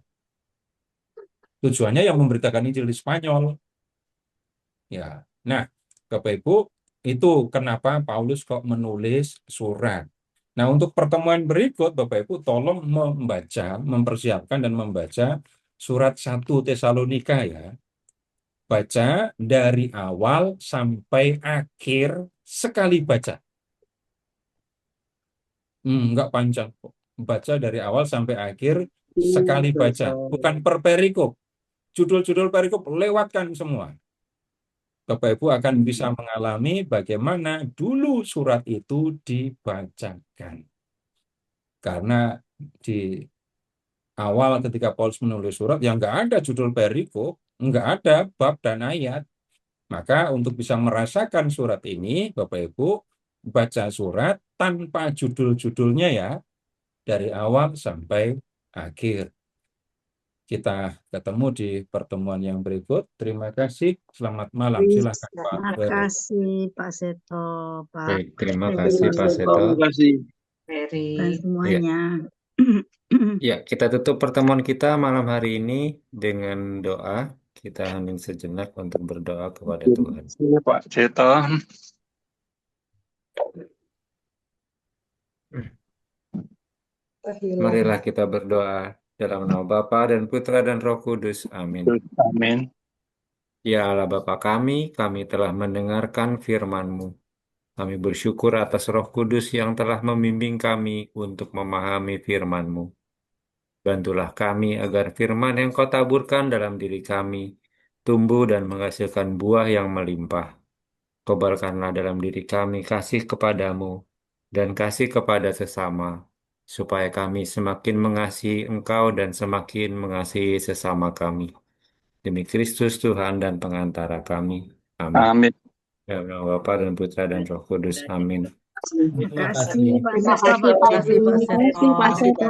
[SPEAKER 1] Tujuannya yang memberitakan Injil di Spanyol. Ya, nah, Bapak Ibu, itu kenapa Paulus kok menulis surat. Nah, untuk pertemuan berikut, Bapak Ibu, tolong mempersiapkan dan membaca surat 1 Tesalonika ya. Baca dari awal sampai akhir sekali baca. Enggak panjang kok. Baca dari awal sampai akhir sekali baca. Bukan per perikop. Judul-judul perikop lewatkan semua. Bapak Ibu akan bisa mengalami bagaimana dulu surat itu dibacakan. Karena di awal ketika Paulus menulis surat, yang nggak ada judul perikop, nggak ada bab dan ayat. Maka untuk bisa merasakan surat ini, Bapak Ibu, baca surat tanpa judul-judulnya ya, dari awal sampai akhir. Kita ketemu di pertemuan yang berikut. Terima kasih. Selamat malam. Silakan Pak.
[SPEAKER 3] Terima kasih Pak Seto, Pak
[SPEAKER 2] Baik, terima kasih Pak Seto.
[SPEAKER 11] Terima kasih.
[SPEAKER 3] dan semuanya.
[SPEAKER 2] Ya, kita tutup pertemuan kita malam hari ini dengan doa. Kita hening sejenak untuk berdoa kepada Tuhan.
[SPEAKER 12] Pak Seto.
[SPEAKER 2] Marilah kita berdoa dalam nama Bapa dan Putra dan Roh Kudus. Amin.
[SPEAKER 12] Amin.
[SPEAKER 2] Ya Allah Bapa kami telah mendengarkan firman-Mu. Kami bersyukur atas Roh Kudus yang telah membimbing kami untuk memahami firman-Mu. Bantulah kami agar firman yang Kau taburkan dalam diri kami tumbuh dan menghasilkan buah yang melimpah. Kobarkanlah dalam diri kami kasih kepadamu dan kasih kepada sesama, supaya kami semakin mengasihi Engkau dan semakin mengasihi sesama kami. Demi Kristus Tuhan dan pengantara kami. Amin.
[SPEAKER 12] Amin.
[SPEAKER 2] Ya Allah, Bapa dan Putra dan Roh Kudus. Amin.
[SPEAKER 3] Terima kasih Pak Seto.
[SPEAKER 10] Terima kasih Pak Seto.
[SPEAKER 3] Terima kasih Pak Seto.